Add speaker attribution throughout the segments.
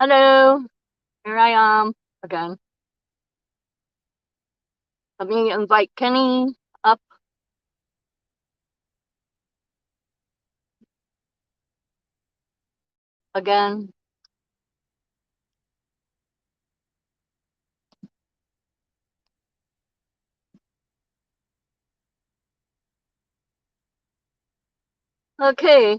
Speaker 1: Hello, here I am again. Let me invite Kenny up again. Okay,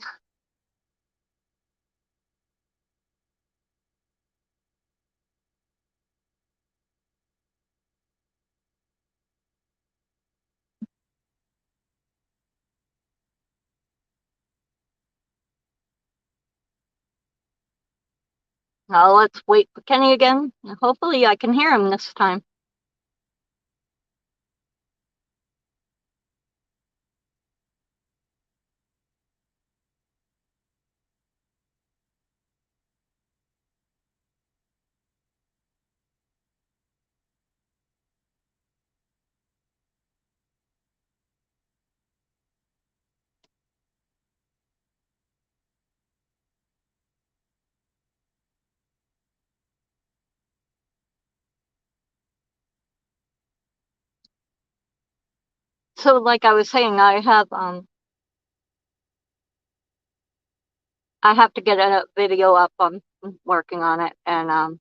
Speaker 1: now let's wait for Kenny again. Hopefully I can hear him this time. So like I was saying, I have to get a video up. I'm working on it, and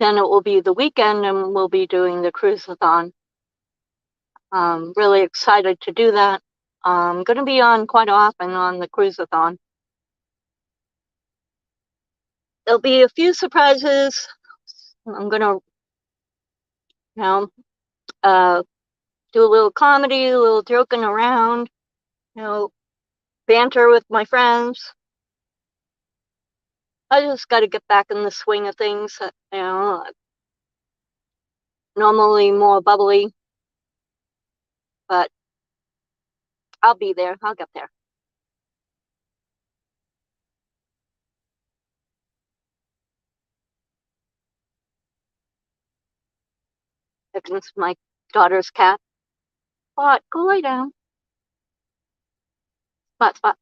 Speaker 1: then it will be the weekend and we'll be doing the cruise-a-thon. Really excited to do that. I'm gonna be on quite often on the cruise-a-thon. There'll be a few surprises. I'm gonna, you know, uh, do a little comedy, a little joking around, you know, banter with my friends. I just got to get back in the swing of things. Normally more bubbly, but I'll be there. I'll get there. Against my daughter's cat. Spot, go lay down. Spot, spot.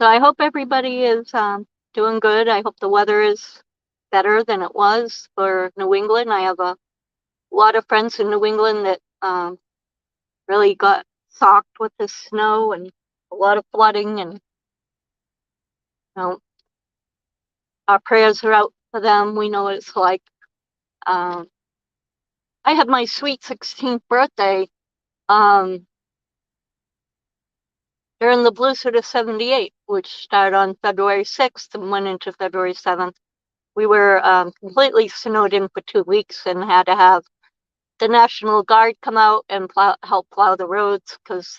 Speaker 1: So I hope everybody is doing good. I hope the weather is better than it was for New England. I have a lot of friends in New England that really got socked with the snow and a lot of flooding, and know, our prayers are out for them. We know what it's like. Um, I had my sweet 16th birthday during the blizzard of 78, which started on February 6th and went into February 7th. We were completely snowed in for 2 weeks and had to have the National Guard come out and help plow the roads because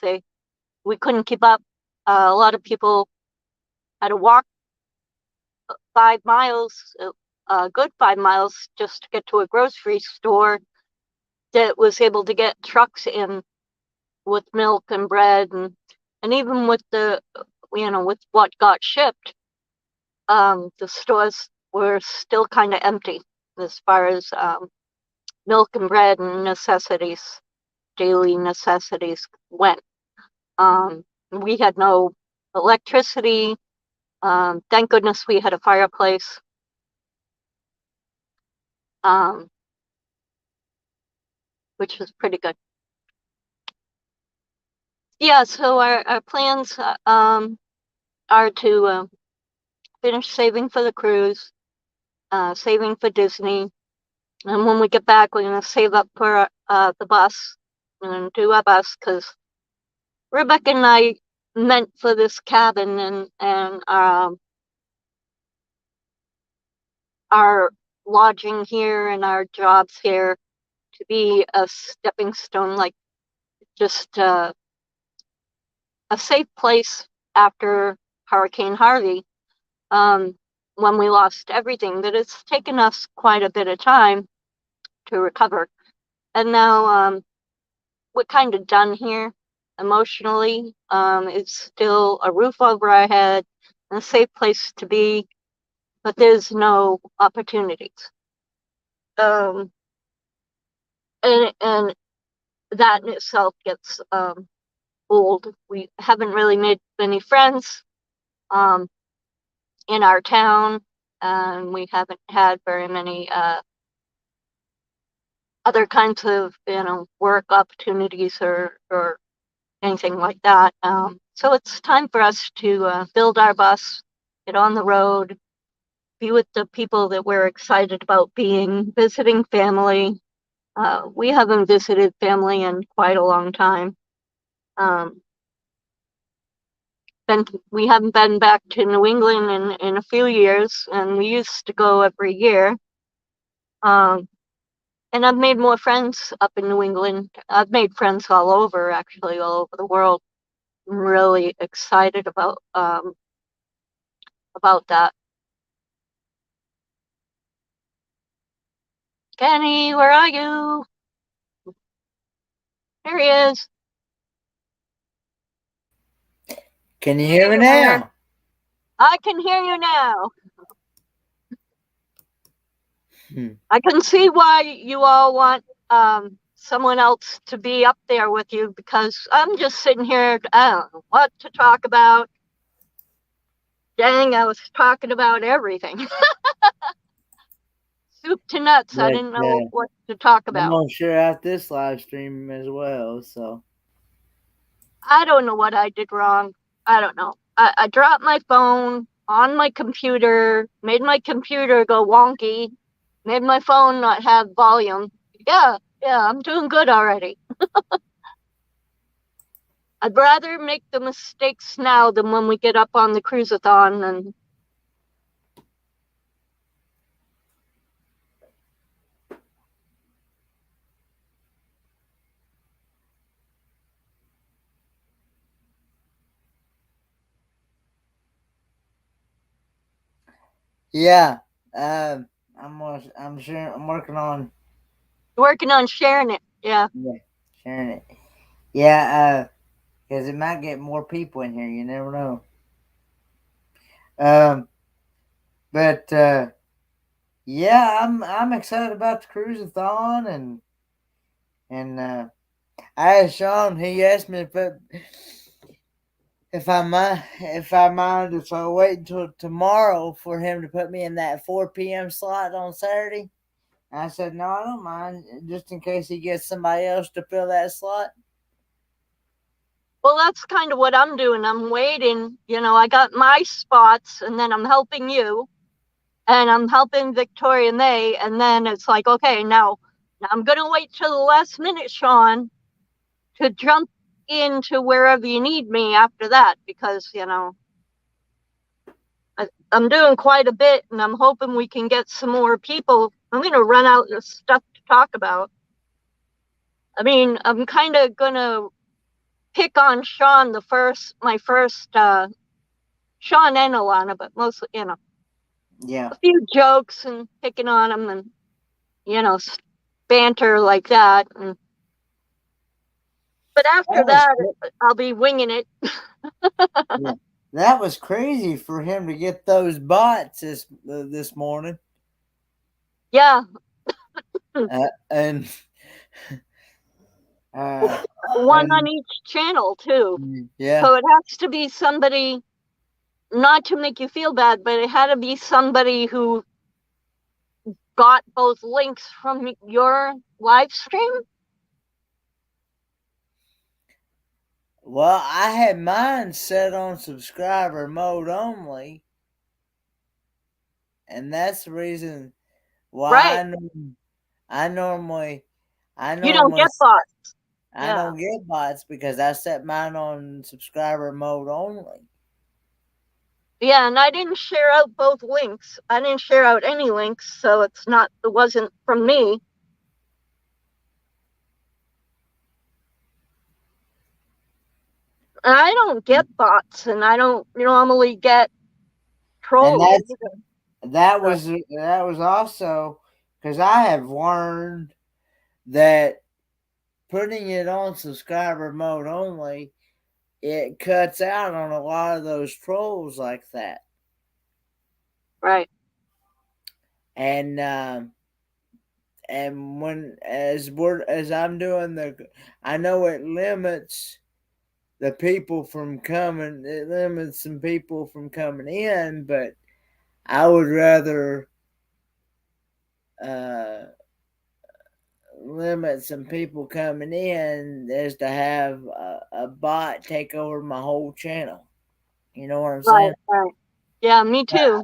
Speaker 1: we couldn't keep up. A lot of people had to walk 5 miles, a good 5 miles, just to get to a grocery store that was able to get trucks in with milk and bread, and even with with what got shipped, the stores were still kind of empty as far as milk and bread and necessities, daily necessities went. We had no electricity. Thank goodness we had a fireplace. Um, which was pretty good. Yeah, so our plans are to finish saving for the cruise, saving for Disney, and when we get back, we're gonna save up for the bus and do our bus because Rebecca and I meant for this cabin and our lodging here and our jobs here to be a stepping stone, like just a safe place after Hurricane Harvey. When we lost everything, that it's taken us quite a bit of time to recover. And now we're kind of done here emotionally. It's still a roof over our head and a safe place to be. but there's no opportunities. And that in itself gets old. We haven't really made many friends in our town, and we haven't had very many other kinds of work opportunities or anything like that. So it's time for us to build our bus, get on the road, be with the people that we're excited about being, visiting family. We haven't visited family in quite a long time. We haven't been back to New England in a few years, and we used to go every year. And I've made more friends up in New England. I've made friends all over, actually, all over the world. I'm really excited about that. Kenny, where are you? There he is.
Speaker 2: Can you hear me now?
Speaker 1: I can hear you now. I can see why you all want someone else to be up there with you, because I'm just sitting here, I don't know what to talk about. Dang, I was talking about everything. Soup to nuts. I
Speaker 2: But
Speaker 1: didn't know what to talk
Speaker 2: I'm
Speaker 1: about.
Speaker 2: gonna share out this live stream as well. So
Speaker 1: I don't know what I did wrong. I don't know. I dropped my phone on my computer, made my computer go wonky, made my phone not have volume. Yeah, I'm doing good already. I'd rather make the mistakes now than when we get up on the cruisathon. And
Speaker 2: yeah, I'm sure I'm working on
Speaker 1: sharing it. Yeah.
Speaker 2: sharing it. Yeah, because it might get more people in here. You never know. Um, but yeah, I'm excited about the cruisathon and I asked Sean. He asked me if I mind if I wait until tomorrow for him to put me in that 4 p.m. slot on Saturday. I said no, I don't mind, just in case he gets somebody else to fill that slot.
Speaker 1: Well, that's kind of what I'm doing. I'm waiting. I got my spots, and then I'm helping you, and I'm helping Victoria May, and then it's like, okay, now I'm gonna wait till the last minute, Sean, to jump into wherever you need me after that, because I'm doing quite a bit, and I'm hoping we can get some more people. I'm gonna run out of stuff to talk about. I mean, I'm kind of gonna pick on Sean my first Sean and Alana, but mostly,
Speaker 2: Yeah.
Speaker 1: a few jokes and picking on him, and you know, banter like that. But after
Speaker 2: That was
Speaker 1: that, I'll be winging it.
Speaker 2: yeah. That was crazy for him to get those bots this morning.
Speaker 1: Yeah.
Speaker 2: And uh,
Speaker 1: One on
Speaker 2: and
Speaker 1: each channel too.
Speaker 2: yeah.
Speaker 1: So it has to be somebody, not to make you feel bad, but it had to be somebody who got both links from your live stream.
Speaker 2: Well, I had mine set on subscriber mode only, and that's the reason why
Speaker 1: Right.
Speaker 2: I normally I
Speaker 1: You don't
Speaker 2: normally
Speaker 1: get bots.
Speaker 2: I
Speaker 1: Yeah.
Speaker 2: don't get bots because I set mine on subscriber mode only.
Speaker 1: Yeah, and I didn't share out both links. I didn't share out any links, so it wasn't from me. I don't get bots, and I don't normally get
Speaker 2: And
Speaker 1: trolls either. But
Speaker 2: that was also because I have learned that putting it on subscriber mode only, it cuts out on a lot of those trolls like that.
Speaker 1: right.
Speaker 2: and when as I'm doing I know it limits the people from coming. It limits some people from coming in, but I would rather uh, limit some people coming in as to have a bot take over my whole channel. You know what I'm
Speaker 1: Right,
Speaker 2: saying?
Speaker 1: right. Yeah, me too.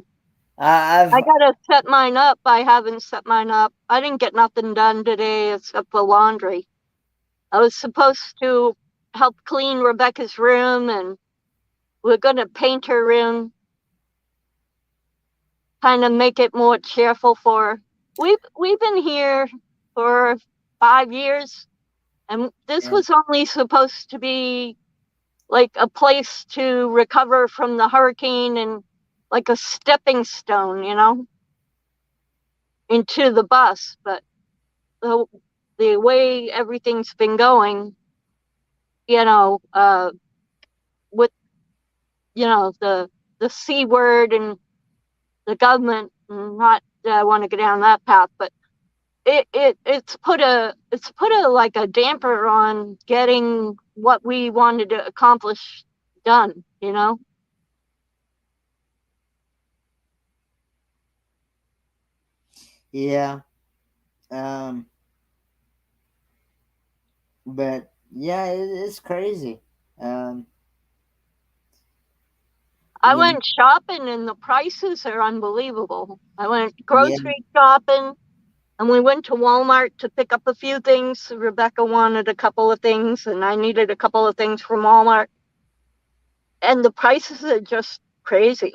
Speaker 2: I've
Speaker 1: I gotta set mine up. I haven't set mine up. I didn't get nothing done today except for laundry. I was supposed to help clean Rebecca's room, and we're gonna paint her room, kind of make it more cheerful for her. We've been here for 5 years, and this
Speaker 2: yeah,
Speaker 1: was only supposed to be like a place to recover from the hurricane and like a stepping stone, into the bus. But the the way everything's been going, with the C word and the government, not that I want to go down that path, but it's put a like a damper on getting what we wanted to accomplish done.
Speaker 2: yeah. Um, but yeah, it's crazy. Um,
Speaker 1: I
Speaker 2: you know,
Speaker 1: went shopping and the prices are unbelievable. I went
Speaker 2: yeah,
Speaker 1: grocery shopping and we went to Walmart to pick up a few things. Rebecca wanted a couple of things and I needed a couple of things from Walmart. And the prices are just crazy.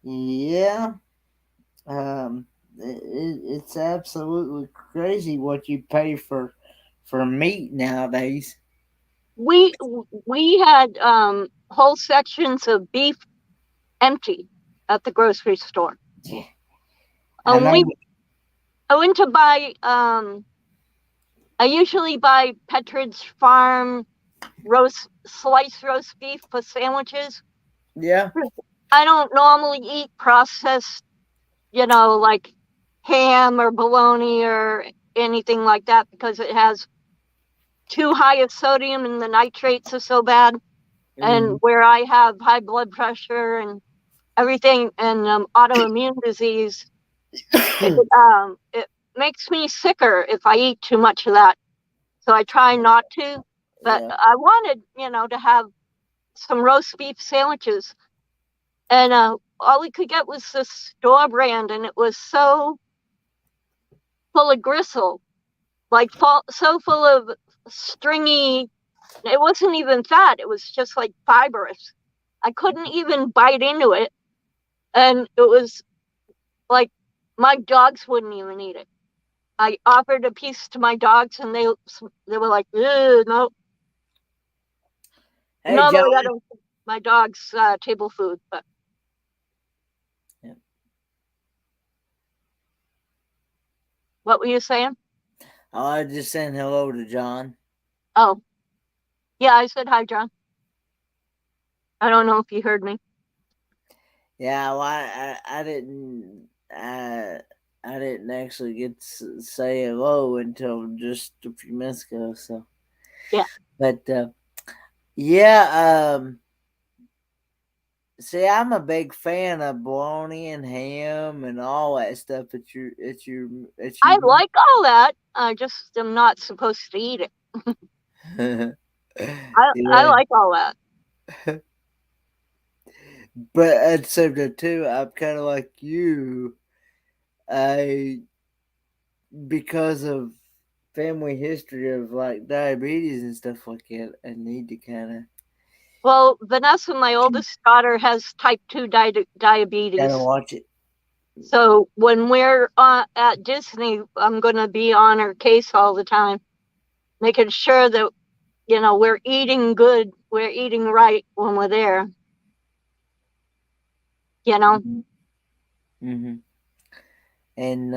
Speaker 2: yeah. Um, it's absolutely crazy what you pay for meat nowadays.
Speaker 1: We had whole sections of beef empty at the grocery store.
Speaker 2: Yeah, I
Speaker 1: Um,
Speaker 2: know.
Speaker 1: we I went to buy I usually buy Petridge Farm sliced roast beef for sandwiches.
Speaker 2: Yeah,
Speaker 1: I don't normally eat processed, like ham or bologna or anything like that because it has too high of sodium and the nitrates are so bad. And
Speaker 2: mm.
Speaker 1: where I have high blood pressure and everything and autoimmune disease, it makes me sicker if I eat too much of that. So I try not to. But
Speaker 2: Yeah.
Speaker 1: I wanted, to have some roast beef sandwiches, and all we could get was the store brand, and it was so full of gristle, like so full of stringy. It wasn't even fat; it was just like fibrous. I couldn't even bite into it, and it was like my dogs wouldn't even eat it. I offered a piece to my dogs, and they were like, no.
Speaker 2: Hey, John.
Speaker 1: Normally, I don't think my dog's table food, but
Speaker 2: Yeah.
Speaker 1: what were you saying?
Speaker 2: Oh, I was just saying hello to John.
Speaker 1: Oh, yeah, I said hi, John. I don't know if you heard me.
Speaker 2: Yeah, well, I didn't actually get to say hello until just a few minutes ago. So,
Speaker 1: Yeah,
Speaker 2: but yeah, see, I'm a big fan of bologna and ham and all that stuff at
Speaker 1: I
Speaker 2: your.
Speaker 1: like all that. I just am not supposed to eat it. I
Speaker 2: Yeah,
Speaker 1: like all that.
Speaker 2: but at the same time too, I'm kind of like you. I because of family history of like diabetes and stuff like that, I need to
Speaker 1: Well, Vanessa, my oldest daughter, has type 2
Speaker 2: kind of
Speaker 1: diabetes.
Speaker 2: watch it.
Speaker 1: So when we're at Disney, I'm going to be on her case all the time, making sure that, we're eating good, we're eating right when we're there, you know?
Speaker 2: Mm-hmm. And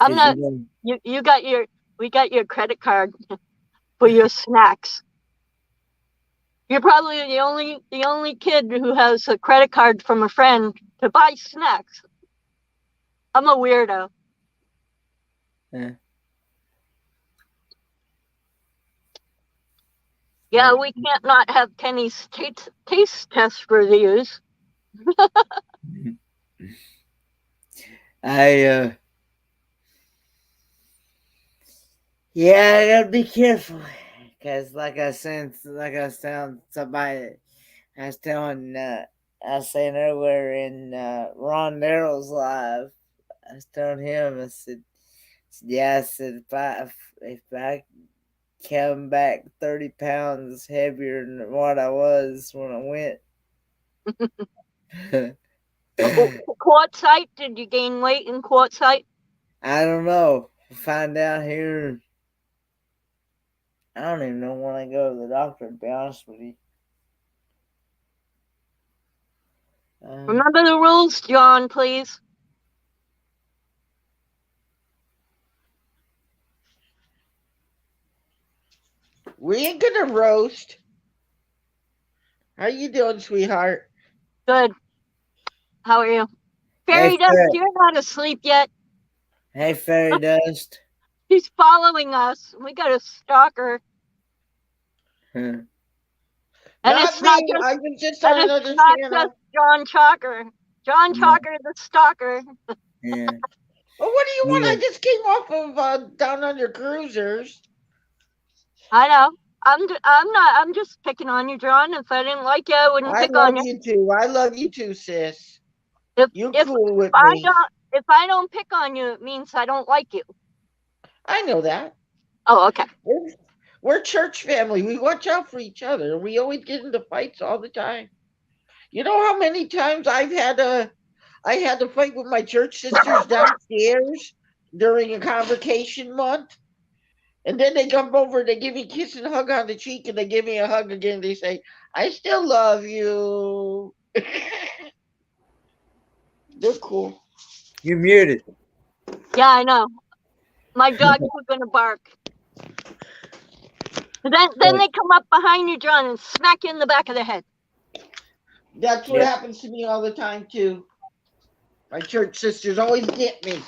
Speaker 1: I'm
Speaker 2: because
Speaker 1: not, you got We got your credit card for your snacks. You're probably the only kid who has a credit card from a friend to buy snacks. I'm a weirdo.
Speaker 2: Yeah.
Speaker 1: Yeah, we can't not have Kenny's taste test reviews.
Speaker 2: I yeah, I gotta be careful because, like I was telling somebody, I was saying earlier in Ron Darrell's live, I was telling him, yeah, I said if I come back 30 pounds heavier than what I was when I went.
Speaker 1: Quartzite? Did you gain weight in quartzite?
Speaker 2: I don't know. We'll find out here. I don't even know when I go to the doctor, to be honest with you.
Speaker 1: Remember the rules, John, please.
Speaker 3: We ain't gonna roast. How you doing, sweetheart?
Speaker 1: Good. How are you?
Speaker 2: Hey,
Speaker 1: Fairy Dust, you're not asleep yet.
Speaker 2: Hey, Fairy Dust.
Speaker 1: She's following us. We got a stalker. And
Speaker 3: Not
Speaker 1: it's not
Speaker 3: me.
Speaker 1: just
Speaker 3: I was just
Speaker 1: and
Speaker 3: on
Speaker 1: it's
Speaker 3: another
Speaker 1: not just
Speaker 3: channel.
Speaker 1: John Chalker. John
Speaker 2: Yeah.
Speaker 1: Chalker the stalker.
Speaker 2: Yeah.
Speaker 3: Well, what do you want?
Speaker 2: Yeah.
Speaker 3: I just came off of Down Under Cruisers.
Speaker 1: I know. I'm just picking on you, John. If I didn't like you, I wouldn't
Speaker 3: I
Speaker 1: pick on
Speaker 3: love
Speaker 1: you.
Speaker 3: you too. I love you too, sis.
Speaker 1: If
Speaker 3: You're
Speaker 1: if
Speaker 3: cool with
Speaker 1: I
Speaker 3: me.
Speaker 1: don't if I don't pick on you, it means I don't like you.
Speaker 3: I know that.
Speaker 1: Oh, okay.
Speaker 3: We're church family. We watch out for each other. We always get into fights all the time. You know how many times I had to fight with my church sisters downstairs during a convocation month? And then they come over, they give me a kiss and a hug on the cheek, and they give me a hug again. They say, I still love you. They're cool.
Speaker 2: You're muted.
Speaker 1: Yeah, I know. My dogs were gonna bark. Then they come up behind you, John, and smack you in the back of the head.
Speaker 3: That's what
Speaker 2: Yeah.
Speaker 3: happens to me all the time, too. My church sisters always get me.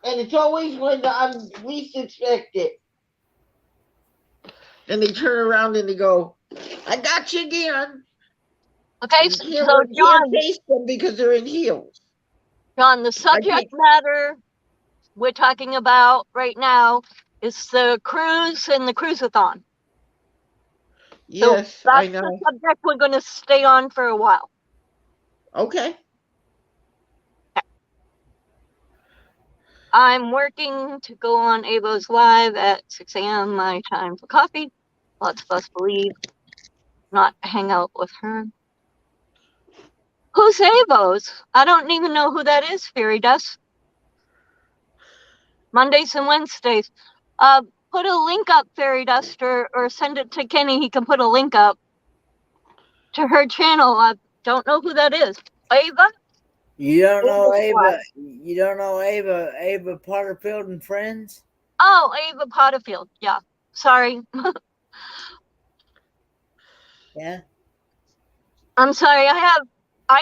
Speaker 3: And it's always when I'm least expect it. And they turn around and they go, I got you again.
Speaker 1: Okay,
Speaker 3: You
Speaker 1: so
Speaker 3: can't taste them because they're in heels.
Speaker 1: John, the
Speaker 3: I
Speaker 1: subject
Speaker 3: can't.
Speaker 1: matter we're talking about right now is the cruise and the cruiseathon. So
Speaker 3: Yes, I
Speaker 1: that's the
Speaker 3: know.
Speaker 1: subject we're going to stay on for a while.
Speaker 3: Okay.
Speaker 1: I'm working to go on Avo's live at 6 a.m. my time for coffee. Lots of us believe not hang out with her. Who's Avo's? I don't even know who that is, Fairy Dust. Mondays and Wednesdays. Put a link up, Fairy Dust, or send it to Kenny. He can put a link up to her channel. I don't know who that is. Ava?
Speaker 2: You don't know
Speaker 1: Ava's
Speaker 2: Ava.
Speaker 1: wife.
Speaker 2: You don't know Ava Potterfield and Friends?
Speaker 1: Oh, Ava Potterfield. Yeah. Sorry.
Speaker 2: Yeah.
Speaker 1: I'm sorry. I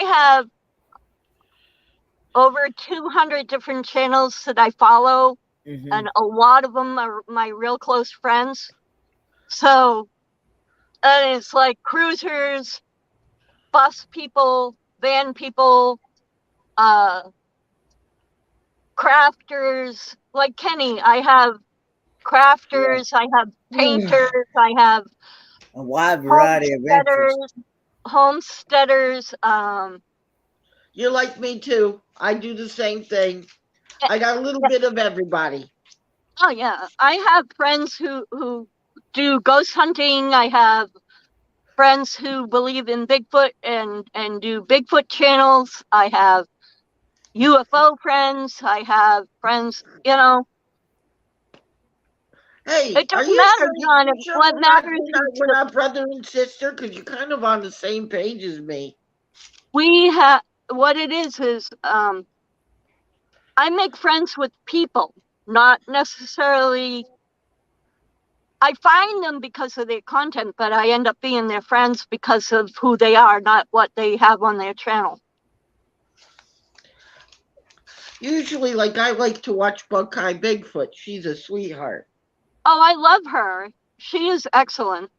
Speaker 1: have over 200 different channels that I follow,
Speaker 2: Mm-hmm.
Speaker 1: and a lot of them are my real close friends. So, and it's like cruisers, bus people, van people, crafters. Like Kenny, I have crafters, I have painters, I have
Speaker 2: A wide variety of interests.
Speaker 1: homesteaders.
Speaker 3: You're like me too. I do the same thing. I got a little bit of everybody.
Speaker 1: Oh yeah, I have friends who do ghost hunting. I have friends who believe in Bigfoot and do Bigfoot channels. I have UFO friends. I have friends.
Speaker 3: Hey,
Speaker 1: It doesn't matter, John.
Speaker 3: you sure
Speaker 1: What matters is
Speaker 3: we're
Speaker 1: that
Speaker 3: not brother and sister? Because you're kind of on the same page as me.
Speaker 1: we have. What it is I make friends with people, not necessarily. I find them because of their content, but I end up being their friends because of who they are, not what they have on their channel.
Speaker 3: Usually, like, I like to watch Buckeye Bigfoot. She's a sweetheart.
Speaker 1: Oh, I love her. She is excellent.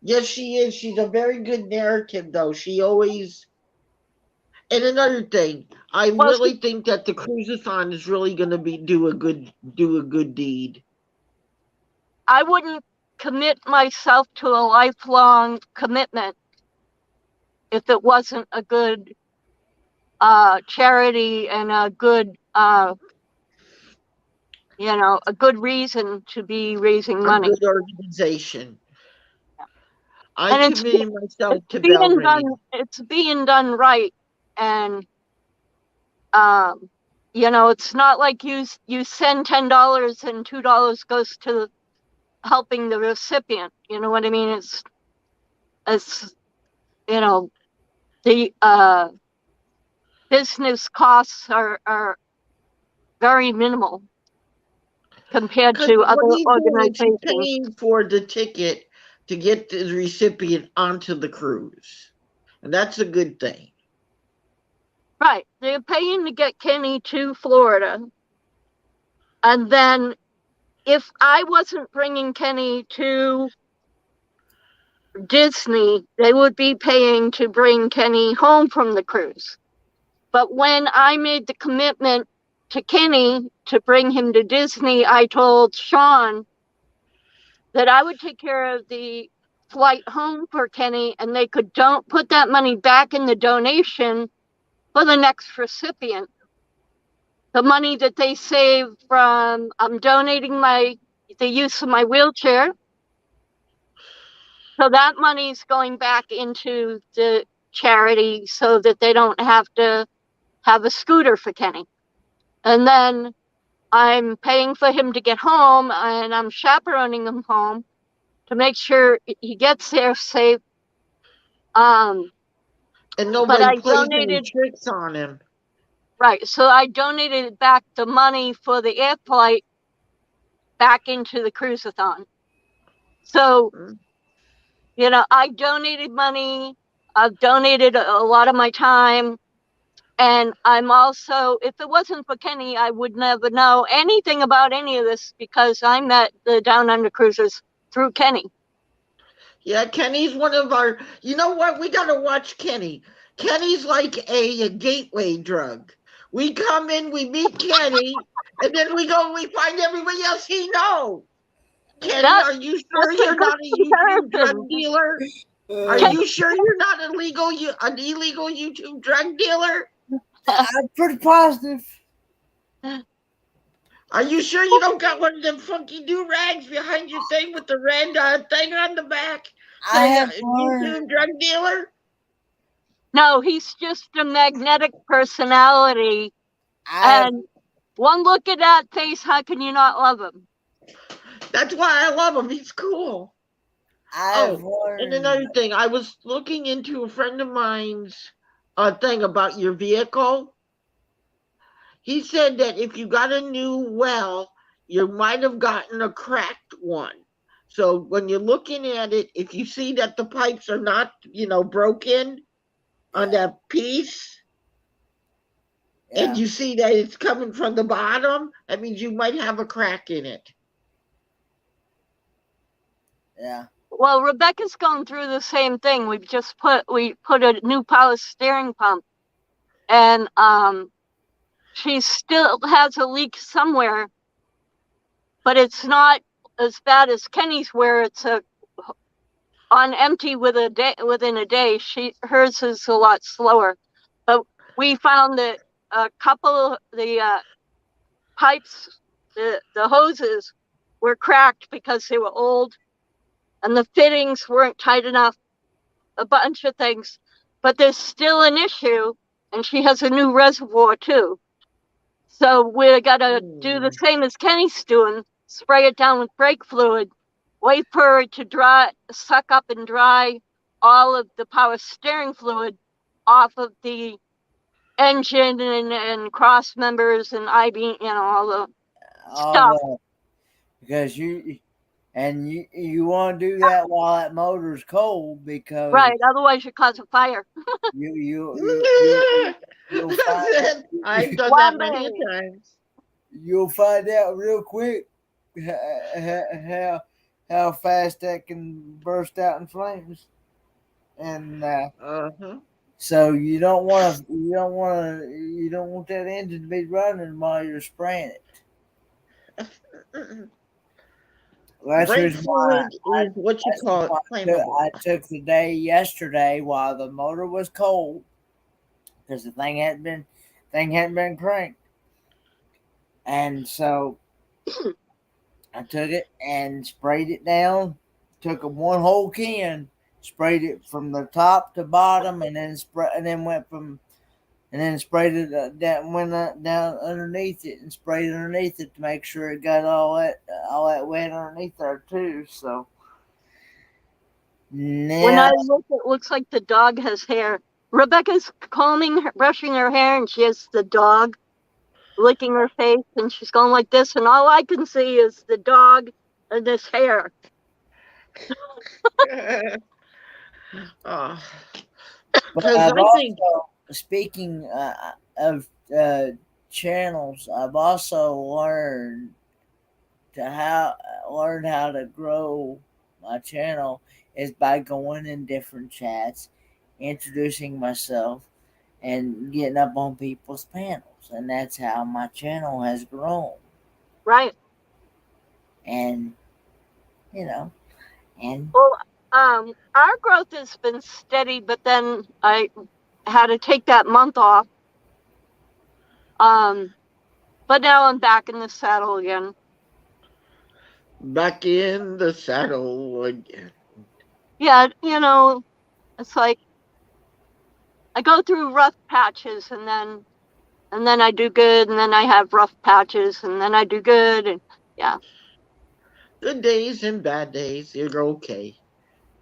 Speaker 3: Yes, she is. She's a very good narrative, though. She always. And another thing, I
Speaker 1: Well,
Speaker 3: really think that the cruisathon is really going to do a good deed.
Speaker 1: I wouldn't commit myself to a lifelong commitment if it wasn't a good charity and a good a good reason to be raising
Speaker 3: A
Speaker 1: money.
Speaker 3: good organization. I
Speaker 1: And
Speaker 3: committed myself to bell
Speaker 1: being done.
Speaker 3: ringing.
Speaker 1: It's being done right, and it's not like you send $10 and $2 goes to helping the recipient. You know what I mean? It's the business costs are very minimal compared
Speaker 3: Because
Speaker 1: to
Speaker 3: what
Speaker 1: other
Speaker 3: he's doing is he's
Speaker 1: organizations.
Speaker 3: paying for the ticket to get the recipient onto the cruise. And that's a good thing.
Speaker 1: Right. They're paying to get Kenny to Florida. And then if I wasn't bringing Kenny to Disney, they would be paying to bring Kenny home from the cruise. But when I made the commitment to Kenny to bring him to Disney, I told Sean that I would take care of the flight home for Kenny, and they could don't put that money back in the donation for the next recipient. The money that they save from donating the use of my wheelchair. So that money's going back into the charity so that they don't have to have a scooter for Kenny. And then I'm paying for him to get home, and I'm chaperoning him home to make sure he gets there safe.
Speaker 3: And
Speaker 1: But
Speaker 3: nobody
Speaker 1: I
Speaker 3: plays any
Speaker 1: donated,
Speaker 3: tricks on him.
Speaker 1: right, so I donated back the money for the air flight back into the cruisathon. So, I donated money. I've donated a lot of my time. And I'm also, if it wasn't for Kenny, I would never know anything about any of this because I met the Down Under Cruisers through Kenny.
Speaker 3: Yeah, Kenny's one of our. You know what? We got to watch Kenny. Kenny's like a gateway drug. We come in, we meet Kenny, and then we go and we find everybody else he knows. Kenny, are you sure
Speaker 1: That's a
Speaker 3: you're
Speaker 1: good
Speaker 3: not a YouTube drug
Speaker 1: comparison.
Speaker 3: dealer? Are you sure you're not an illegal YouTube drug dealer?
Speaker 2: I'm pretty positive.
Speaker 3: Are you sure you don't got one of them funky do-rags behind your thing with the red thing on the back?
Speaker 2: I
Speaker 3: Saying
Speaker 2: have
Speaker 3: YouTube drug dealer?
Speaker 1: No, he's just a magnetic personality. And one look at that face, how can you not love him?
Speaker 3: That's why I love him. He's cool. And another thing, I was looking into a friend of mine's thing about your vehicle. He said that if you got a new well, you might have gotten a cracked one. So when you're looking at it, if you see that the pipes are not, broken on that piece, and you see that it's coming from the bottom, that means you might have a crack in it.
Speaker 2: Yeah.
Speaker 1: Well, Rebecca's going through the same thing. We put a new power steering pump, and she still has a leak somewhere, but it's not as bad as Kenny's, where it's on empty within a day. Hers is a lot slower, but we found that a couple of the pipes, the hoses, were cracked because they were old, and the fittings weren't tight enough. A bunch of things, but there's still an issue, and she has a new reservoir too. So we're gonna do the same as Kenny's doing: spray it down with brake fluid, wait for it to dry, suck up and dry all of the power steering fluid off of the engine and cross members and all
Speaker 2: all
Speaker 1: Stop.
Speaker 2: the because you want to do that while that motor's cold because
Speaker 1: Right. Otherwise, you cause a fire.
Speaker 2: you you you you you'll find out,
Speaker 3: I've done that many a
Speaker 1: Flambe.
Speaker 3: times.
Speaker 2: you'll find out real quick how fast that can burst out in flames, and
Speaker 3: Uh-huh.
Speaker 2: so you don't want that engine to be running while you're spraying it. Well, that's the
Speaker 3: Brake
Speaker 2: reason why
Speaker 3: fluid is what you
Speaker 2: that's the
Speaker 3: call
Speaker 2: reason
Speaker 3: it,
Speaker 2: why
Speaker 3: flammable.
Speaker 2: I took the day yesterday while the motor was cold because the thing hadn't been cranked, and so I took it and sprayed it down. Took a one whole can, sprayed it from the top to bottom, and then went from and then sprayed it down, went down underneath it and sprayed underneath it to make sure it got all that wet underneath there too. So
Speaker 1: When
Speaker 2: now,
Speaker 1: I look, it looks like the dog has hair. Rebecca's brushing her hair, and she has the dog licking her face, and she's going like this, and all I can see is the dog and this hair.
Speaker 3: uh,
Speaker 2: but
Speaker 3: because
Speaker 2: I've
Speaker 3: I think
Speaker 2: also speaking of channels, I've also learned how to grow my channel is by going in different chats, introducing myself, and getting up on people's panels, and that's how my channel has grown.
Speaker 1: Right.
Speaker 2: And you know, and
Speaker 1: Well, our growth has been steady, but then I had to take that month off. Um, but now I'm back in the saddle again.
Speaker 3: back in the saddle again.
Speaker 1: Yeah, it's like I go through rough patches, and then I do good, and then I have rough patches, and then I do good, and yeah.
Speaker 3: Good days and bad days, you're okay.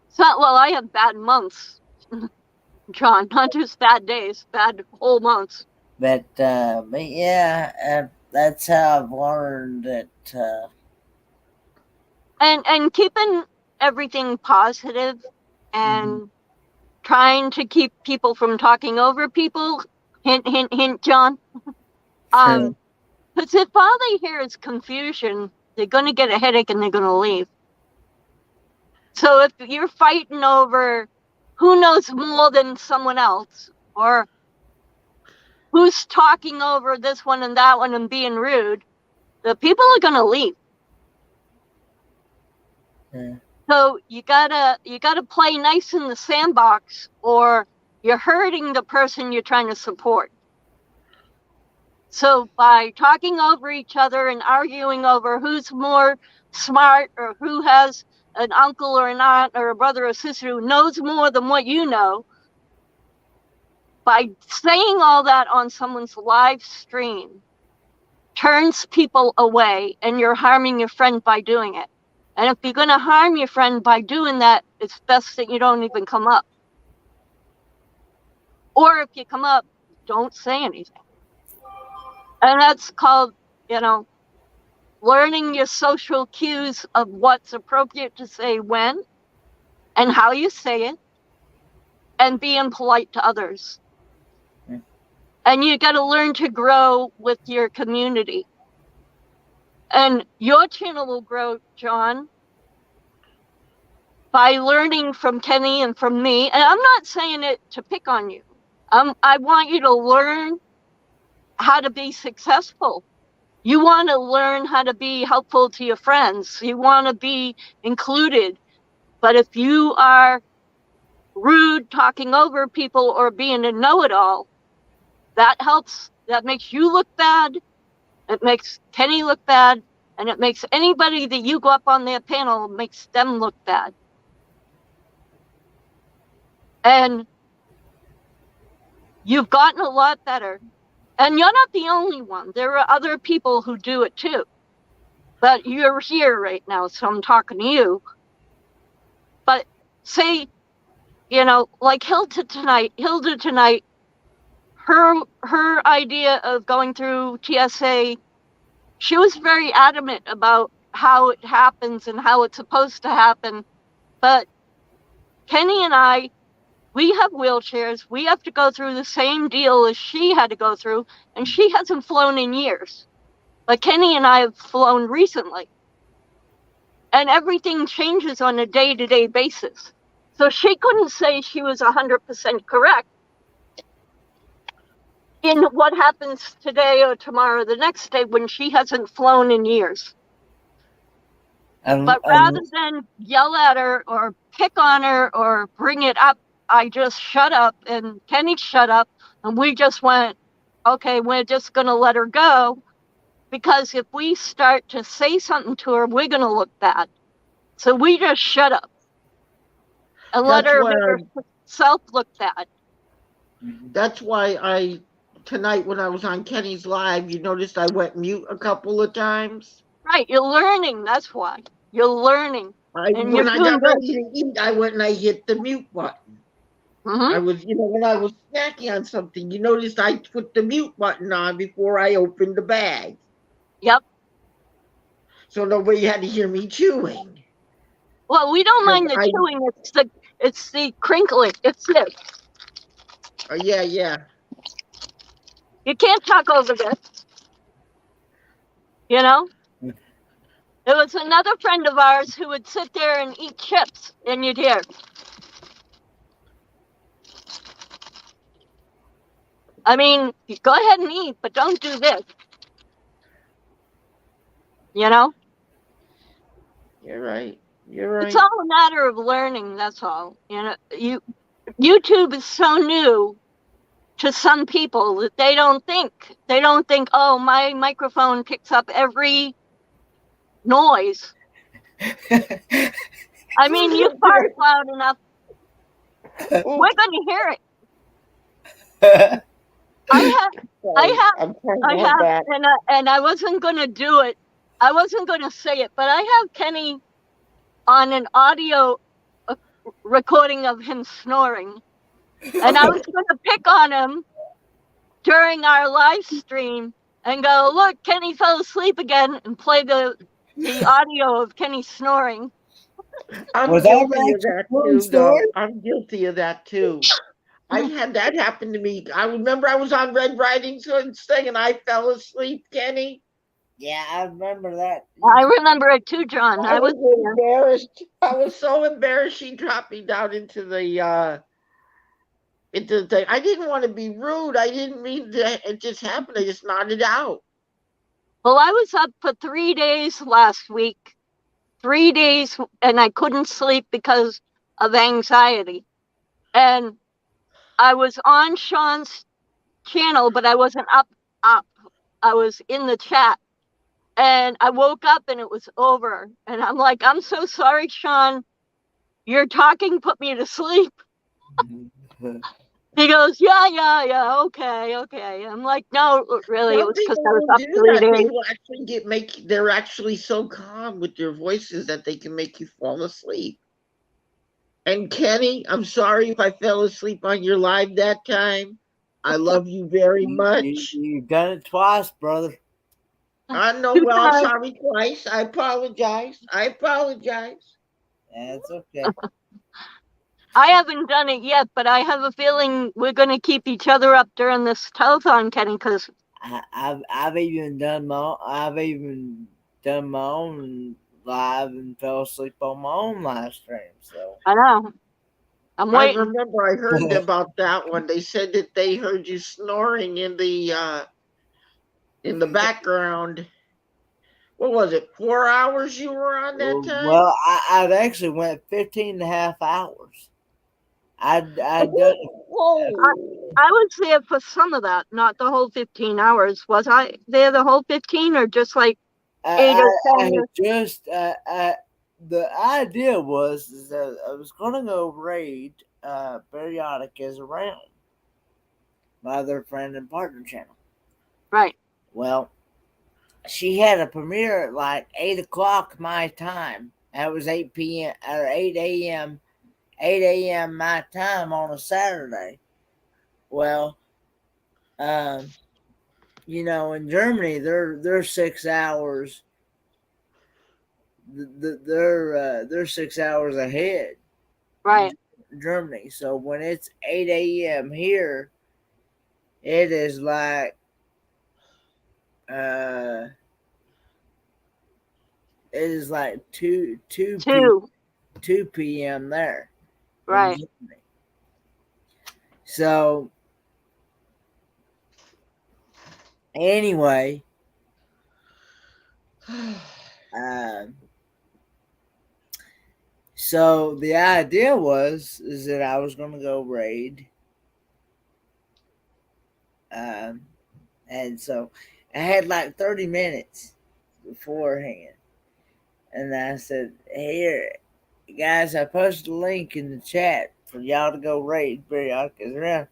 Speaker 1: So, well, I have bad months, John, not just bad days, bad whole months.
Speaker 2: but yeah, that's how I've learned that.
Speaker 1: And keeping everything positive
Speaker 2: Mhm.
Speaker 1: and trying to keep people from talking over people. Hint, hint, hint, John. Because if all they hear is confusion, they're going to get a headache and they're going to leave. So if you're fighting over who knows more than someone else, or who's talking over this one and that one and being rude, the people are going to leave.
Speaker 2: Yeah.
Speaker 1: So you gotta play nice in the sandbox, or you're hurting the person you're trying to support. So by talking over each other and arguing over who's more smart, or who has an uncle or an aunt or a brother or sister who knows more than what you know, by saying all that on someone's live stream turns people away, and you're harming your friend by doing it. And if you're going to harm your friend by doing that, it's best that you don't even come up. Or if you come up, don't say anything. And that's called, you know, learning your social cues of what's appropriate to say when and how you say it, and being polite to others.
Speaker 2: Mm.
Speaker 1: And you got to learn to grow with your community. And your channel will grow, John, by learning from Kenny and from me. And I'm not saying it to pick on you. I want you to learn how to be successful. You want to learn how to be helpful to your friends. You want to be included. But if you are rude, talking over people, or being a know-it-all, that makes you look bad. It makes Kenny look bad. And it makes anybody that you go up on their panel, makes them look bad. And you've gotten a lot better. And you're not the only one. There are other people who do it too. But you're here right now, so I'm talking to you. But say, like Hilda tonight, her idea of going through TSA she was very adamant about how it happens and how it's supposed to happen. But Kenny and I, we have wheelchairs. We have to go through the same deal as she had to go through, and she hasn't flown in years. But Kenny and I have flown recently, and everything changes on a day-to-day basis. So she couldn't say she was 100% correct in what happens today or tomorrow, the next day, when she hasn't flown in years. But rather than yell at her or pick on her or bring it up, I just shut up, and Kenny shut up, and we just went, okay, we're just going to let her go, because if we start to say something to her, we're going to look bad. So we just shut up and let her make herself look bad.
Speaker 3: That's why tonight when I was on Kenny's live, you noticed I went mute a couple of times.
Speaker 1: Right, you're learning. That's why you're learning, and
Speaker 3: When
Speaker 1: you're
Speaker 3: I
Speaker 1: doing
Speaker 3: got ready
Speaker 1: good.
Speaker 3: to eat, I went and I hit the mute button.
Speaker 1: Mm-hmm.
Speaker 3: I was, when I was snacking on something, you noticed I put the mute button on before I opened the bag.
Speaker 1: Yep.
Speaker 3: So nobody had to hear me chewing.
Speaker 1: Well, we don't mind the chewing. It's the crinkling. It's this.
Speaker 3: Yeah.
Speaker 1: You can't talk over this. You know? There was another friend of ours who would sit there and eat chips, and you'd hear. I mean, go ahead and eat, but don't do this. You know?
Speaker 3: You're right. You're right.
Speaker 1: It's all a matter of learning, that's all. You know, YouTube is so new to some people that they don't think, oh, my microphone picks up every noise. I mean, you fart loud enough, we're going to hear it. I have, and I wasn't going to do it. I wasn't going to say it, but I have Kenny on an audio recording of him snoring, and I was going to pick on him during our live stream and go, look, Kenny fell asleep again, and play the audio of Kenny snoring.
Speaker 3: I'm guilty of that too, though. I'm guilty of that too. I had that happen to me. I remember I was on Red Riding Hood's thing and I fell asleep, Kenny.
Speaker 2: Yeah, I remember that.
Speaker 1: I remember it too, John.
Speaker 3: I was embarrassed. I was so embarrassed. She dropped me down into the I didn't want to be rude. I didn't mean to. It just happened. I just nodded out.
Speaker 1: Well, I was up for 3 days last week. 3 days, and I couldn't sleep because of anxiety. And I was on Sean's channel, but I wasn't up. I was in the chat. And I woke up and it was over. And I'm like, I'm so sorry, Sean. Your talking put me to sleep. He goes, yeah, okay. I'm like, no, really, it was because I was up 3 days.
Speaker 3: They will actually they're actually so calm with their voices that they can make you fall asleep. And Kenny, I'm sorry if I fell asleep on your live that time. I love you very much.
Speaker 2: You've done it twice, brother.
Speaker 3: I know. Well, I'm sorry twice. I apologize.
Speaker 2: That's okay.
Speaker 1: I haven't done it yet, but I have a feeling we're going to keep each other up during this telethon, Kenny, because
Speaker 2: I've even done my own live and fell asleep on my own live stream. So
Speaker 1: I know. I'm waiting.
Speaker 3: I remember I heard about that one. They said that they heard you snoring in the background. What was it? 4 hours you were on that time?
Speaker 2: Well, I've actually went 15 and a half hours. I
Speaker 1: was there for some of that, not the whole 15 hours. Was I there the whole 15 or just like 8 or 10?
Speaker 2: The idea was that I was going to go raid Periodic as around my other friend and partner channel.
Speaker 1: Right.
Speaker 2: Well, she had a premiere at like 8 o'clock my time. That was 8 p.m. or 8 a.m. 8 a.m. my time on a Saturday. Well, in Germany, they're 6 hours. They're 6 hours ahead in
Speaker 1: Right.
Speaker 2: Germany. So when it's 8 a.m. here, it is like uh, it is like
Speaker 1: Two.
Speaker 2: 2 p.m. there in
Speaker 1: Right.
Speaker 2: Germany. So anyway, uh, so the idea is that I was going to go raid, um, and so I had like 30 minutes beforehand, and I said, "Here, guys, I posted a link in the chat for y'all to go raid periodicals around."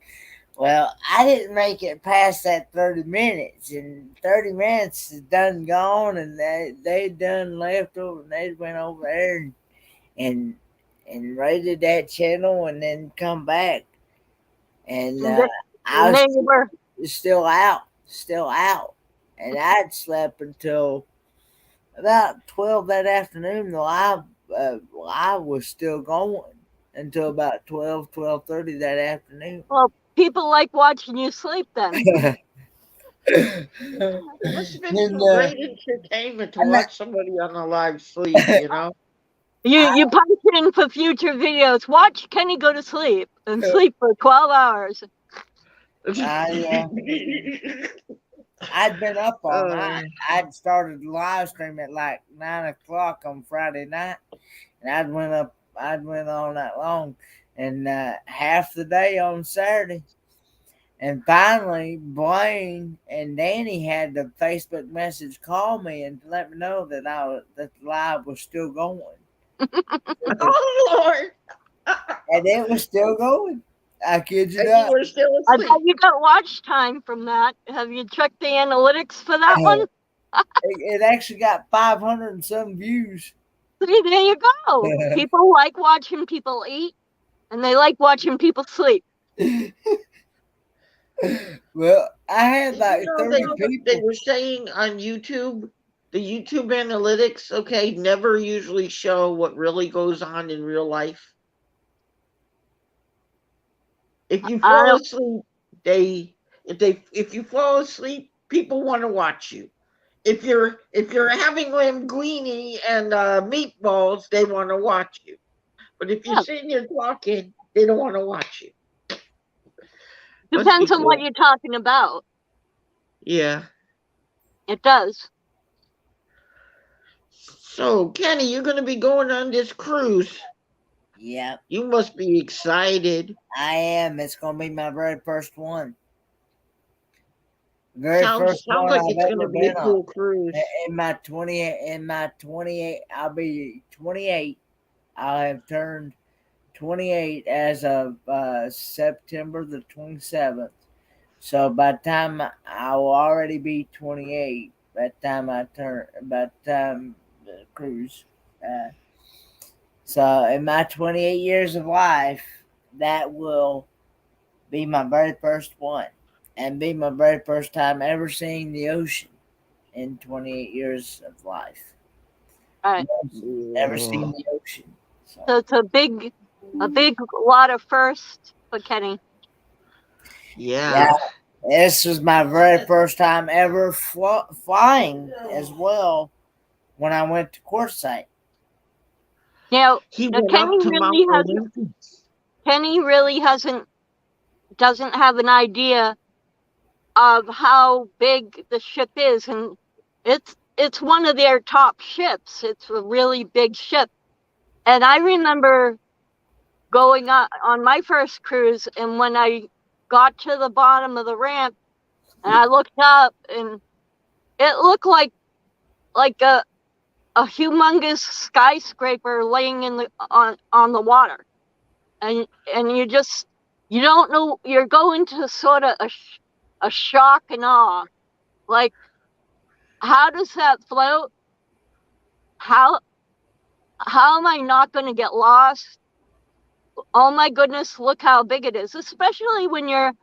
Speaker 2: Well, I didn't make it past that 30 minutes, and 30 minutes is done gone, and they done left over, and they went over there and and raided that channel, and then come back, and
Speaker 1: And, th-
Speaker 2: I
Speaker 1: and
Speaker 2: was
Speaker 1: then you were,
Speaker 2: still out, and I'd slept until about 12 that afternoon. The live was still going until about 12:30 that afternoon.
Speaker 1: well, people like watching you sleep then.
Speaker 2: and
Speaker 3: Must have been some great entertainment to
Speaker 2: I'm not,
Speaker 3: watch somebody on a live sleep, you know?
Speaker 1: You punch in for future videos. Watch Kenny go to sleep and sleep for 12 hours.
Speaker 2: I I'd been up all night.
Speaker 3: Uh,
Speaker 2: I'd started the live stream at like 9 o'clock on Friday night, and I'd went all night long, and half the day on Saturday. And finally, Blaine and Danny had the Facebook message call me and let me know that that the live was still going,
Speaker 3: oh, Lord.
Speaker 2: and it was still going. I kid you
Speaker 3: And you
Speaker 2: not.
Speaker 3: were still
Speaker 1: I bet
Speaker 3: asleep.
Speaker 1: you got watch time from that. Have you checked the analytics for that one?
Speaker 2: It actually got 500 and some views.
Speaker 1: See, there you go. People like watching people eat, and they like watching people sleep.
Speaker 2: Well, I had
Speaker 3: Did you
Speaker 2: like
Speaker 3: know
Speaker 2: 30
Speaker 3: they
Speaker 2: people.
Speaker 3: were saying on YouTube, the YouTube analytics, okay, never usually show what really goes on in real life. If you
Speaker 1: I
Speaker 3: fall
Speaker 1: don't.
Speaker 3: asleep, if you fall asleep, people want to watch you. If you're having linguine and meatballs, they want to watch you. But if you're
Speaker 1: Yeah,
Speaker 3: sitting here talking, they don't want to watch you. Must be
Speaker 1: depends on what
Speaker 3: cool.
Speaker 1: you're talking about.
Speaker 3: Yeah.
Speaker 1: It does.
Speaker 3: So, Kenny, you're going to be going on this cruise.
Speaker 2: Yep,
Speaker 3: You must be excited.
Speaker 2: I am. It's gonna be my very first one. Very
Speaker 3: Sounds
Speaker 2: first
Speaker 3: sounds
Speaker 2: one
Speaker 3: like
Speaker 2: I've
Speaker 3: it's going to
Speaker 2: ever
Speaker 3: be a
Speaker 2: been on.
Speaker 3: cool cruise.
Speaker 2: In my 28, I'll be 28. I have turned 28 as of September the 27th. So by the time I will already be 28, by the time the cruise. Uh, so in my 28 years of life, that will be my very first one, and be my very first time ever seeing the ocean in 28 years of life.
Speaker 1: All right.
Speaker 2: Never seen
Speaker 3: Yeah.
Speaker 2: the ocean. So
Speaker 1: So it's a big lot of firsts for Kenny.
Speaker 2: yeah,
Speaker 3: Yeah.
Speaker 2: this was my very first time ever flying as well when I went to Quartzsite.
Speaker 3: He
Speaker 1: Now
Speaker 3: went up to Mount Olympus.
Speaker 1: Kenny really doesn't have an idea of how big the ship is, and it's one of their top ships. It's a really big ship. And I remember going on my first cruise, and when I got to the bottom of the ramp and I looked up, and it looked like a humongous skyscraper laying in the on the water. And you don't know, you're going to sort of a shock and awe, like, how does that float? How how am I not going to get lost? Oh my goodness, look how big it is, especially when you're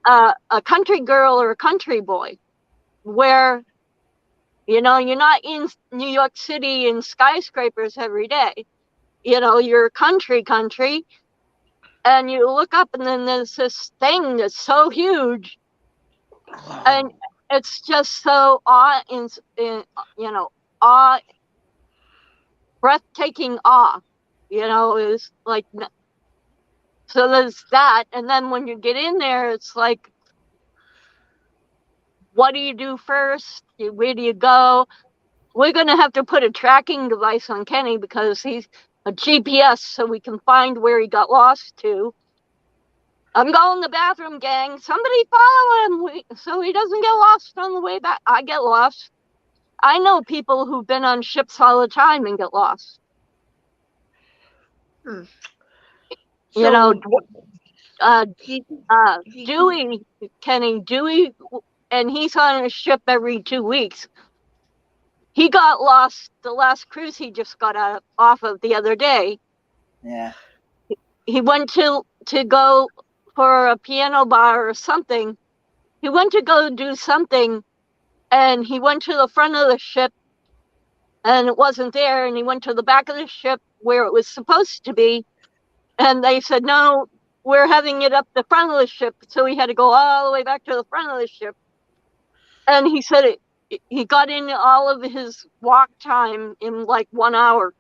Speaker 1: a country girl or a country boy, where, you're not in New York City in skyscrapers every day. You're country, and you look up and then there's this thing that's so huge, and it's just so awe, breathtaking awe. Is like, so there's that, and then when you get in there, it's like, what do you do first? Where do you go? We're gonna have to put a tracking device on Kenny because he's a GPS, so we can find where he got lost to. I'm going to the bathroom, gang. Somebody follow him so he doesn't get lost on the way back. I get lost. I know people who've been on ships all the time and get lost.
Speaker 3: So
Speaker 1: Dewey, and he's on a ship every 2 weeks. He got lost the last cruise he just got off of the other day.
Speaker 2: Yeah.
Speaker 1: He went to go for a piano bar or something. He went to go do something, and he went to the front of the ship, and it wasn't there, and he went to the back of the ship where it was supposed to be, and they said, no, we're having it up the front of the ship, so he had to go all the way back to the front of the ship. And he said he got in all of his walk time in like 1 hour.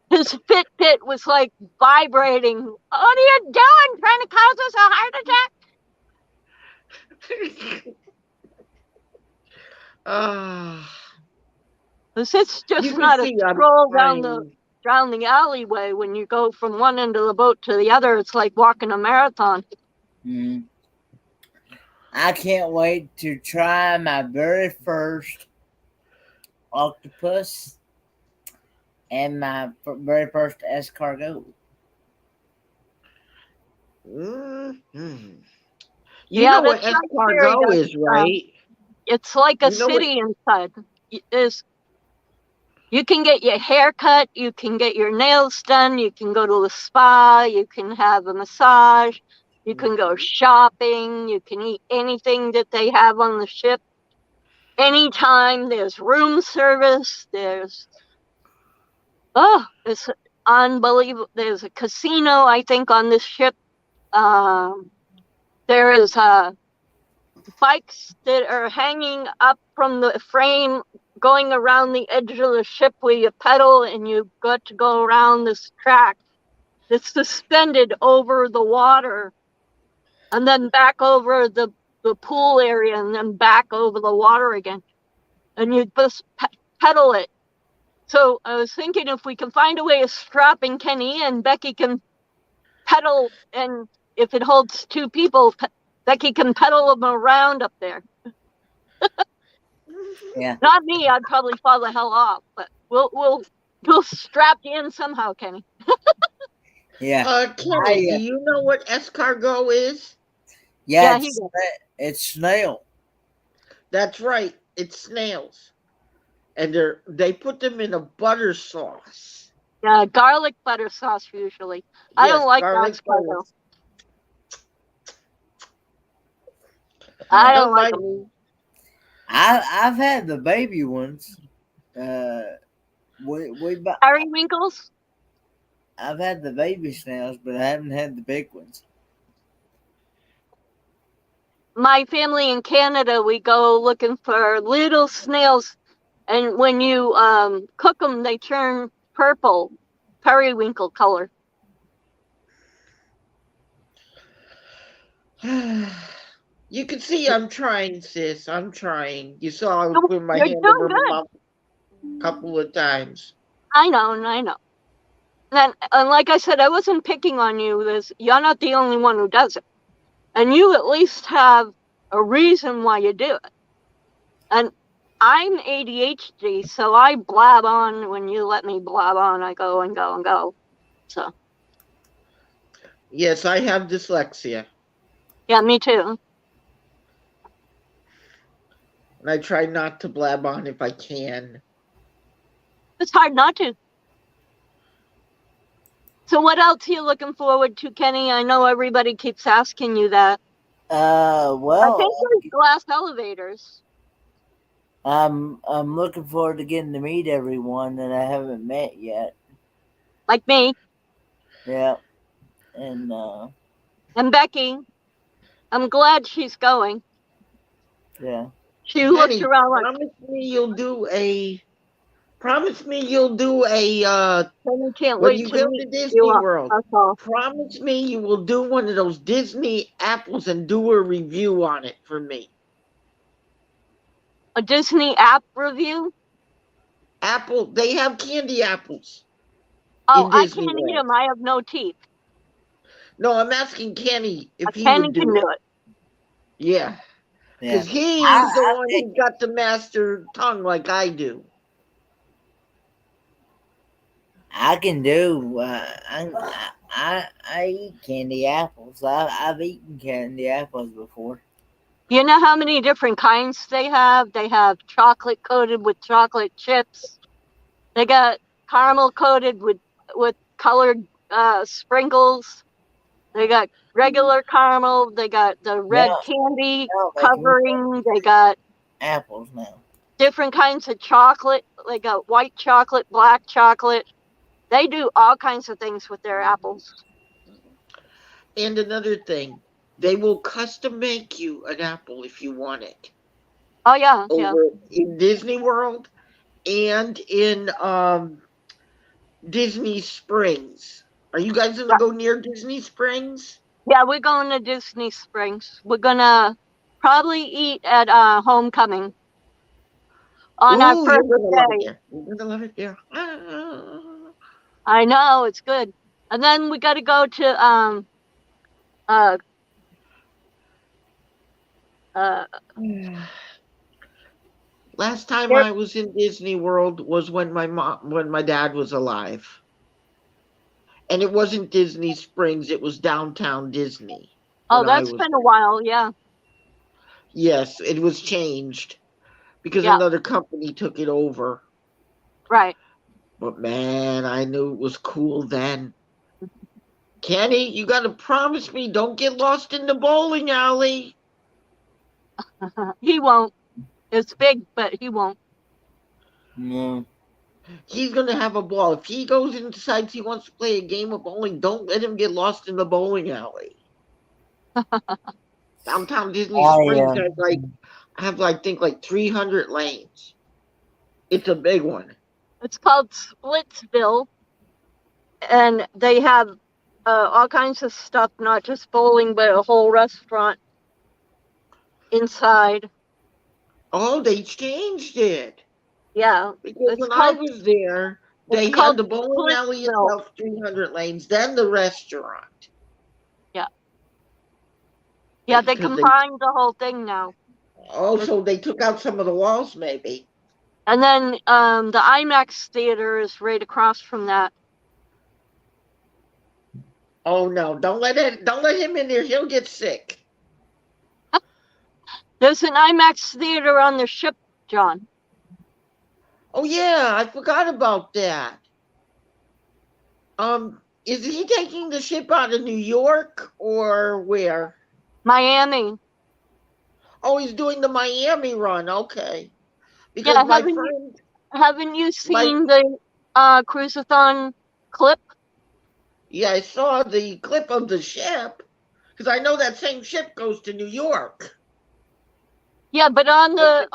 Speaker 1: His Fitbit was like vibrating. What are you doing? Trying to cause us a heart attack? It's just not a stroll down the alleyway. When you go from one end of the boat to the other, it's like walking a marathon.
Speaker 2: Mm. I can't wait to try my very first octopus and my very first escargot.
Speaker 3: Mm-hmm. You know what escargot is, right?
Speaker 1: It's like a city inside. You can get your hair cut, you can get your nails done, you can go to a spa, you can have a massage, you can go shopping, you can eat anything that they have on the ship. Anytime. There's room service, it's unbelievable. There's a casino, I think, on this ship. There is bikes that are hanging up from the frame, going around the edge of the ship where you pedal, and you've got to go around this track that's suspended over the water, and then back over the pool area, and then back over the water again. And you just pedal it. So I was thinking, if we can find a way of strapping Kenny in, Becky can pedal, and if it holds 2 people, Becky can pedal them around up there.
Speaker 2: Yeah.
Speaker 1: Not me. I'd probably fall the hell off, but we'll strap you in somehow, Kenny.
Speaker 2: Yeah.
Speaker 3: Kenny, do you know what escargot is?
Speaker 2: Yeah, it's snail.
Speaker 3: That's right. It's snails. And they put them in a butter sauce.
Speaker 1: Yeah, garlic butter sauce usually. Yes, I don't like garlic butter. I don't like them.
Speaker 2: I've had the baby ones.
Speaker 1: Periwinkles?
Speaker 2: I've had the baby snails, but I haven't had the big ones.
Speaker 1: My family in Canada, we go looking for little snails, and when you cook them, they turn purple, periwinkle color.
Speaker 3: You can see I'm trying, sis. I'm trying. You saw I was putting my hand over my mouth a couple of times.
Speaker 1: I know. And like I said, I wasn't picking on you. You're not the only one who does it. And you at least have a reason why you do it. And I'm ADHD, so I blab on. When you let me blab on, I go and go and go. So.
Speaker 3: Yes, I have dyslexia.
Speaker 1: Yeah, me too.
Speaker 3: And I try not to blab on if I can.
Speaker 1: It's hard not to. So what else are you looking forward to, Kenny? I know everybody keeps asking you that. I
Speaker 2: Well,
Speaker 1: think there's glass elevators.
Speaker 2: I'm looking forward to getting to meet everyone that I haven't met yet.
Speaker 1: Like me
Speaker 2: Yeah, and
Speaker 1: and Becky. I'm glad she's going.
Speaker 2: yeah,
Speaker 1: She looked
Speaker 3: Kenny,
Speaker 1: around like,
Speaker 3: promise me you'll do a
Speaker 1: Kenny can't
Speaker 3: when
Speaker 1: wait
Speaker 3: you
Speaker 1: to
Speaker 3: go
Speaker 1: meet
Speaker 3: to
Speaker 1: you.
Speaker 3: Disney World.
Speaker 1: That's all.
Speaker 3: Promise me you will do one of those Disney apples and do a review on it for me.
Speaker 1: A Disney app review?
Speaker 3: Apple, they have candy apples
Speaker 1: Oh,
Speaker 3: in
Speaker 1: I
Speaker 3: Disney
Speaker 1: can't eat
Speaker 3: World.
Speaker 1: them. I have no teeth.
Speaker 3: No, I'm asking Kenny if he
Speaker 1: Kenny
Speaker 3: would
Speaker 1: can
Speaker 3: do
Speaker 1: do
Speaker 3: it.
Speaker 1: it.
Speaker 3: Yeah,
Speaker 2: yeah.
Speaker 3: because he's the
Speaker 2: I
Speaker 3: one
Speaker 2: think
Speaker 3: who's got the master tongue like I do.
Speaker 2: I can do. I eat candy apples. I've eaten candy apples before.
Speaker 1: You know how many different kinds they have? They have chocolate coated with chocolate chips. They got caramel coated with colored sprinkles. They got regular caramel. They got the red
Speaker 2: Now,
Speaker 1: candy
Speaker 2: now making me
Speaker 1: covering. They got
Speaker 2: apples now.
Speaker 1: different kinds of chocolate. They got white chocolate, black chocolate. They do all kinds of things with their apples.
Speaker 3: And another thing, they will custom make you an apple if you want it
Speaker 1: Oh yeah, yeah,
Speaker 3: over in Disney World and in Disney Springs. Are you guys gonna
Speaker 1: yeah.
Speaker 3: go near Disney Springs?
Speaker 1: Yeah, we're going to Disney Springs. We're gonna probably eat at Homecoming on our
Speaker 3: Ooh, you're
Speaker 1: first
Speaker 3: gonna love it
Speaker 1: day.
Speaker 3: there. You're gonna love it there. Ah.
Speaker 1: I know it's good. And then we got to go to uh uh
Speaker 3: Last time
Speaker 1: there,
Speaker 3: I was in Disney World was when my dad was alive. And it wasn't Disney Springs, it was downtown Disney
Speaker 1: oh,
Speaker 3: when I
Speaker 1: that's
Speaker 3: was
Speaker 1: been a
Speaker 3: there.
Speaker 1: while. Yeah,
Speaker 3: Yes, it was changed because
Speaker 1: yeah,
Speaker 3: another company took it over.
Speaker 1: right.
Speaker 3: But man, I knew it was cool then. Kenny, you gotta promise me don't get lost in the bowling alley.
Speaker 1: He won't. It's big, but he won't.
Speaker 2: No.
Speaker 3: He's gonna have a ball. If he goes and decides he wants to play a game of bowling, don't let him get lost in the bowling alley. Downtown Disney
Speaker 2: I
Speaker 3: Springs have like think like 300 lanes. It's a big one.
Speaker 1: It's called Splitsville, and they have all kinds of stuff, not just bowling, but a whole restaurant inside.
Speaker 3: Oh, they changed it.
Speaker 1: Yeah,
Speaker 3: Because
Speaker 1: it's
Speaker 3: when I
Speaker 1: called
Speaker 3: was there,
Speaker 1: it's
Speaker 3: they had
Speaker 1: called
Speaker 3: the bowling alley
Speaker 1: Splitsville.
Speaker 3: itself, 300 lanes, then the restaurant.
Speaker 1: Yeah, yeah. They
Speaker 3: Because they,
Speaker 1: combined the whole thing now. It's,
Speaker 3: so they took out some of the walls, maybe.
Speaker 1: and then the IMAX theater is right across from that.
Speaker 3: Oh no, don't let him in there. He'll get sick.
Speaker 1: There's an IMAX theater on the ship, John.
Speaker 3: Oh yeah, I forgot about that. Is he taking the ship out of New York or where?
Speaker 1: Miami.
Speaker 3: Oh, he's doing the Miami run. Okay. Because
Speaker 1: Yeah,
Speaker 3: my friend,
Speaker 1: haven't you
Speaker 3: my
Speaker 1: seen the cruisathon clip?
Speaker 3: yeah, I saw the clip of the ship because I know that same ship goes to New York.
Speaker 1: Yeah, but on the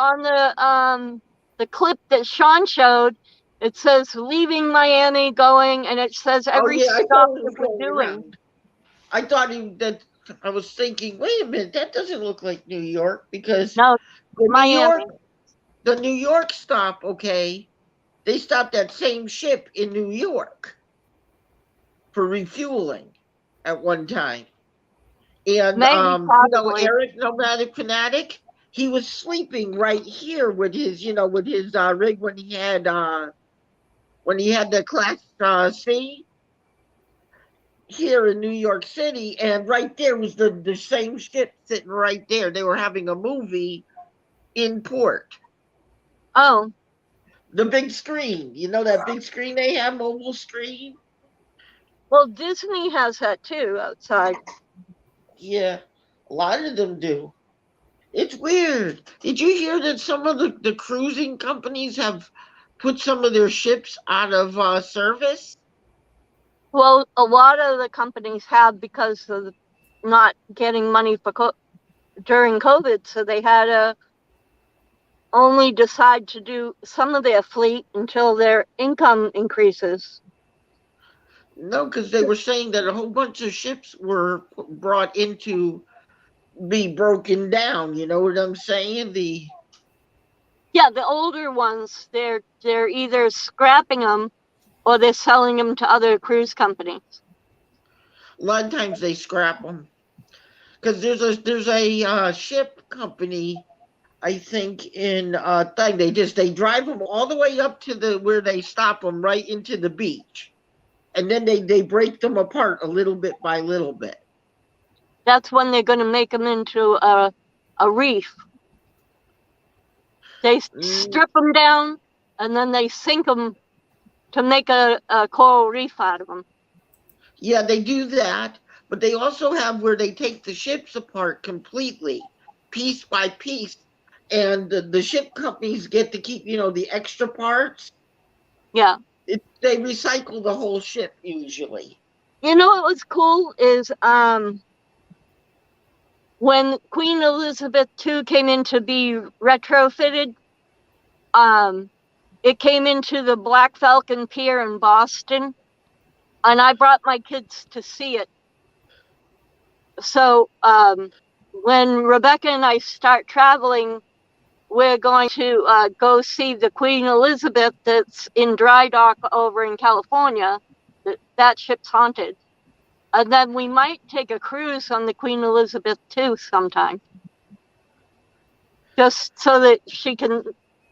Speaker 1: clip that Sean showed, it says leaving Miami, going, and it says
Speaker 3: Oh
Speaker 1: every
Speaker 3: yeah, I
Speaker 1: stop
Speaker 3: thought it
Speaker 1: that
Speaker 3: was
Speaker 1: we're
Speaker 3: going
Speaker 1: doing.
Speaker 3: around. I thought he that I was thinking, wait a minute, that doesn't look like New York because
Speaker 1: No,
Speaker 3: the New York
Speaker 1: Miami.
Speaker 3: the New York stop, okay, they stopped that same ship in New York for refueling at one time. And
Speaker 1: Maybe, possibly.
Speaker 3: Eric Nomadic Fanatic, he was sleeping right here with his, with his rig when he had the class C here in New York City, and right there was the same ship sitting right there. They were having a movie in port.
Speaker 1: Oh,
Speaker 3: The big screen, that big screen they have, mobile screen.
Speaker 1: Well, Disney has that too outside.
Speaker 3: Yeah, a lot of them do. It's weird. Did you hear that some of the cruising companies have put some of their ships out of service?
Speaker 1: Well, a lot of the companies have because of not getting money for during COVID, so they had to only decide to do some of their fleet until their income increases.
Speaker 3: No, because they were saying that a whole bunch of ships were brought into be broken down. You know what I'm saying?
Speaker 1: Yeah, the older ones, they're either scrapping them or they're selling them to other cruise companies.
Speaker 3: A lot of times they scrap them because there's a ship company. I think in thing they drive them all the way up to the where they stop them right into the beach, and then they break them apart a little bit by little bit.
Speaker 1: That's when they're going to make them into a reef. They
Speaker 3: Mm,
Speaker 1: strip them down and then they sink them to make a coral reef out of them.
Speaker 3: yeah, they do that, but they also have where they take the ships apart completely, piece by piece, and the ship companies get to keep the extra parts.
Speaker 1: Yeah.
Speaker 3: They recycle the whole ship usually.
Speaker 1: You know what was cool is when Queen Elizabeth II came in to be retrofitted, um, it came into the Black Falcon Pier in Boston, and I brought my kids to see it. So when Rebecca and I start traveling, we're going to go see the Queen Elizabeth that's in dry dock over in California. That ship's haunted. And then we might take a cruise on the Queen Elizabeth II sometime, just so that she can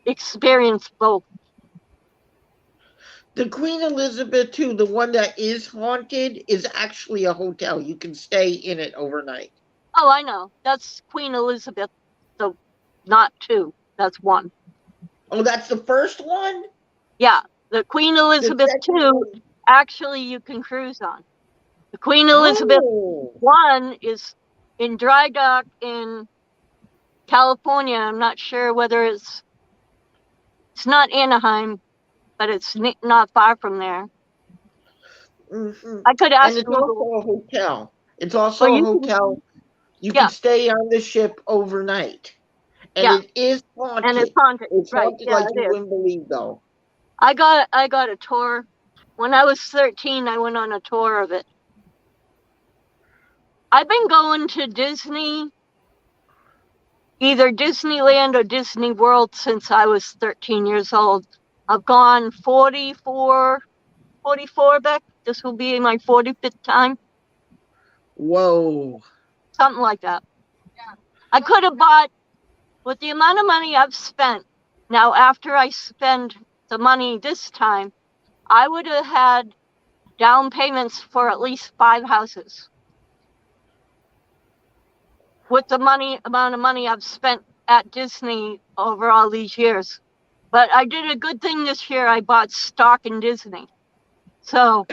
Speaker 1: experience both.
Speaker 3: The Queen Elizabeth too, the one that is haunted, is actually a hotel. You can stay in it overnight.
Speaker 1: Oh, I know. That's Queen Elizabeth, so not two. That's one.
Speaker 3: Oh, that's the first one?
Speaker 1: Yeah, the Queen
Speaker 3: The
Speaker 1: Elizabeth
Speaker 3: second
Speaker 1: II,
Speaker 3: one.
Speaker 1: actually, you can cruise on. The Queen Elizabeth
Speaker 3: Oh.
Speaker 1: I is in dry dock in California. I'm not sure whether it's not Anaheim, but it's not far from there.
Speaker 3: Hmm.
Speaker 1: I could
Speaker 3: And
Speaker 1: ask
Speaker 3: it's
Speaker 1: Google.
Speaker 3: also a hotel. It's
Speaker 1: Well,
Speaker 3: also a
Speaker 1: you can,
Speaker 3: hotel. You can
Speaker 1: yeah,
Speaker 3: stay on the ship overnight. And
Speaker 1: yeah,
Speaker 3: it is
Speaker 1: and it's
Speaker 3: haunted.
Speaker 1: haunted.
Speaker 3: It's
Speaker 1: Right?
Speaker 3: haunted
Speaker 1: Yeah,
Speaker 3: like
Speaker 1: it
Speaker 3: you
Speaker 1: is.
Speaker 3: wouldn't believe though.
Speaker 1: I got a tour when I was 13. I went on a tour of it. I've been going to Disney, either Disneyland or Disney World, since I was 13 years old. I've gone 44 back. This will be my 45th time,
Speaker 3: Whoa.
Speaker 1: something like that. I could have bought, with the amount of money I've spent, now after I spend the money this time, I would have had down payments for at least 5 houses with the amount of money I've spent at Disney over all these years. But I did a good thing this year. I bought stock in Disney. So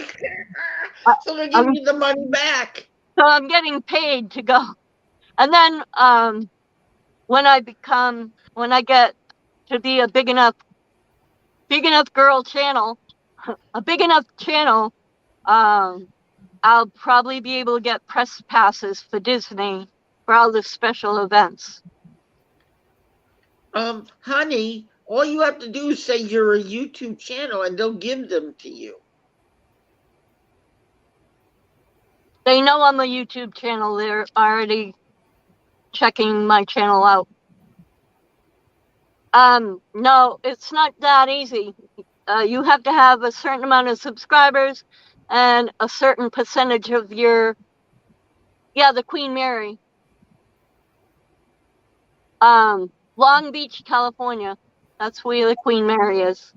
Speaker 1: I,
Speaker 3: So they're giving
Speaker 1: I'm
Speaker 3: you the money back.
Speaker 1: so I'm getting paid to go. And then when I get to be a big enough girl channel, a big enough channel, um, I'll probably be able to get press passes for Disney for all the special events.
Speaker 3: Honey, all you have to do is say you're a YouTube channel and they'll give them to you.
Speaker 1: They know I'm a YouTube channel. They're already checking my channel out. No, it's not that easy. You have to have a certain amount of subscribers and a certain percentage of the Queen Mary. Long Beach, California. That's where the Queen Mary is.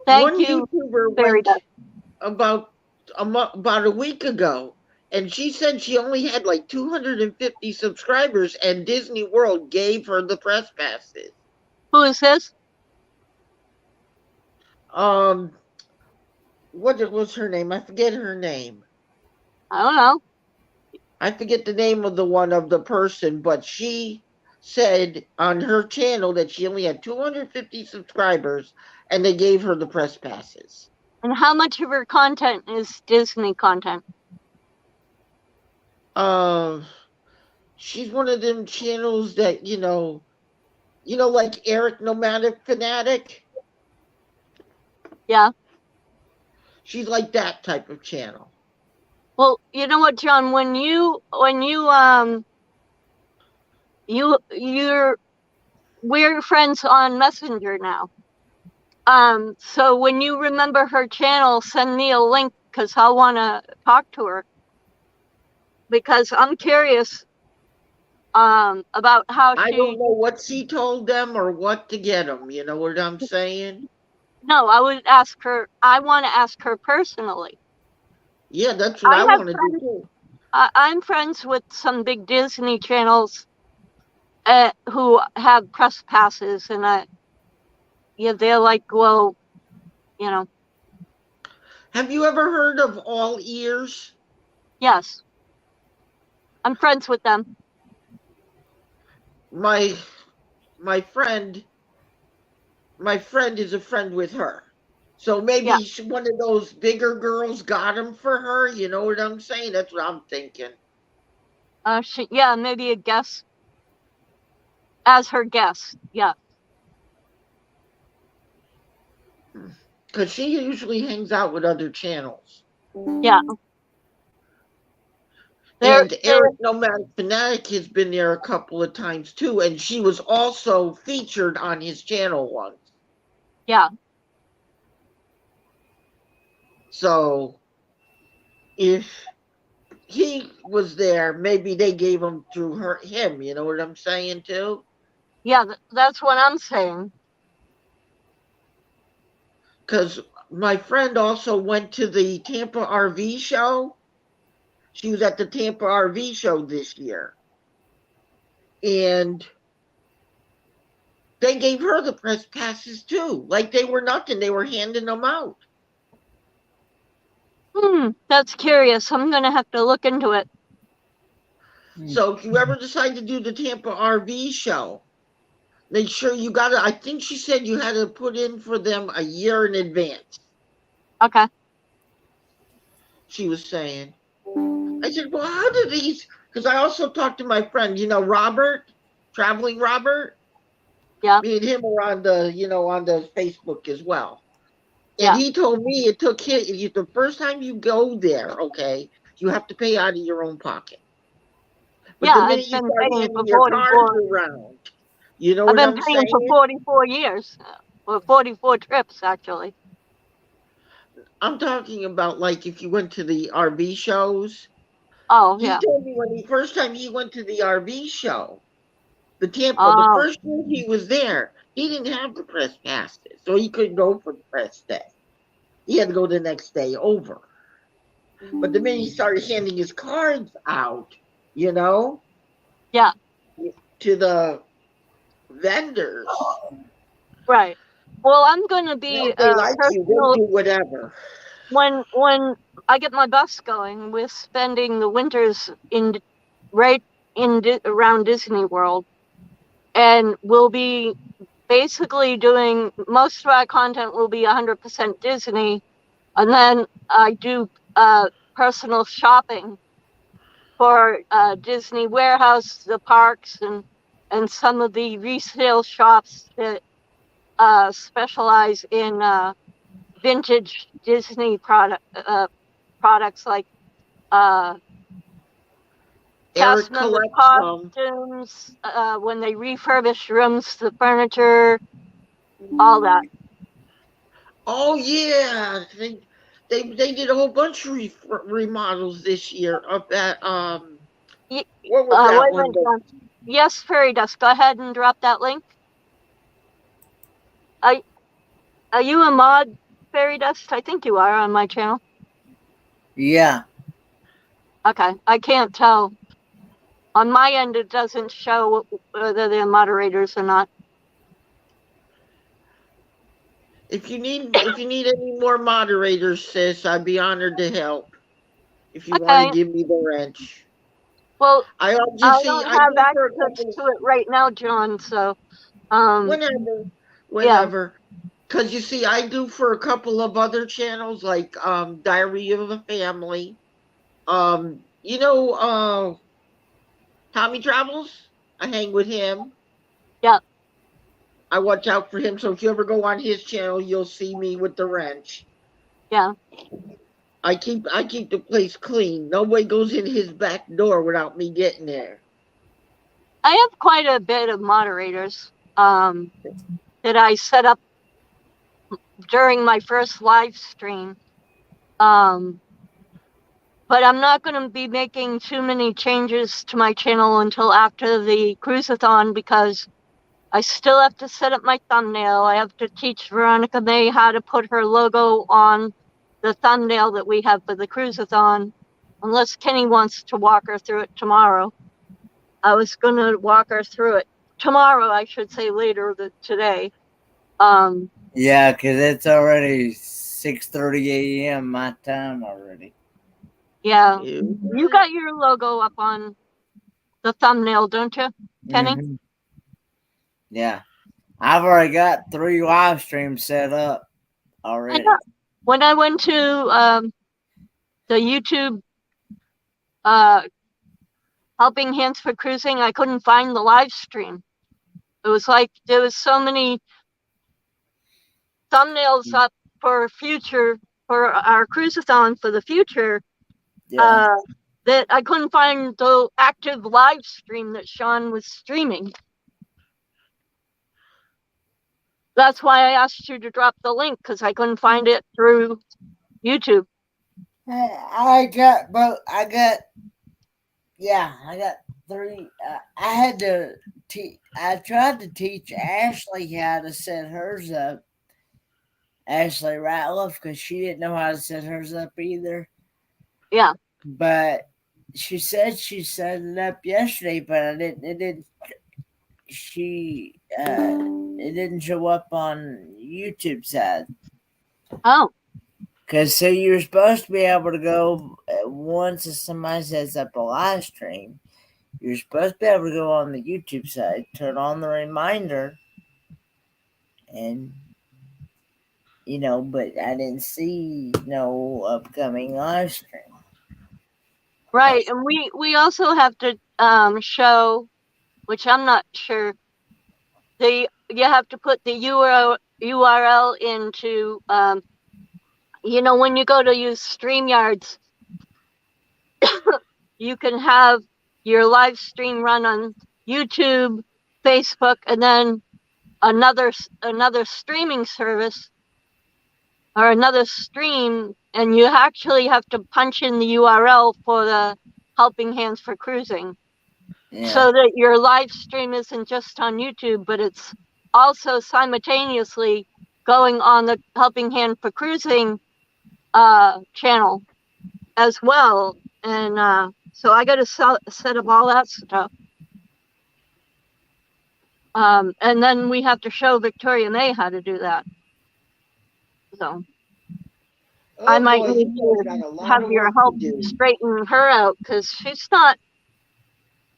Speaker 1: Thank
Speaker 3: One
Speaker 1: you,
Speaker 3: YouTuber
Speaker 1: Fairy
Speaker 3: went
Speaker 1: Dust.
Speaker 3: about about a week ago, and she said she only had like 250 subscribers, and Disney World gave her the press passes.
Speaker 1: Who is this?
Speaker 3: Um, what was her name? I forget her name.
Speaker 1: I don't know.
Speaker 3: I forget the name of the person, but she said on her channel that she only had 250 subscribers, and they gave her the press passes.
Speaker 1: And how much of her content is Disney content?
Speaker 3: Uh, she's one of them channels that like Eric Nomadic Fanatic.
Speaker 1: Yeah.
Speaker 3: She's like that type of channel.
Speaker 1: Well, you know what, John? You're we're friends on Messenger now. So when you remember her channel, send me a link because I want to talk to her because I'm curious about how
Speaker 3: I
Speaker 1: she.
Speaker 3: don't know what she told them or what to get them. You know what I'm saying?
Speaker 1: No, I would ask her. I want to ask her personally.
Speaker 3: Yeah, that's what
Speaker 1: I
Speaker 3: I
Speaker 1: have
Speaker 3: want to do
Speaker 1: friends.
Speaker 3: too.
Speaker 1: I'm friends with some big Disney channels who have press passes, and yeah, they're like, well, you know,
Speaker 3: Have you ever heard of All Ears?
Speaker 1: yes, I'm friends with them.
Speaker 3: My my friend my friend is a friend with her. So
Speaker 1: Yeah,
Speaker 3: maybe one of those bigger girls got him for her. You know what I'm saying? That's what I'm thinking.
Speaker 1: yeah, maybe a guest as her guest. Yeah,
Speaker 3: Because she usually hangs out with other channels.
Speaker 1: yeah. They're
Speaker 3: And
Speaker 1: they're
Speaker 3: Eric Nomadic Fanatic has been there a couple of times too. And she was also featured on his channel once.
Speaker 1: yeah,
Speaker 3: So if he was there, maybe they gave him through him. You know what I'm saying too?
Speaker 1: yeah. That's what I'm saying.
Speaker 3: Because my friend also went to the Tampa RV show. She was at the Tampa RV show this year. And they gave her the press passes too. Like they were nothing. They were handing them out.
Speaker 1: That's curious. I'm gonna have to look into it.
Speaker 3: So if you ever decide to do the Tampa RV show, make sure you got to, I think she said you had to put in for them a year in advance.
Speaker 1: Okay.
Speaker 3: She was saying. I said, well, how do these? Because I also talked to my friend, Robert, traveling Robert.
Speaker 1: Yeah,
Speaker 3: Me and him are on the Facebook as well. And
Speaker 1: yeah,
Speaker 3: he told me it took him the first time you go there, okay, you have to pay out of your own pocket. But
Speaker 1: yeah.
Speaker 3: the
Speaker 1: I've
Speaker 3: minute you
Speaker 1: been
Speaker 3: start
Speaker 1: paying for
Speaker 3: handing your cards
Speaker 1: 44.
Speaker 3: around, you know
Speaker 1: I've
Speaker 3: what
Speaker 1: been
Speaker 3: I'm
Speaker 1: paying for
Speaker 3: saying?
Speaker 1: 44 years, or 44 trips actually.
Speaker 3: I'm talking about like if you went to the RV shows.
Speaker 1: Oh
Speaker 3: He
Speaker 1: yeah.
Speaker 3: told me when the first time he went to the RV show, the Tampa, the
Speaker 1: Oh
Speaker 3: first year he was there, he didn't have the press passes, so he couldn't go for the press day. He had to go the next day over. But the minute he started handing his cards out, you know,
Speaker 1: yeah.
Speaker 3: to the vendors,
Speaker 1: Right. Well, I'm gonna
Speaker 3: now
Speaker 1: be
Speaker 3: if they like you, they'll
Speaker 1: personal
Speaker 3: do whatever.
Speaker 1: when I get my bus going. We're spending the winters right around Disney World, and we'll be basically doing most of our content will be 100% Disney, and then I do personal shopping for Disney Warehouse, the parks, and some of the resale shops that specialize in vintage Disney products like uh, cast
Speaker 3: Eric
Speaker 1: member
Speaker 3: collects them.
Speaker 1: costumes, when they refurbish rooms, the furniture, all that.
Speaker 3: Oh yeah, they did a whole bunch of remodels this year up at what was that
Speaker 1: Wait a
Speaker 3: one?
Speaker 1: minute, John. Yes, Fairy Dust, go ahead and drop that link. Are, are you a mod, Fairy Dust? I think you are on my channel.
Speaker 2: Yeah.
Speaker 1: Okay, I can't tell. On my end, it doesn't show whether they're moderators or not.
Speaker 3: If you need any more moderators, sis, I'd be honored to help. If you want to
Speaker 1: Okay.
Speaker 3: give me the wrench,
Speaker 1: Well,
Speaker 3: you
Speaker 1: I
Speaker 3: see,
Speaker 1: don't
Speaker 3: I
Speaker 1: have
Speaker 3: go for a
Speaker 1: access
Speaker 3: couple.
Speaker 1: to it right now, John. So, um,
Speaker 3: Whenever,
Speaker 1: yeah,
Speaker 3: whenever. Because you see, I do for a couple of other channels like Diary of a Family. Tommy Travels. I hang with him.
Speaker 1: yeah,
Speaker 3: I watch out for him. So if you ever go on his channel, you'll see me with the wrench.
Speaker 1: yeah.
Speaker 3: I keep the place clean. Nobody goes in his back door without me getting there.
Speaker 1: I have quite a bit of moderators that I set up during my first live stream. Um, but I'm not going to be making too many changes to my channel until after the cruisathon because I still have to set up my thumbnail. I have to teach Veronica May how to put her logo on the thumbnail that we have for the cruisathon, unless Kenny wants to walk her through it tomorrow. I was going to walk her through it tomorrow, I should say later today.
Speaker 2: Yeah, because it's already 6:30 a.m. my time already.
Speaker 1: Yeah, you
Speaker 3: What?
Speaker 1: got your logo up on the thumbnail, don't you, Kenny?
Speaker 2: Mhm. Yeah, I've already got 3 live streams set up
Speaker 1: I know.
Speaker 2: already.
Speaker 1: When I went to the YouTube uh, Helping Hands for Cruising, I couldn't find the live stream. It was like there was so many thumbnails up for our cruisathon for the future
Speaker 2: Yeah.
Speaker 1: uh, that I couldn't find the active live stream that Sean was streaming. That's why I asked you to drop the link because I couldn't find it through YouTube.
Speaker 2: I got both. I got 3. I had to teach. I tried to teach Ashley how to set hers up. Ashley Ratliff, because she didn't know how to set hers up either.
Speaker 1: Yeah.
Speaker 2: But she said she set it up yesterday, but I didn't. It didn't. She it didn't show up on YouTube side.
Speaker 1: Oh.
Speaker 2: Because so you're supposed to be able to go once somebody sets up a live stream, you're supposed to be able to go on the YouTube side, turn on the reminder, and but I didn't see no upcoming live stream.
Speaker 1: Right, and we also have to show, which I'm not sure. You have to put the URL into when you go to use StreamYards, you can have your live stream run on YouTube, Facebook, and then another streaming service or another stream, and you actually have to punch in the URL for the Helping Hands for Cruising.
Speaker 2: Yeah.
Speaker 1: So that your live stream isn't just on YouTube, but it's also simultaneously going on the Helping Hand for Cruising channel as well. And so I got to set up all that stuff. And then we have to show Victoria May how to do that. So I might
Speaker 3: boy,
Speaker 1: need
Speaker 3: you guys got a
Speaker 1: to
Speaker 3: lot
Speaker 1: have
Speaker 3: of
Speaker 1: your
Speaker 3: work to
Speaker 1: help
Speaker 3: do.
Speaker 1: straighten her out because she's not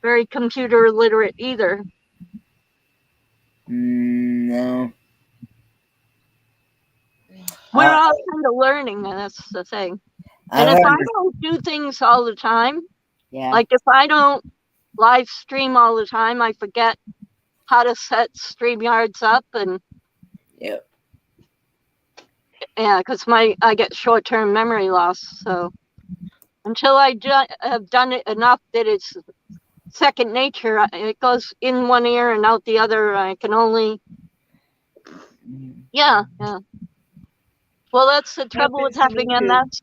Speaker 1: very computer literate either.
Speaker 2: No.
Speaker 1: We're all kind of learning, and that's the thing. And if I don't do things all the time, like if I don't live stream all the time, I forget how to set StreamYards up and
Speaker 2: Yep.
Speaker 1: yeah, because I get short-term memory loss. So until I have done it enough that it's second nature, it goes in one ear and out the other. I can only yeah. Well, that's the trouble with having MS,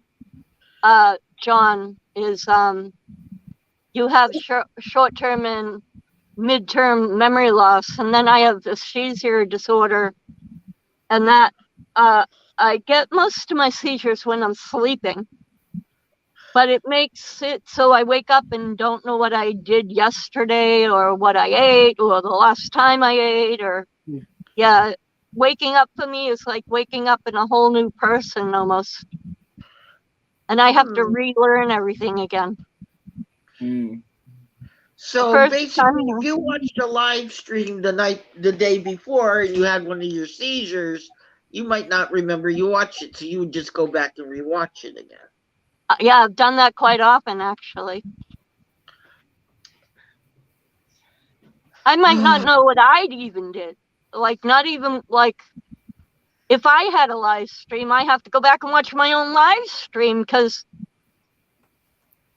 Speaker 1: John, is you have short-term and mid-term memory loss, and then I have the seizure disorder, and that I get most of my seizures when I'm sleeping, but it makes it so I wake up and don't know what I did yesterday or what I ate or the last time I ate or yeah. waking up for me is like waking up in a whole new person almost. And I have to relearn everything again.
Speaker 3: So
Speaker 1: First
Speaker 3: basically,
Speaker 1: time,
Speaker 3: if you watched a live stream the day before, and you had one of your seizures, you might not remember you watched it, so you would just go back and rewatch it again.
Speaker 1: yeah, I've done that quite often, actually. I might not know what I even did. Like, not even, like, if I had a live stream, I have to go back and watch my own live stream because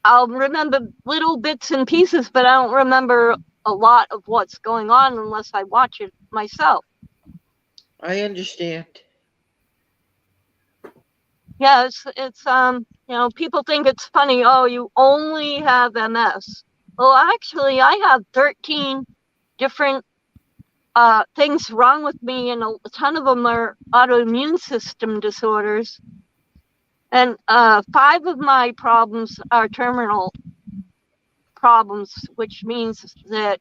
Speaker 1: I'll remember little bits and pieces, but I don't remember a lot of what's going on unless I watch it myself.
Speaker 3: I understand.
Speaker 1: Yeah, it's people think it's funny, oh, you only have MS. Well, actually, I have 13 different things wrong with me, and a ton of them are autoimmune system disorders. And 5 of my problems are terminal problems, which means that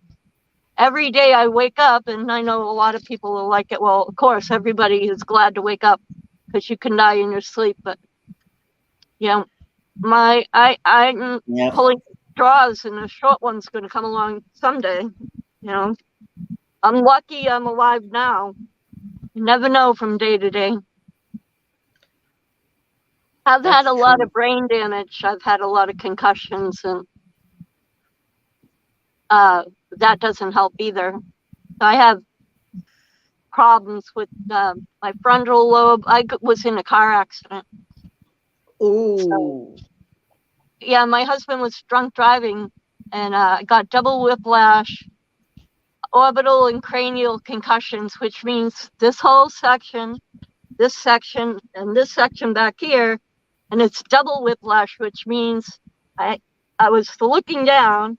Speaker 1: every day I wake up, and I know a lot of people will like it. Well, of course, everybody is glad to wake up because you can die in your sleep. But I'm pulling straws, and a short one's going to come along someday. I'm lucky I'm alive now. You never know from day to day. I've had a lot of brain damage. I've had a lot of concussions, and that doesn't help either. I have problems with my frontal lobe. I was in a car accident.
Speaker 3: Ooh.
Speaker 1: Yeah, my husband was drunk driving, and I got double whiplash, orbital and cranial concussions, which means this whole section, this section, and this section back here, and it's double whiplash, which means I was looking down,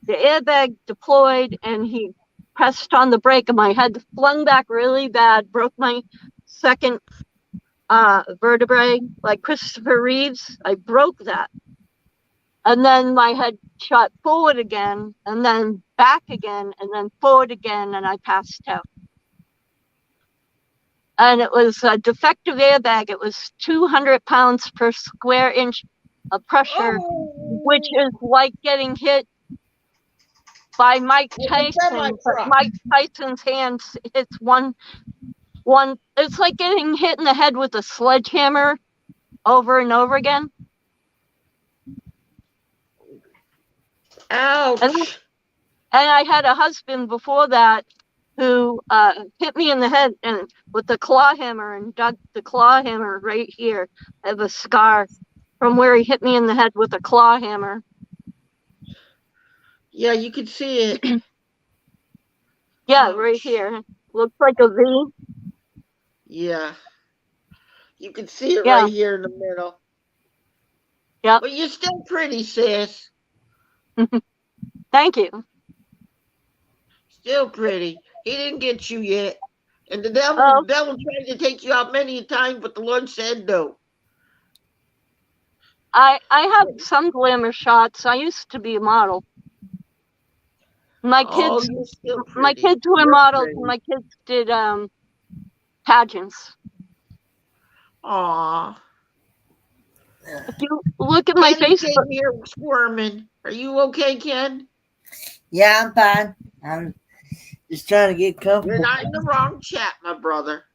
Speaker 1: the airbag deployed, and he pressed on the brake, and my head flung back really bad, broke my second vertebrae, like Christopher Reeves. I broke that. And then my head shot forward again, and then back again, and then forward again, and I passed out. And it was a defective airbag. It was 200 pounds per square inch of pressure, which is like getting hit by Mike Tyson. But Mike Tyson's hands, it's one. It's like getting hit in the head with a sledgehammer over and over again.
Speaker 3: Ouch.
Speaker 1: And I had a husband before that who hit me in the head and with the claw hammer and dug the claw hammer right here. I have a scar from where he hit me in the head with a claw hammer.
Speaker 3: Yeah, you can see it.
Speaker 1: Yeah, right here. Looks like a V.
Speaker 3: Yeah. You can see it right here in the middle.
Speaker 1: Yep.
Speaker 3: But you're still pretty, sis.
Speaker 1: Thank you.
Speaker 3: Still pretty. He didn't get you yet. And the devil tried to take you out many a time, but the Lord said no.
Speaker 1: I have some glamour shots. I used to be a model. My kids were models. And my kids did pageants.
Speaker 3: Aww.
Speaker 1: If you look at my Facebook,
Speaker 3: here squirming. Are you okay, Ken?
Speaker 2: Yeah, I'm fine. I'm just trying to get comfortable.
Speaker 3: You're not in the wrong chat, my brother.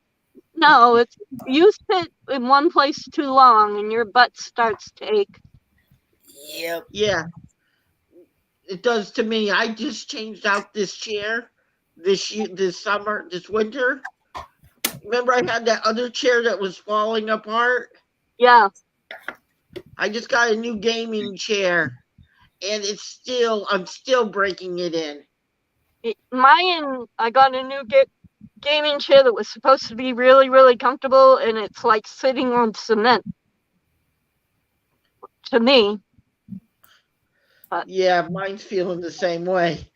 Speaker 1: No, it's you sit in one place too long and your butt starts to ache.
Speaker 2: Yep.
Speaker 3: Yeah. It does to me. I just changed out this chair this winter. Remember I had that other chair that was falling apart?
Speaker 1: Yeah.
Speaker 3: I just got a new gaming chair, and I'm still breaking it in.
Speaker 1: I got a new gaming chair that was supposed to be really, really comfortable, and it's like sitting on cement to me.
Speaker 3: But yeah, mine's feeling the same way.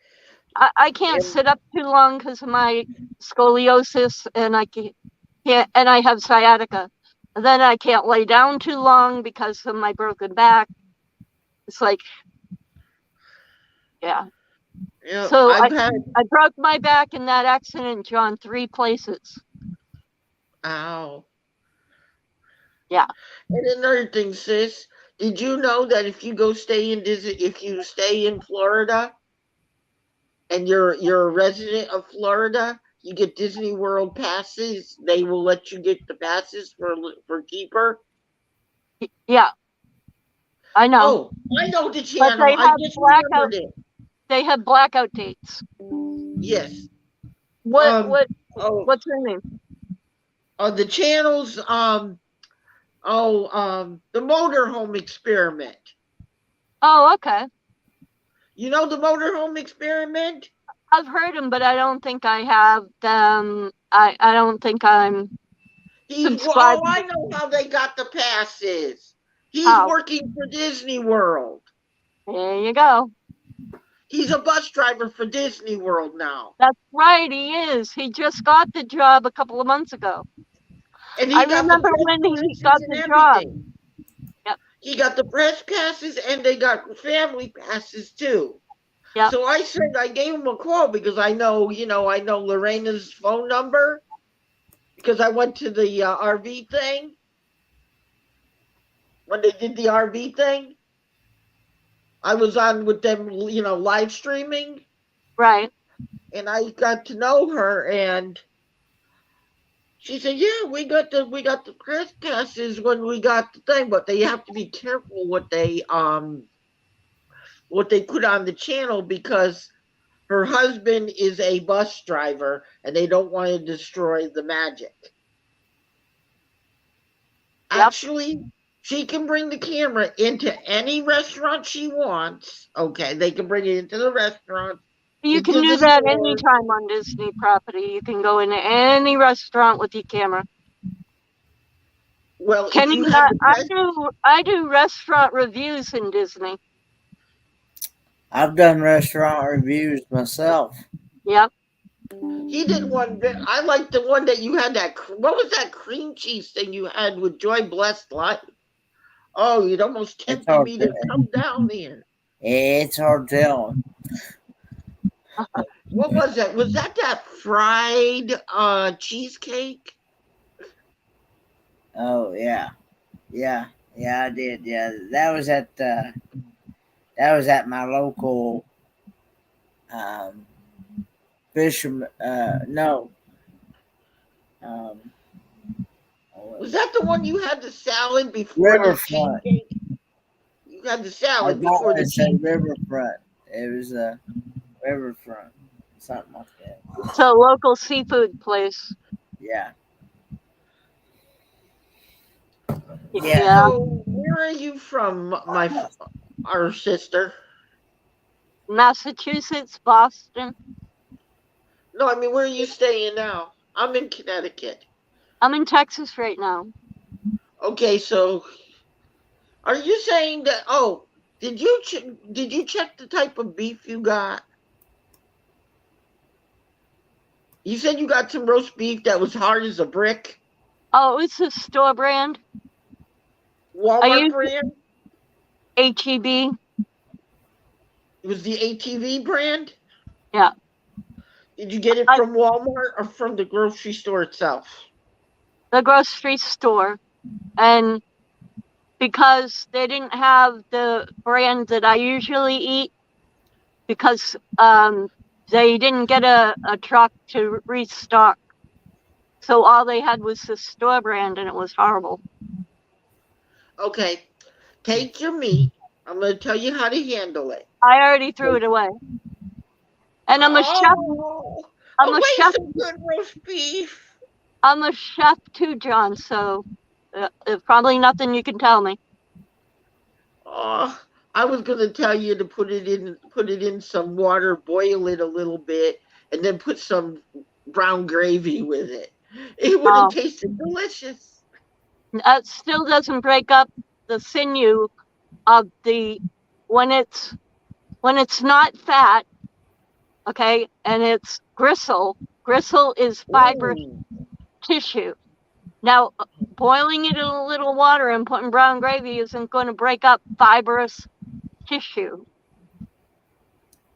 Speaker 1: I can't sit up too long because of my scoliosis, and I can't, and I have sciatica. And then I can't lay down too long because of my broken back. It's like, yeah. So I broke my back in that accident, John, 3 places.
Speaker 3: Ow.
Speaker 1: Yeah.
Speaker 3: And another thing, sis, did you know that if you go stay in Disney, if you stay in Florida and you're a resident of Florida, you get Disney World passes. They will let you get the passes for cheaper.
Speaker 1: Yeah, I know.
Speaker 3: Oh, I know the
Speaker 1: But
Speaker 3: channel. I just remembered it.
Speaker 1: they have blackout dates.
Speaker 3: Yes.
Speaker 1: What
Speaker 3: Um.
Speaker 1: what
Speaker 3: Oh.
Speaker 1: what's her name?
Speaker 3: The channels. The motorhome experiment.
Speaker 1: Oh, okay.
Speaker 3: You know the motorhome experiment?
Speaker 1: I've heard them, but I don't think I have them. I don't think I'm
Speaker 3: Oh,
Speaker 1: subscribed.
Speaker 3: I know how they got the passes. He's
Speaker 1: How?
Speaker 3: working for Disney World.
Speaker 1: There you go.
Speaker 3: He's a bus driver for Disney World now.
Speaker 1: That's right, he is. He just got the job a couple of months ago.
Speaker 3: And
Speaker 1: I
Speaker 3: he got the
Speaker 1: remember
Speaker 3: press
Speaker 1: when he
Speaker 3: passes
Speaker 1: got
Speaker 3: and
Speaker 1: the job.
Speaker 3: everything.
Speaker 1: Yep,
Speaker 3: He got the press passes and they got family passes too.
Speaker 1: yep,
Speaker 3: So I said I gave him a call because I know, I know Lorena's phone number because I went to the RV thing when they did the RV thing. I was on with them, live streaming,
Speaker 1: right.
Speaker 3: and I got to know her, and she said, "Yeah, we got the press passes when we got the thing, but they have to be careful what they put on the channel because her husband is a bus driver, and they don't want to destroy the magic."
Speaker 1: Yep.
Speaker 3: Actually, she can bring the camera into any restaurant she wants. Okay, they can bring it into the restaurant,
Speaker 1: You can
Speaker 3: into
Speaker 1: do
Speaker 3: the
Speaker 1: that
Speaker 3: store.
Speaker 1: anytime on Disney property. You can go into any restaurant with your camera.
Speaker 3: Well,
Speaker 1: Can
Speaker 3: if
Speaker 1: you
Speaker 3: you have
Speaker 1: not?
Speaker 3: the press,
Speaker 1: I do restaurant reviews in Disney.
Speaker 2: I've done restaurant reviews myself.
Speaker 1: Yep.
Speaker 3: he did one. I like the one that you had. What was that cream cheese thing you had with Joy Blessed Life? Oh, it almost
Speaker 2: It's
Speaker 3: tempted
Speaker 2: hard
Speaker 3: me
Speaker 2: to,
Speaker 3: to come down there.
Speaker 2: it's hard telling.
Speaker 3: What was that? Was that fried cheesecake?
Speaker 2: Oh yeah, yeah, I did. Yeah, that was at my local um, fisherman. No, um,
Speaker 3: Was that the one you had the salad before the
Speaker 2: riverfront.
Speaker 3: cheesecake? You had the
Speaker 2: I
Speaker 3: salad
Speaker 2: thought
Speaker 3: before the
Speaker 2: it said
Speaker 3: cheesecake.
Speaker 2: riverfront. It was a riverfront, something like that.
Speaker 1: It's a local seafood place.
Speaker 2: Yeah, yeah.
Speaker 1: Yeah.
Speaker 3: So, where are you from, our sister?
Speaker 1: Massachusetts, Boston.
Speaker 3: No, I mean, where are you staying now? I'm in Connecticut.
Speaker 1: I'm in Texas right now.
Speaker 3: Okay, so are you saying that? Oh, did you check the type of beef you got? You said you got some roast beef that was hard as a brick.
Speaker 1: Oh, it's a store brand. I
Speaker 3: Walmart
Speaker 1: use
Speaker 3: brand.
Speaker 1: HEB.
Speaker 3: It was the ATV brand.
Speaker 1: Yeah.
Speaker 3: Did you get it
Speaker 1: I,
Speaker 3: from Walmart or from the grocery store itself?
Speaker 1: the grocery store. And because they didn't have the brand that I usually eat, because they didn't get a truck to restock. So all they had was the store brand and it was horrible.
Speaker 3: Okay, take your meat. I'm going to tell you how to handle it.
Speaker 1: I already threw it away. And I'm a chef.
Speaker 3: Oh,
Speaker 1: I'm
Speaker 3: a
Speaker 1: a chef.
Speaker 3: waste of good roast beef.
Speaker 1: I'm a chef too, John. So probably nothing you can tell me.
Speaker 3: Oh, I was going to tell you to put it in some water, boil it a little bit, and then put some brown gravy with it. It would have
Speaker 1: Oh,
Speaker 3: tasted delicious.
Speaker 1: that still doesn't break up the sinew of the when it's when it's not fat, okay, and it's gristle. Gristle is fibrous
Speaker 3: Ooh.
Speaker 1: tissue. Now, boiling it in a little water and putting brown gravy isn't going to break up fibrous tissue.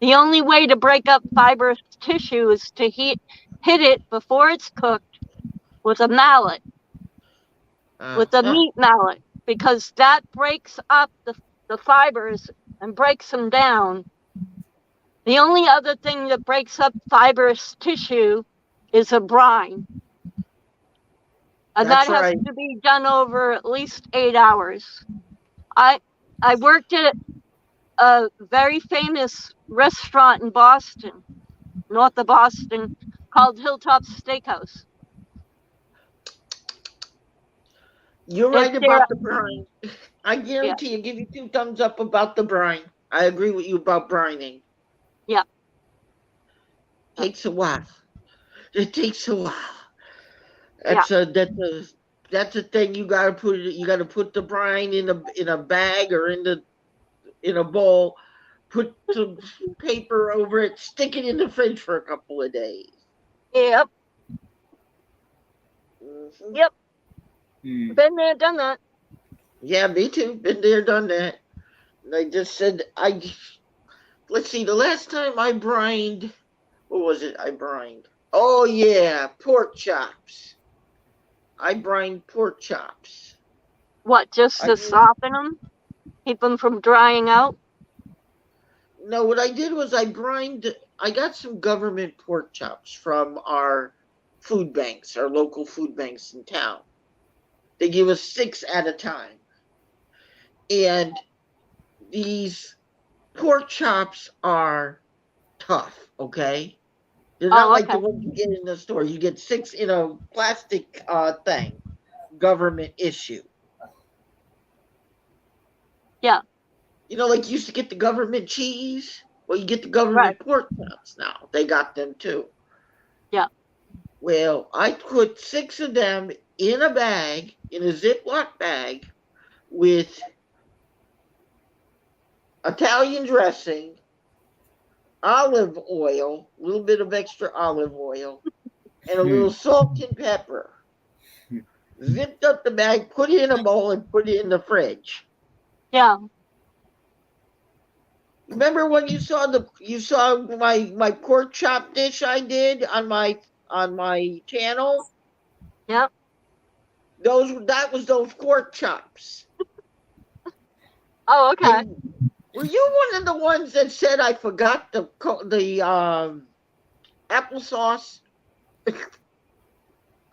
Speaker 1: The only way to break up fibrous tissue is to hit it before it's cooked with a mallet, with a
Speaker 3: Huh.
Speaker 1: meat mallet, because that breaks up the fibers and breaks them down. The only other thing that breaks up fibrous tissue is a brine. And that
Speaker 3: That's
Speaker 1: has
Speaker 3: right.
Speaker 1: to be done over at least 8 hours. I I worked at a very famous restaurant in Boston, north of Boston, called Hilltop Steakhouse.
Speaker 3: You're
Speaker 1: It's
Speaker 3: right
Speaker 1: there.
Speaker 3: about the brine. I
Speaker 1: Yeah,
Speaker 3: guarantee you, give you 2 thumbs up about the brine. I agree with you about brining.
Speaker 1: yeah,
Speaker 3: Takes a while. It takes a while.
Speaker 1: yeah.
Speaker 3: That's a thing you gotta put it. You gotta put the brine in a bag or in a bowl. Put some paper over it. Stick it in the fridge for a couple of days.
Speaker 1: Yep,
Speaker 3: Hmm.
Speaker 1: yep.
Speaker 2: Hmm.
Speaker 1: Been there, done that.
Speaker 3: Yeah, me too. Been there, done that. And I just said I. Let's see. The last time I brined, what was it? I brined. Oh yeah, pork chops. I brined pork chops.
Speaker 1: What, just
Speaker 3: I
Speaker 1: to soften them? Keep them from drying out?
Speaker 3: No, what I did was I brined. I got some government pork chops from our food banks, our local food banks in town. They give us 6 at a time, and these pork chops are tough. Okay, they're not
Speaker 1: Oh,
Speaker 3: like the
Speaker 1: okay.
Speaker 3: ones you get in the store. You get 6 in a plastic thing, government issue.
Speaker 1: Yeah,
Speaker 3: Like you used to get the government cheese. Well, you get the
Speaker 1: right.
Speaker 3: government pork chops now. They got them too.
Speaker 1: Yeah.
Speaker 3: Well, I put 6 of them in a bag, in a Ziploc bag, with Italian dressing, olive oil, a little bit of extra olive oil, and a
Speaker 2: Hmm.
Speaker 3: little salt and pepper. Zipped up the bag, put it in a bowl, and put it in the fridge.
Speaker 1: Yeah.
Speaker 3: Remember when you saw my pork chop dish I did on my channel?
Speaker 1: Yeah.
Speaker 3: That was those pork chops.
Speaker 1: Oh, okay.
Speaker 3: And were you one of the ones that said I forgot the applesauce?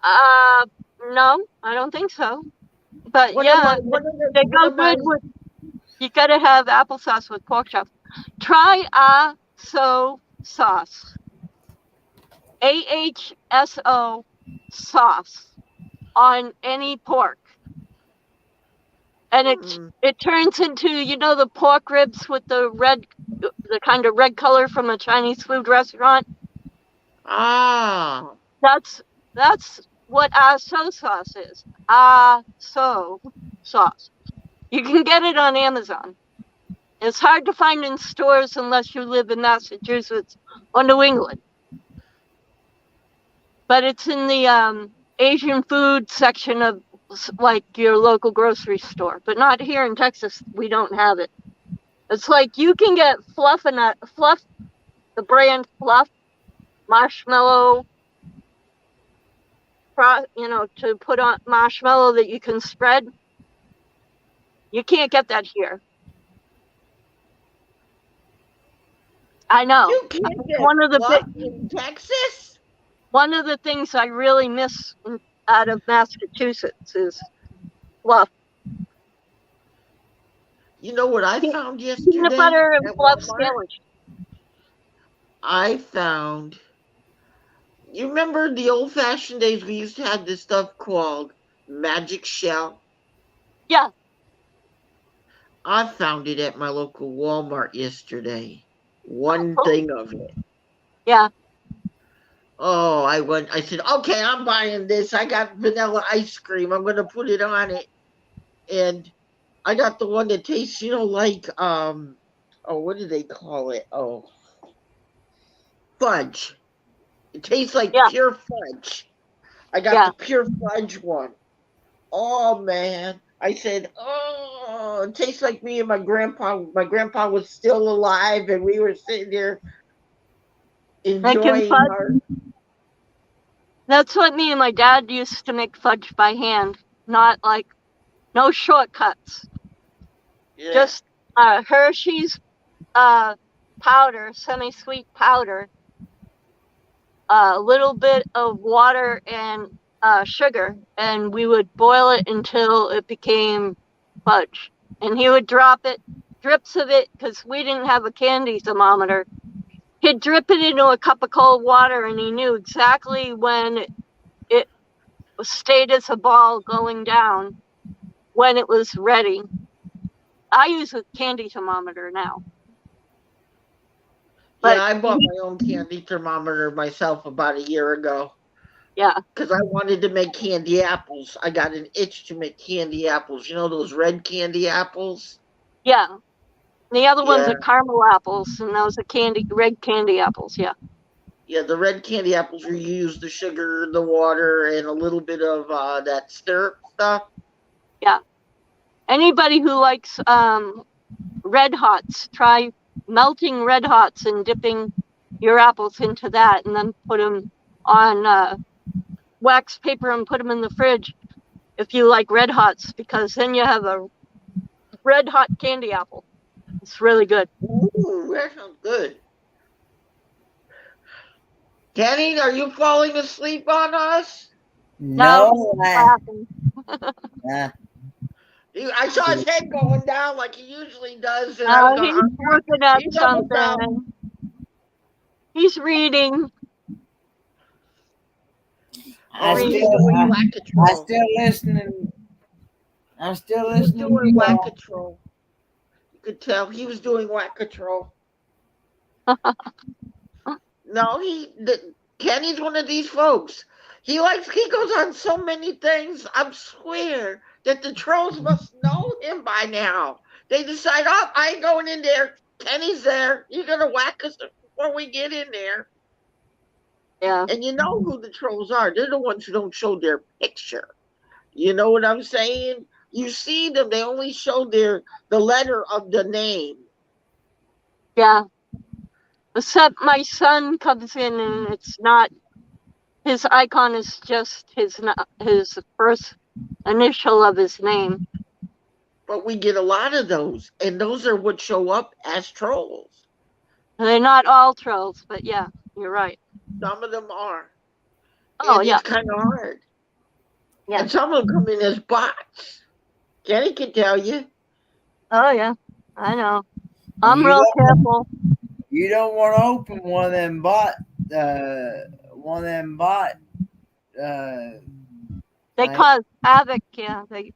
Speaker 1: Uh, no, I don't think so. But
Speaker 3: One of
Speaker 1: yeah,
Speaker 3: my one of the
Speaker 1: they
Speaker 3: one
Speaker 1: go
Speaker 3: of my
Speaker 1: good with, you gotta have applesauce with pork chops. Try so sauce. AHSO sauce on any pork. And
Speaker 3: hmm,
Speaker 1: it turns into, the pork ribs with the kind of red color from a Chinese food restaurant.
Speaker 3: ah
Speaker 1: That's what so sauce is. So sauce. You can get it on Amazon. It's hard to find in stores unless you live in Massachusetts or New England. But it's in the Asian food section of like your local grocery store. But not here in Texas. We don't have it. It's like you can get Fluff, the brand Fluff marshmallow, to put on marshmallow that you can spread. You can't get that here. I know.
Speaker 3: you can't get
Speaker 1: One of the big
Speaker 3: fluff in Texas.
Speaker 1: one of the things I really miss out of Massachusetts is fluff.
Speaker 3: You know what I
Speaker 1: Pe-
Speaker 3: found
Speaker 1: Peanut
Speaker 3: yesterday
Speaker 1: butter and
Speaker 3: at
Speaker 1: fluff
Speaker 3: Walmart?
Speaker 1: sandwich.
Speaker 3: I found. You remember the old-fashioned days we used to have this stuff called Magic Shell?
Speaker 1: Yeah.
Speaker 3: I found it at my local Walmart yesterday. One
Speaker 1: Oh,
Speaker 3: thing of it.
Speaker 1: yeah.
Speaker 3: Oh, I said, okay, I'm buying this. I got vanilla ice cream. I'm gonna put it on it. And I got the one that tastes, like oh, what do they call it? Oh, fudge. It tastes like
Speaker 1: Yeah.
Speaker 3: pure fudge. I got
Speaker 1: Yeah.
Speaker 3: the pure fudge one. Oh man. I said, oh, it tastes like me and my grandpa. My grandpa was still alive and we were sitting there
Speaker 1: Making
Speaker 3: enjoying
Speaker 1: fudge.
Speaker 3: our
Speaker 1: That's what me and my dad used to make fudge by hand. Not like, no shortcuts.
Speaker 3: Yeah.
Speaker 1: Just Hershey's powder, semi-sweet powder, a little bit of water and sugar, and we would boil it until it became fudge. And he would drop it, drips of it, because we didn't have a candy thermometer. He'd drip it into a cup of cold water, and he knew exactly when it stayed as a ball going down, when it was ready. I use a candy thermometer now.
Speaker 3: Yeah,
Speaker 1: But
Speaker 3: I bought my own candy thermometer myself about a year ago
Speaker 1: yeah,
Speaker 3: because I wanted to make candy apples. I got an itch to make candy apples. You know those red candy apples?
Speaker 1: yeah. The other ones
Speaker 3: Yeah,
Speaker 1: are caramel apples, and those are red candy apples. Yeah,
Speaker 3: yeah. The red candy apples where you use the sugar, the water, and a little bit of that syrup stuff.
Speaker 1: yeah. Anybody who likes red hots, try melting red hots and dipping your apples into that, and then put them on wax paper and put them in the fridge if you like red hots, because then you have a red hot candy apple. It's really good.
Speaker 3: Ooh, that sounds good. Kenny, are you falling asleep on us?
Speaker 1: No,
Speaker 2: No,
Speaker 1: he's laughing.
Speaker 2: uh,
Speaker 3: I saw his head going down like he usually does, and I was going,
Speaker 1: He's looking at
Speaker 3: he's almost out.
Speaker 1: something. He's reading.
Speaker 2: I
Speaker 3: Oh, he's
Speaker 1: Reading.
Speaker 2: still,
Speaker 3: doing
Speaker 2: I,
Speaker 3: whack
Speaker 2: I
Speaker 3: control.
Speaker 2: still listening. I'm still
Speaker 3: He was
Speaker 2: listening to
Speaker 3: doing
Speaker 2: you
Speaker 3: whack
Speaker 2: all.
Speaker 3: control. You could tell he was doing whack control. No, Kenny's one of these folks. He goes on so many things. I swear that the trolls must know him by now. They decide, oh, I ain't going in there. Kenny's there. You're gonna whack us before we get in there.
Speaker 1: Yeah,
Speaker 3: And you know who the trolls are. They're the ones who don't show their picture. You know what I'm saying? You see them, they only show the letter of the name.
Speaker 1: yeah. Except my son comes in and it's not, his icon is just his first initial of his name.
Speaker 3: But we get a lot of those, and those are what show up as trolls.
Speaker 1: They're not all trolls, but yeah, you're right.
Speaker 3: Some of them are.
Speaker 1: Oh
Speaker 3: And
Speaker 1: yeah,
Speaker 3: it's kind of hard.
Speaker 1: yeah.
Speaker 3: And some of them come in as bots. Jenny can tell you.
Speaker 1: Oh yeah, I know. I'm
Speaker 2: You
Speaker 1: real
Speaker 2: don't,
Speaker 1: careful.
Speaker 2: you don't want to open one of them bot, uh,
Speaker 1: They
Speaker 2: thing
Speaker 1: cause havoc. Yeah, they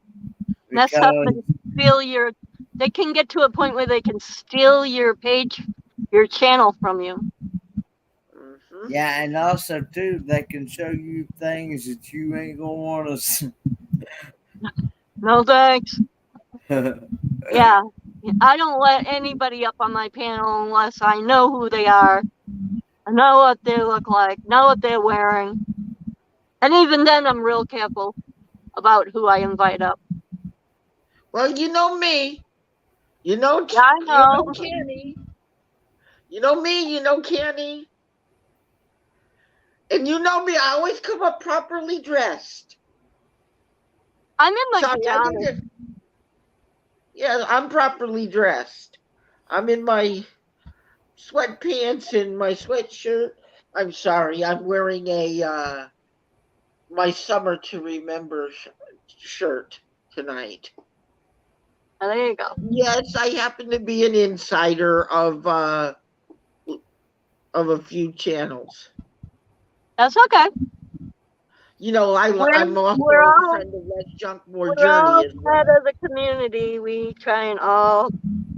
Speaker 1: mess up
Speaker 2: because
Speaker 1: and steal your. They can get to a point where they can steal your page, your channel from you.
Speaker 3: Mm-hmm.
Speaker 2: yeah, and also too they can show you things that you ain't gonna want to.
Speaker 1: No thanks. Yeah, I don't let anybody up on my panel unless I know who they are, I know what they look like, know what they're wearing, and even then, I'm real careful about who I invite up.
Speaker 3: Well, you know me.
Speaker 1: Yeah, I
Speaker 3: You know
Speaker 1: know.
Speaker 3: Kenny. You know me. You know Kenny. And you know me. I always come up properly dressed.
Speaker 1: I'm in my
Speaker 3: Sorry, I
Speaker 1: pajamas.
Speaker 3: didn't. Yeah, I'm properly dressed. I'm in my sweatpants and my sweatshirt. I'm sorry. I'm wearing a my summer to remember shirt tonight.
Speaker 1: Oh, there you go.
Speaker 3: Yes, I happen to be an insider of a few channels.
Speaker 1: That's okay.
Speaker 3: You know,
Speaker 1: We're
Speaker 3: I'm
Speaker 1: we're
Speaker 3: also a
Speaker 1: all
Speaker 3: friend of Less Junk More
Speaker 1: we're all
Speaker 3: Journey as
Speaker 1: part
Speaker 3: well.
Speaker 1: of the community. We try and all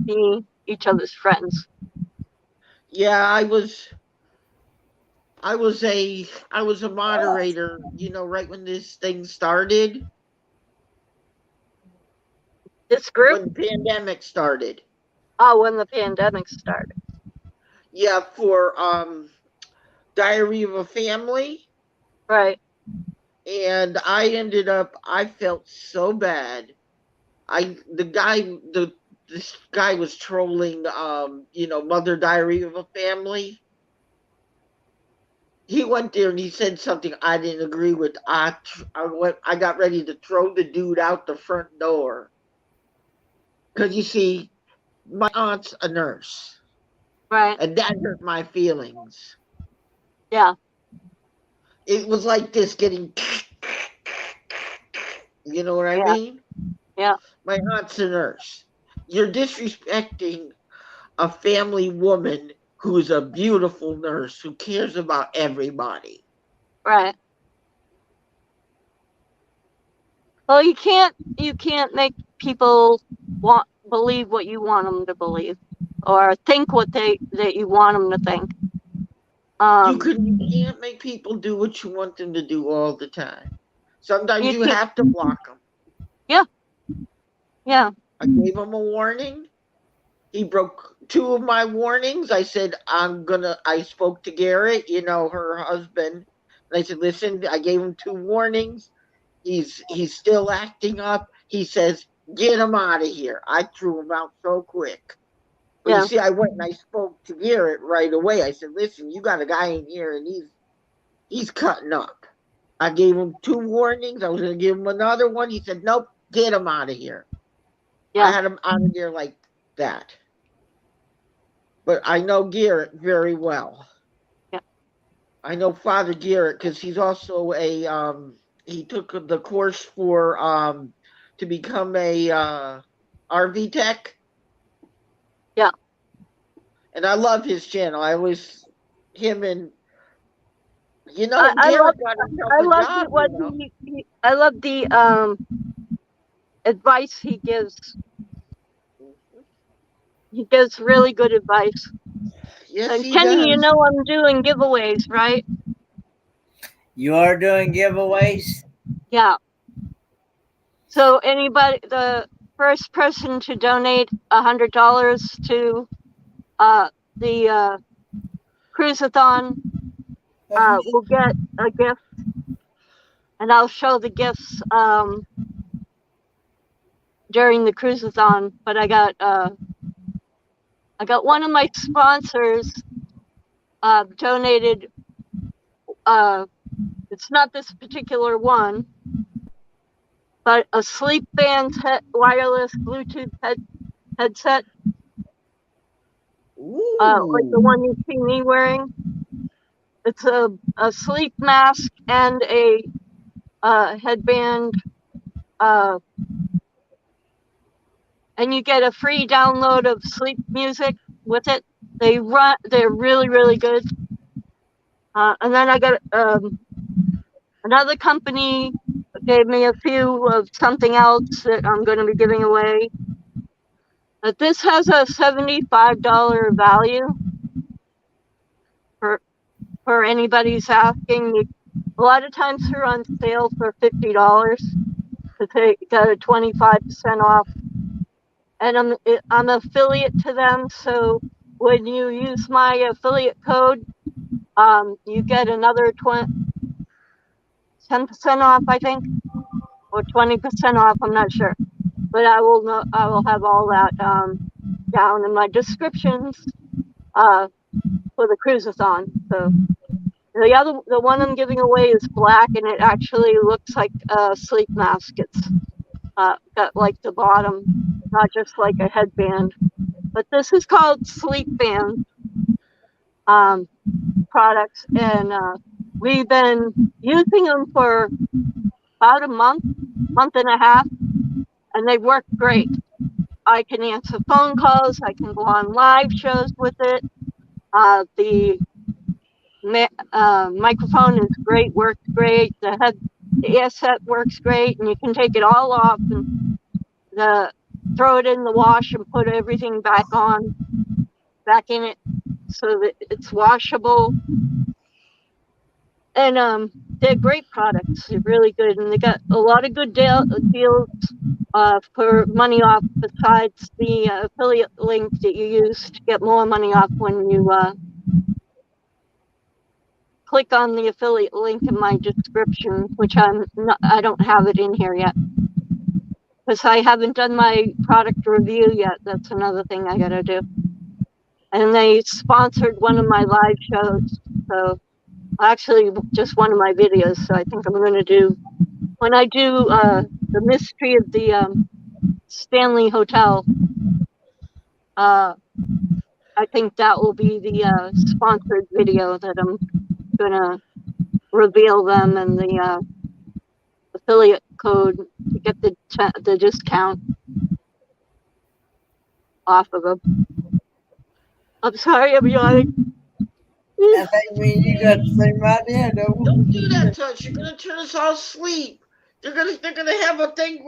Speaker 1: be each other's friends.
Speaker 3: Yeah, I was a moderator, you know, right when this thing started,
Speaker 1: This group,
Speaker 3: when the pandemic started.
Speaker 1: oh, when the pandemic started.
Speaker 3: Yeah, for Diary of a Family.
Speaker 1: Right.
Speaker 3: And I felt so bad. This guy was trolling, you know, Mother Diary of a Family. he went there and he said something I didn't agree with. I got ready to throw the dude out the front door because you see, my aunt's a nurse,
Speaker 1: Right.
Speaker 3: and that hurt my feelings.
Speaker 1: Yeah.
Speaker 3: It was like this getting, you know what I
Speaker 1: Yeah.
Speaker 3: mean?
Speaker 1: Yeah.
Speaker 3: My aunt's a nurse. You're disrespecting a family woman who's a beautiful nurse who cares about everybody.
Speaker 1: Right. Well, you can't make people believe what you want them to believe, or think what that you want them to think.
Speaker 3: You can't make people do what you want them to do all the time. Sometimes
Speaker 1: You
Speaker 3: you
Speaker 1: can't.
Speaker 3: have to block them.
Speaker 1: Yeah. Yeah.
Speaker 3: I gave him a warning. He broke two of my warnings. I said, I spoke to Garrett, her husband. And I said, listen, I gave him two warnings. He's still acting up. He says, get him out of here. I threw him out so quick. But you
Speaker 1: Yeah.
Speaker 3: see, I went and I spoke to Garrett right away. I said, listen, you got a guy in here and he's cutting up. I gave him two warnings. I was going to give him another one. He said, nope, get him out of here. I
Speaker 1: Yeah.
Speaker 3: had him out of there like that. But I know Garrett very well.
Speaker 1: Yeah.
Speaker 3: I know Father Garrett because he's also he took the course for to become a RV tech,
Speaker 1: Yeah.
Speaker 3: and I love his channel. I always him and
Speaker 1: I love
Speaker 3: Garrett got himself
Speaker 1: I
Speaker 3: a
Speaker 1: love
Speaker 3: job.
Speaker 1: what I love the advice he gives. He gives really good advice.
Speaker 3: Yes,
Speaker 1: And
Speaker 3: he
Speaker 1: Kenny,
Speaker 3: does.
Speaker 1: I'm doing giveaways, right?
Speaker 2: You are doing giveaways?
Speaker 1: Yeah. So the first person to donate $100 to the cruiseathon will get a gift, and I'll show the gifts during the cruiseathon. But I got one of my sponsors donated. It's not this particular one, but a sleep band wireless Bluetooth headset, like the
Speaker 3: Ooh.
Speaker 1: one you see me wearing. It's a sleep mask and a headband, uh, and you get a free download of sleep music with it. They're really, really good. And then I got another company gave me a few of something else that I'm going to be giving away. But this has a $75 value for anybody's asking. A lot of times they're on sale for $50 to take got a 25% off, and I'm affiliate to them. So when you use my affiliate code, you get another 10% off, I think, or 20% off. I'm not sure, but I will have all that down in my descriptions uh, for the cruiseathon. So the one I'm giving away is black, and it actually looks like a sleep mask. It's got like the bottom, not just like a headband. But this is called Sleep Band um, products, and we've been using them for about a month and a half, and they work great. I can answer phone calls. I can go on live shows with it. The microphone is great, works great. The headset works great, and you can take it all off and throw it in the wash and put everything back in it, so that it's washable. And they're great products. They're really good, and they got a lot of good deals for money off. Besides the affiliate link that you use to get more money off when you click on the affiliate link in my description, which I don't have it in here yet because I haven't done my product review yet. That's another thing I gotta do. And they sponsored one of my live shows, so Actually, just one of my videos. So I think I'm going to do, when I do the mystery of the Stanley Hotel, I think that will be the sponsored video that I'm going to reveal them and the affiliate code to get the discount off of them. I'm sorry, I'm yawning.
Speaker 2: I think me and you got the same idea, don't we?
Speaker 3: Don't do that to us. You're gonna turn us all asleep. They're gonna have a thing.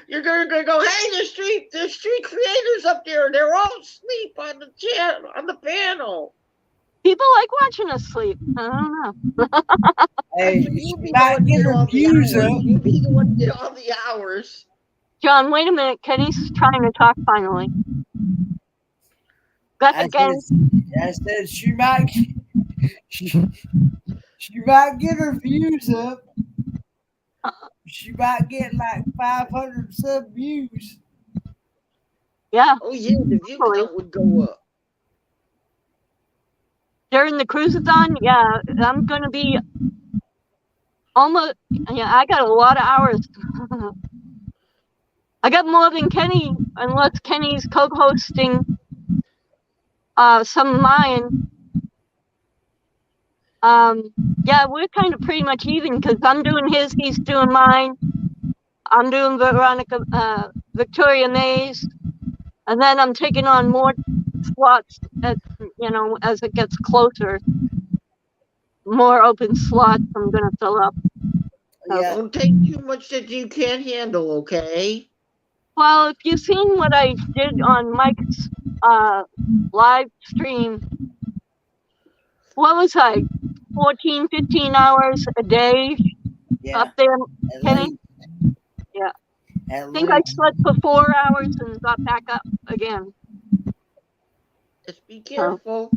Speaker 3: You're gonna go, hey, there's three creators up there, and they're all asleep on the chair on the panel.
Speaker 1: People like watching us sleep. I don't know.
Speaker 2: Hey,
Speaker 3: You
Speaker 2: she
Speaker 3: be the
Speaker 2: might
Speaker 3: one to
Speaker 2: get
Speaker 3: get
Speaker 2: her
Speaker 3: all the
Speaker 2: views
Speaker 3: hours.
Speaker 2: up.
Speaker 3: You be the one to get all the hours.
Speaker 1: John, wait a minute. Kenny's trying to talk finally. Back again.
Speaker 2: I said she might she might get her views up. She might get like 500 sub views.
Speaker 1: Yeah.
Speaker 3: Oh yeah, the view
Speaker 1: Hopefully.
Speaker 3: count would go up.
Speaker 1: During the cruisathon, yeah, I'm gonna be almost. Yeah, I got a lot of hours. I got more than Kenny, unless Kenny's co-hosting some of mine. Yeah, we're kind of pretty much even because I'm doing his, he's doing mine. I'm doing Victoria Mays, and then I'm taking on more slots as it gets closer. More open slots I'm gonna fill up. So.
Speaker 2: Yeah.
Speaker 3: Don't take too much that you can't handle, okay?
Speaker 1: Well, if you've seen what I did on Mike's live stream, what was I, 14, 15 hours a day up there, Kenny? Yeah. I think I slept for 4 hours and got back up again.
Speaker 3: Just be careful.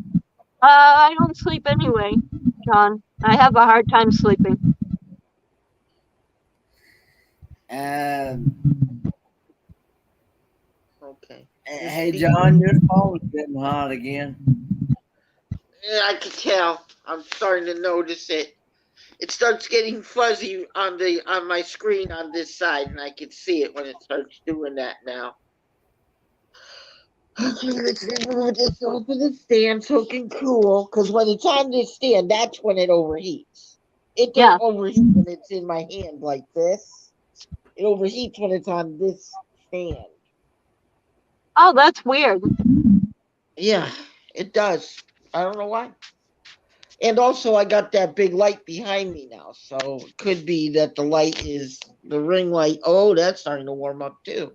Speaker 1: I don't sleep anyway, John. I have a hard time sleeping.
Speaker 3: Okay.
Speaker 2: Hey, John, your phone's getting hot again.
Speaker 3: Yeah, I can tell. I'm starting to notice it. It starts getting fuzzy on my screen on this side, and I can see it when it starts doing that now. Okay, let's remove this off of the stand so it can cool. Because when it's on this stand, that's when it overheats. It don't overheat when it's in my hand like this. It overheats when it's on this stand.
Speaker 1: Oh, that's weird.
Speaker 3: Yeah, it does. I don't know why. And also, I got that big light behind me now, so it could be that the light is the ring light. Oh, that's starting to warm up too.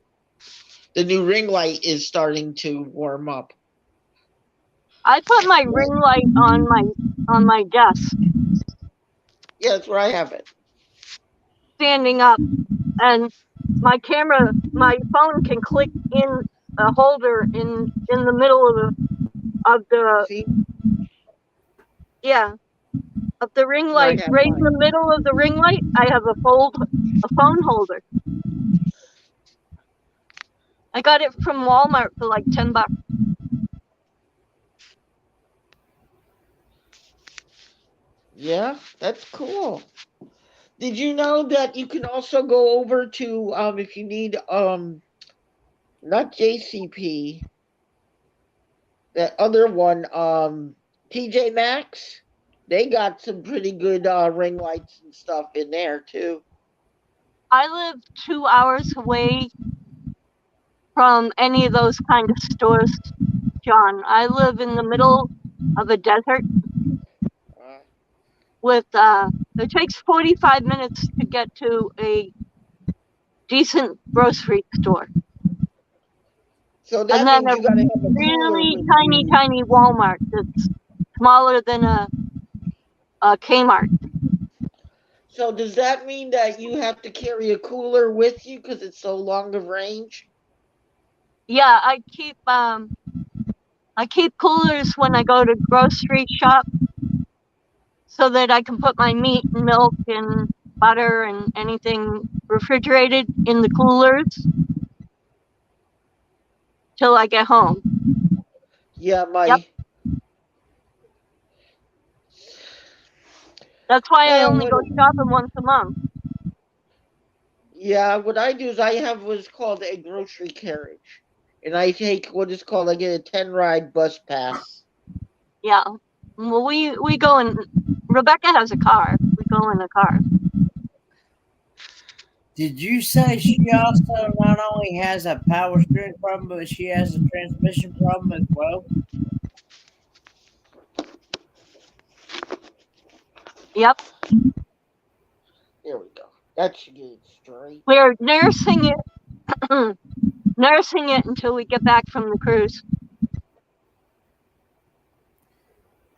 Speaker 3: The new ring light is starting to warm up.
Speaker 1: I put my ring light on my desk.
Speaker 3: Yeah, that's where I have it.
Speaker 1: Standing up, and my phone can click in a holder in the middle of the
Speaker 3: See?
Speaker 1: Yeah, of the ring light. Right in the middle of the ring light, I have a phone holder. I got it from Walmart for like $10.
Speaker 3: Yeah, that's cool. Did you know that you can also go over to if you need not JCP, that other one TJ Maxx? They got some pretty good ring lights and stuff in there too.
Speaker 1: I live 2 hours away from any of those kind of stores, John. I live in the middle of a desert with it takes 45 minutes to get to a decent grocery store.
Speaker 3: So that
Speaker 1: and then
Speaker 3: means
Speaker 1: a
Speaker 3: you gotta have a
Speaker 1: really
Speaker 3: cooler
Speaker 1: tiny Walmart that's smaller than a Kmart.
Speaker 3: So does that mean that you have to carry a cooler with you because it's so long of range?
Speaker 1: Yeah, I keep coolers when I go to grocery shop so that I can put my meat and milk and butter and anything refrigerated in the coolers till I get home.
Speaker 3: Yeah,
Speaker 1: That's why I
Speaker 3: Well,
Speaker 1: only go shopping once a month.
Speaker 3: yeah, what I do is I have what's called a grocery carriage, and I take what is called I get a 10 ride bus pass.
Speaker 1: Yeah. Well, we go in. Rebecca has a car. We go in the car.
Speaker 2: Did you say she also not only has a power steering problem, but she has a transmission problem as well?
Speaker 1: Yep.
Speaker 3: There we go. That should get it straight.
Speaker 1: We're nursing it, nursing it until we get back from the cruise.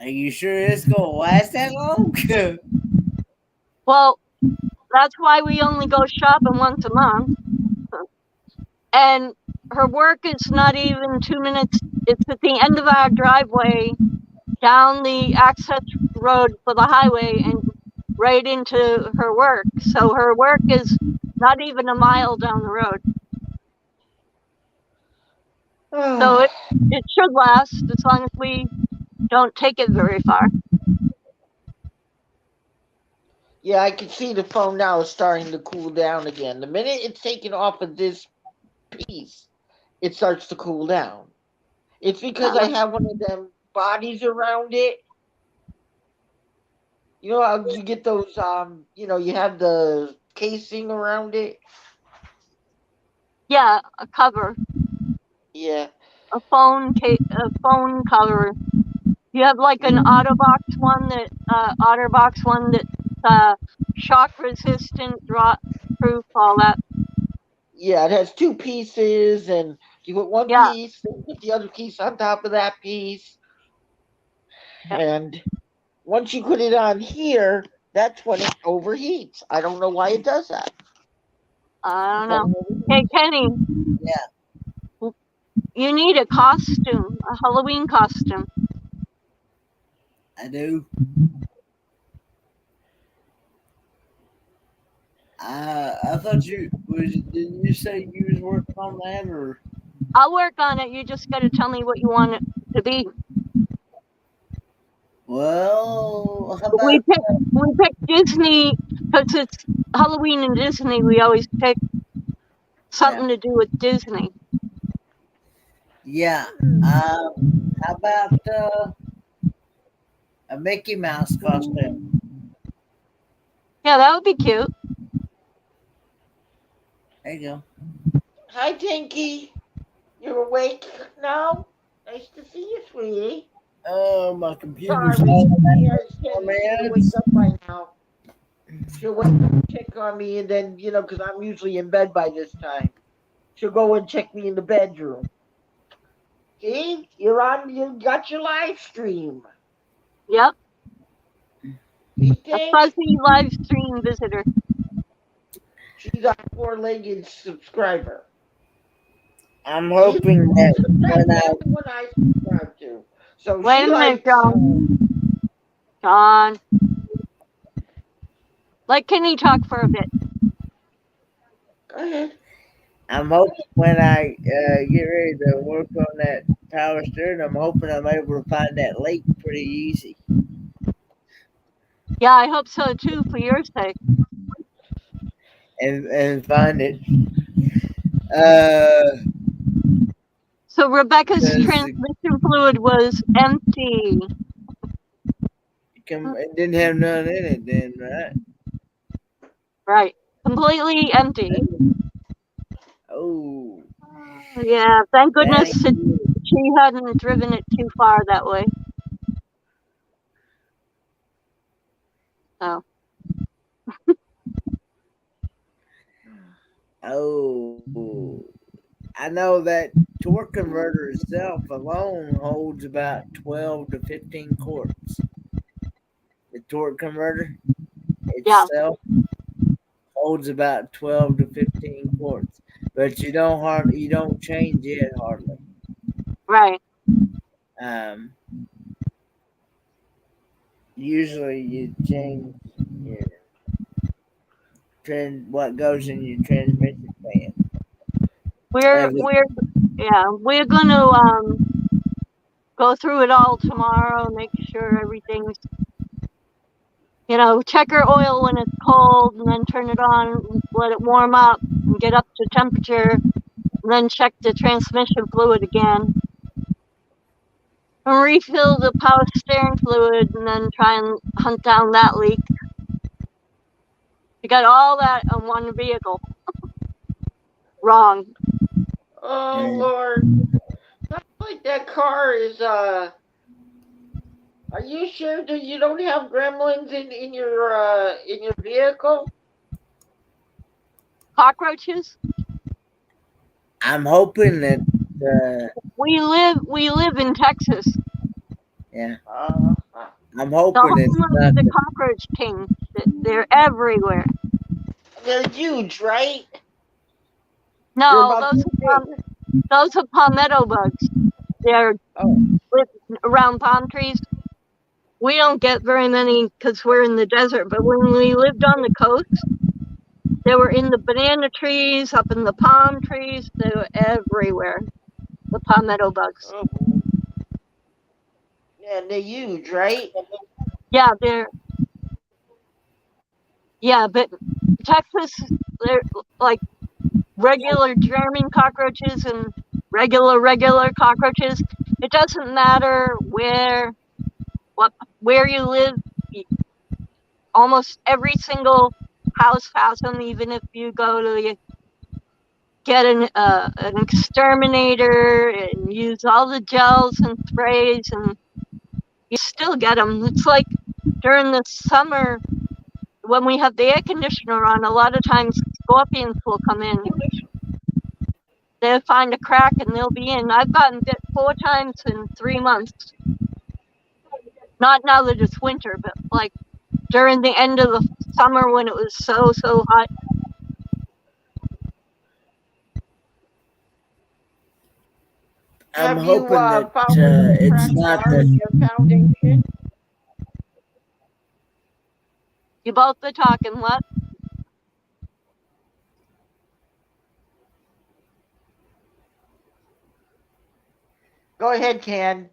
Speaker 2: Are you sure it's gonna last that long?
Speaker 1: Well, that's why we only go shopping once a month. And her work is not even 2 minutes. It's at the end of our driveway, down the access road for the highway, and right into her work. So her work is not even a mile down the road. So it should last as long as we don't take it very far.
Speaker 3: Yeah, I can see the phone now is starting to cool down again. The minute it's taken off of this piece, it starts to cool down. It's because I have one of them bodies around it. You know how you get those you have the casing around it?
Speaker 1: Yeah, a cover,
Speaker 3: Yeah.
Speaker 1: a phone cover. You have like an OtterBox one that's shock resistant, drop proof, all that.
Speaker 3: Yeah, it has two pieces, and you put one
Speaker 1: Yeah,
Speaker 3: piece, then put the other piece on top of that piece.
Speaker 1: yeah.
Speaker 3: And once you put it on here, that's when it overheats. I don't know why it does that.
Speaker 1: I
Speaker 3: The
Speaker 1: don't know.
Speaker 3: phone overheats.
Speaker 1: Hey, Kenny,
Speaker 2: Yeah,
Speaker 1: you need a costume, a Halloween costume.
Speaker 2: I do. I thought didn't you say you was working on that, or?
Speaker 1: I'll work on it. You just got to tell me what you want it to be.
Speaker 2: Well, how
Speaker 1: We
Speaker 2: about
Speaker 1: pick Disney because it's Halloween in Disney. We always pick something to do with Disney.
Speaker 2: yeah? How about a Mickey Mouse costume?
Speaker 1: Yeah, that would be cute.
Speaker 2: There you go.
Speaker 3: Hi, Tinky. You're awake now? Nice to see you, sweetie.
Speaker 2: Oh, my computer's
Speaker 3: Sorry,
Speaker 2: all
Speaker 3: she'll wake up by now. She'll wake up and check on me, and then, because I'm usually in bed by this time, she'll go and check me in the bedroom. See? You got your live stream.
Speaker 1: Yep.
Speaker 3: See,
Speaker 1: A
Speaker 3: Tink?
Speaker 1: fuzzy live stream visitor.
Speaker 3: She's our four-legged subscriber.
Speaker 2: I'm hoping that when
Speaker 3: That's the one I subscribe to. So
Speaker 1: Wait
Speaker 3: she
Speaker 1: a minute,
Speaker 3: likes.
Speaker 1: John. Like, can you talk for a bit?
Speaker 3: Go ahead.
Speaker 2: I'm hoping when I get ready to work on that power steering, I'm hoping I'm able to find that lake pretty easy.
Speaker 1: Yeah, I hope so too, for your sake.
Speaker 2: And find it.
Speaker 1: So Rebecca's
Speaker 2: Because
Speaker 1: transmission fluid was empty.
Speaker 2: it didn't have none in it then, right?
Speaker 1: Right. Completely empty.
Speaker 2: Oh.
Speaker 1: Yeah, thank goodness
Speaker 2: Thank
Speaker 1: she hadn't driven it too far that way. So.
Speaker 2: Oh. I know that torque converter itself alone holds about 12 to 15 quarts. The torque converter itself holds about 12 to 15 quarts, but you don't change it hardly.
Speaker 1: Right.
Speaker 2: Usually you change what goes in your transmission fan.
Speaker 1: We're gonna go through it all tomorrow, make sure everything's check your oil when it's cold and then turn it on, let it warm up and get up to temperature, and then check the transmission fluid again. And refill the power steering fluid and then try and hunt down that leak. You got all that on one vehicle. Wrong.
Speaker 3: Oh Lord. Sounds like that car is Are you sure that you don't have gremlins in your vehicle?
Speaker 1: Cockroaches?
Speaker 2: I'm hoping that
Speaker 1: We live in Texas.
Speaker 2: yeah.
Speaker 3: Uh,
Speaker 2: I'm
Speaker 1: The
Speaker 2: hoping
Speaker 1: home
Speaker 2: it's
Speaker 1: of
Speaker 2: not
Speaker 1: the cockroach king. They're everywhere.
Speaker 3: they're huge, right? They're
Speaker 1: No,
Speaker 3: about this big.
Speaker 1: those are palmetto bugs. They're
Speaker 3: Oh,
Speaker 1: around palm trees. We don't get very many because we're in the desert, but when we lived on the coast, they were in the banana trees, up in the palm trees. They were everywhere. The palmetto bugs.
Speaker 3: oh. Yeah, they're huge, right?
Speaker 1: Yeah, but Texas, they're like regular German cockroaches and regular cockroaches. It doesn't matter where you live. Almost every single house has them. Even if you go to get an exterminator and use all the gels and sprays, and you still get them. It's like during the summer when we have the air conditioner on. A lot of times scorpions will come in. They'll find a crack and they'll be in. I've gotten bit 4 times in 3 months. Not now that it's winter, but like during the end of the summer when it was so hot.
Speaker 2: I'm
Speaker 3: Have you
Speaker 2: hoping that
Speaker 3: found any
Speaker 2: it's
Speaker 3: cracked
Speaker 2: not
Speaker 3: bars
Speaker 2: that
Speaker 3: in your foundation?
Speaker 1: You both been talking what?
Speaker 3: Go ahead, Ken.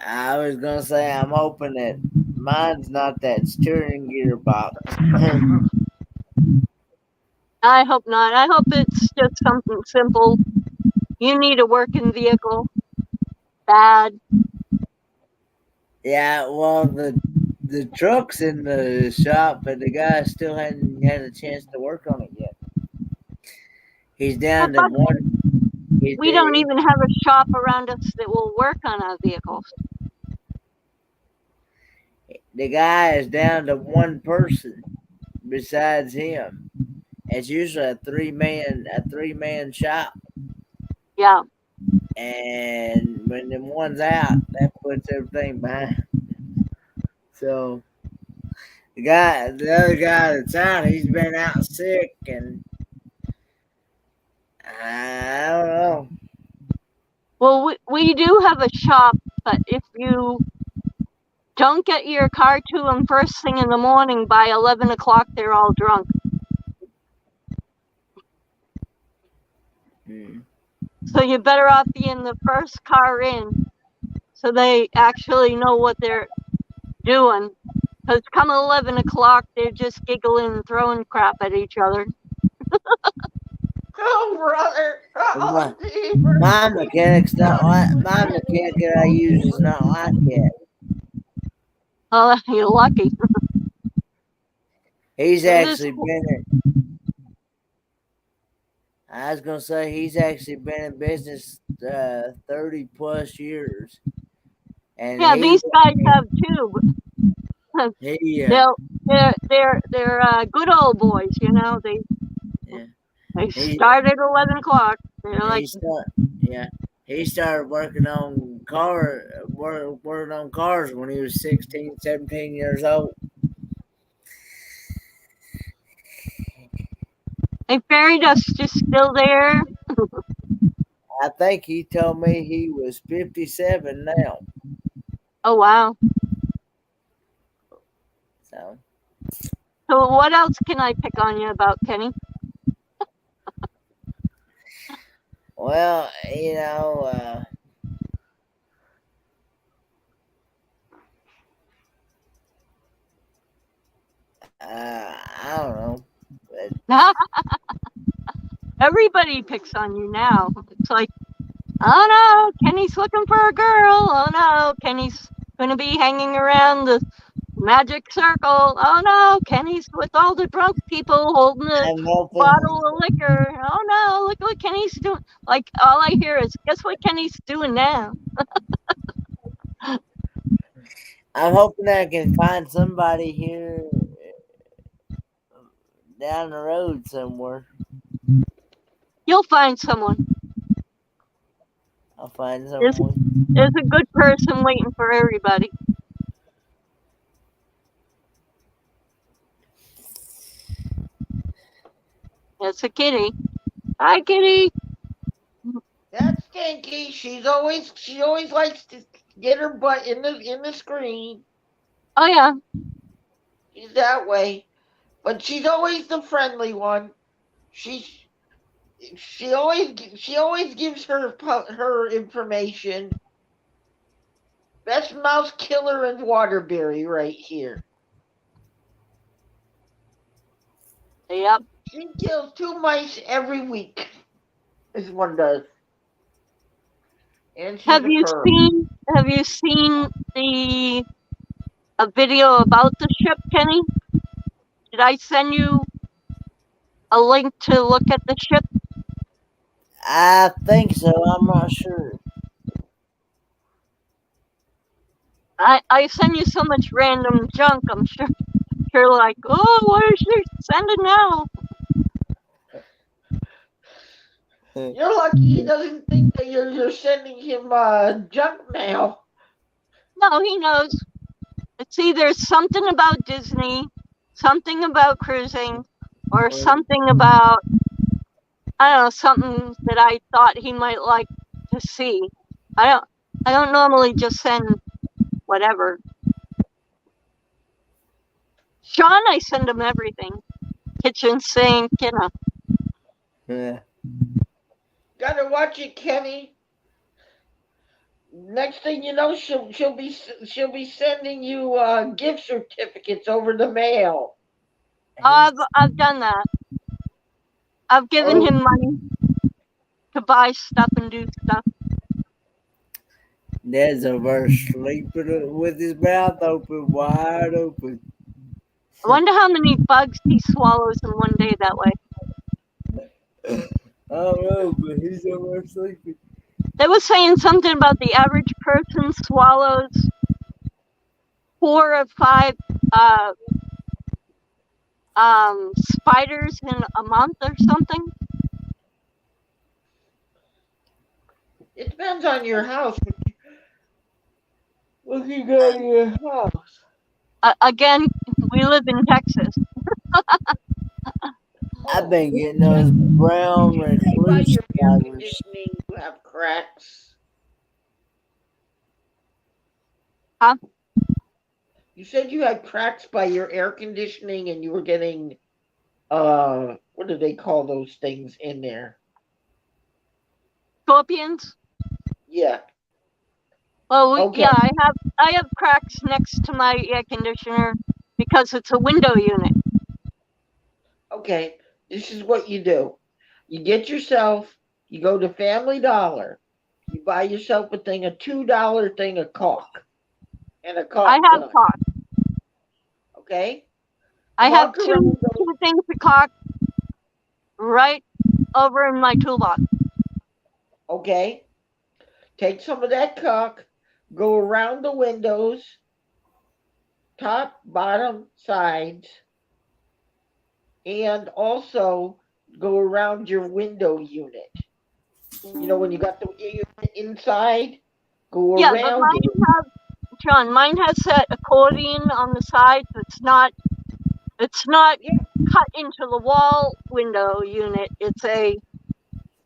Speaker 2: I was gonna say I'm hoping that mine's not that steering gear box.
Speaker 1: I hope not. I hope it's just something simple. You need a working vehicle. Bad.
Speaker 2: Yeah, well the truck's in the shop, but the guy still hadn't had a chance to work on it yet. He's down to
Speaker 1: But
Speaker 2: one.
Speaker 1: we don't even have a shop around us that will work on our vehicles.
Speaker 2: The guy is down to one person besides him. It's usually a three man shop.
Speaker 1: Yeah.
Speaker 2: And when them one's out, that puts everything behind. So the other guy that's out, he's been out sick, and I don't know.
Speaker 1: Well, we do have a shop, but if you don't get your car to them first thing in the morning, by 11 o'clock, they're all drunk. So you're better off being the first car in so they actually know what they're doing. Because come 11 o'clock, they're just giggling and throwing crap at each other.
Speaker 3: Oh, brother. Oh,
Speaker 2: My mechanic's not like my mechanic that I use is not like that.
Speaker 1: Oh, you're lucky.
Speaker 2: He's actually been I was gonna say he's actually been in business 30 plus years. And
Speaker 1: yeah, these guys have too. They're good old boys, you know. They start at 11 o'clock. They're like,
Speaker 2: he started working on cars when he was 16, 17 years old.
Speaker 1: hey, fairy dust is still there.
Speaker 2: I think he told me he was 57 now.
Speaker 1: Oh wow.
Speaker 2: So
Speaker 1: what else can I pick on you about, Kenny?
Speaker 2: Well, I don't know.
Speaker 1: Everybody picks on you now. It's like, oh no, Kenny's looking for a girl. Oh no, Kenny's gonna be hanging around the magic circle. Oh no, Kenny's with all the drunk people holding a
Speaker 2: I'm hoping.
Speaker 1: bottle of liquor. Oh no, look what Kenny's doing. Like, all I hear is, guess what Kenny's doing now?
Speaker 2: I'm hoping I can find somebody here down the road somewhere.
Speaker 1: You'll find someone.
Speaker 2: I'll find
Speaker 1: There's,
Speaker 2: someone.
Speaker 1: there's a good person waiting for everybody. It's a kitty. Hi, kitty.
Speaker 3: That's Stinky. She always likes to get her butt in the screen.
Speaker 1: Oh yeah.
Speaker 3: She's that way, but she's always the friendly one. She always gives her information. Best mouse killer in Waterbury right here.
Speaker 1: Yep.
Speaker 3: She kills 2 mice every week. This one does. And she's
Speaker 1: Have you seen a video about the ship, Kenny? Did I send you a link to look at the ship?
Speaker 2: I think so. I'm not sure.
Speaker 1: I send you so much random junk. I'm sure you're like, oh, what is she sending now?
Speaker 3: You're lucky he doesn't think that you're sending him junk mail.
Speaker 1: No, he knows. It's either something about Disney, something about cruising, or something about, I don't know, something that I thought he might like to see. I don't normally just send whatever. Sean, I send him everything. Kitchen sink, you know.
Speaker 2: Yeah.
Speaker 3: Gotta watch it, Kenny. Next thing you know, she'll be sending you gift certificates over the mail.
Speaker 1: I've done that. I've given him money to buy stuff and do stuff.
Speaker 2: Dad's over sleeping with his mouth open, wide open.
Speaker 1: I wonder how many bugs he swallows in one day that way.
Speaker 2: I don't know, but he's over sleeping.
Speaker 1: They were saying something about the average person swallows 4 or 5 spiders in a month or something.
Speaker 3: It depends on your house. What you got in your house?
Speaker 1: Again, we live in Texas.
Speaker 2: I've been getting those brown recluse
Speaker 3: your air
Speaker 2: spiders.
Speaker 3: conditioning, you have cracks.
Speaker 1: Huh?
Speaker 3: You said you had cracks by your air conditioning and you were getting what do they call those things in there?
Speaker 1: Scorpions?
Speaker 3: Yeah.
Speaker 1: Well,
Speaker 3: Okay.
Speaker 1: yeah, I have cracks next to my air conditioner because it's a window unit.
Speaker 3: Okay, this is what you do. You go to Family Dollar, you buy yourself a $2 thing of caulk. And a caulk
Speaker 1: I have
Speaker 3: gun.
Speaker 1: caulk.
Speaker 3: Okay?
Speaker 1: I have
Speaker 3: Caulk around
Speaker 1: two things of caulk right over in my toolbox.
Speaker 3: Okay? Take some of that caulk, go around the windows, top, bottom, sides, and also go around your window unit. You know, when you got the unit inside, go around
Speaker 1: but mine has that accordion on the side. It's not cut into the wall window unit. It's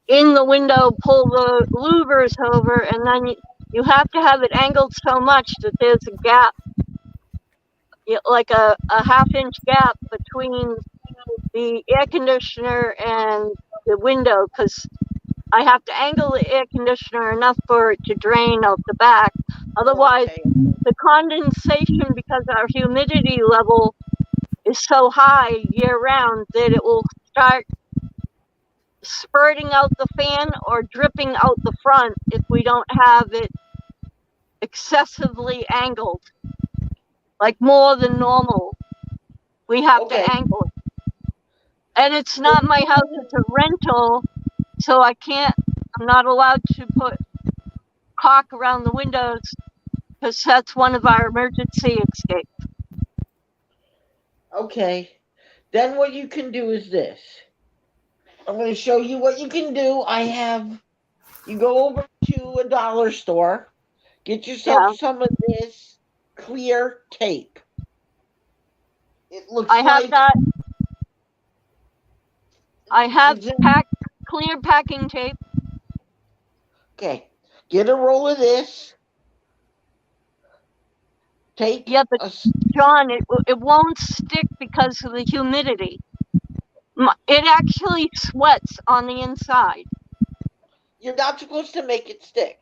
Speaker 1: in the window, pull the louvers over, and then you have to have it angled so much that there's a gap, like a half-inch gap between the air conditioner and the window, because I have to angle the air conditioner enough for it to drain out the back. Otherwise, the condensation, because our humidity level is so high year round that it will start spurting out the fan or dripping out the front if we don't have it excessively angled, like more than normal. We have
Speaker 3: Okay.
Speaker 1: to angle it. And it's not my house, it's a rental, so I'm not allowed to put caulk around the windows because that's one of our emergency escapes.
Speaker 3: Okay. Then what you can do is this. I'm going to show you what you can do. You go over to a dollar store, get yourself some of this clear tape. It looks
Speaker 1: I have
Speaker 3: like
Speaker 1: that. I have clear packing tape.
Speaker 3: Okay. Get a roll of this.
Speaker 1: Yeah, but John, it won't stick because of the humidity. It actually sweats on the inside.
Speaker 3: You're not supposed to make it stick.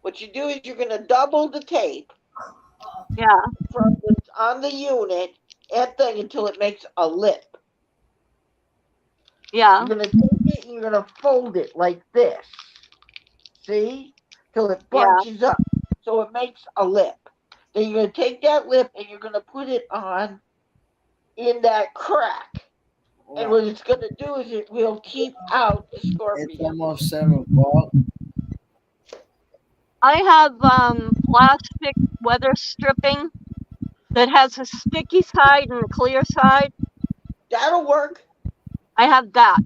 Speaker 3: What you do is you're going to double the tape.
Speaker 1: Yeah.
Speaker 3: On the unit and thing until it makes a lip.
Speaker 1: Yeah.
Speaker 3: You're going to take it and you're going to fold it like this. See? Till it bunches up. So it makes a lip. Then you're going to take that lip and you're going to put it on in that crack. And what it's going to do is it will keep out the scorpion.
Speaker 2: It's almost 7 o'clock.
Speaker 1: I have plastic weather stripping that has a sticky side and a clear side.
Speaker 3: That'll work.
Speaker 1: I have that.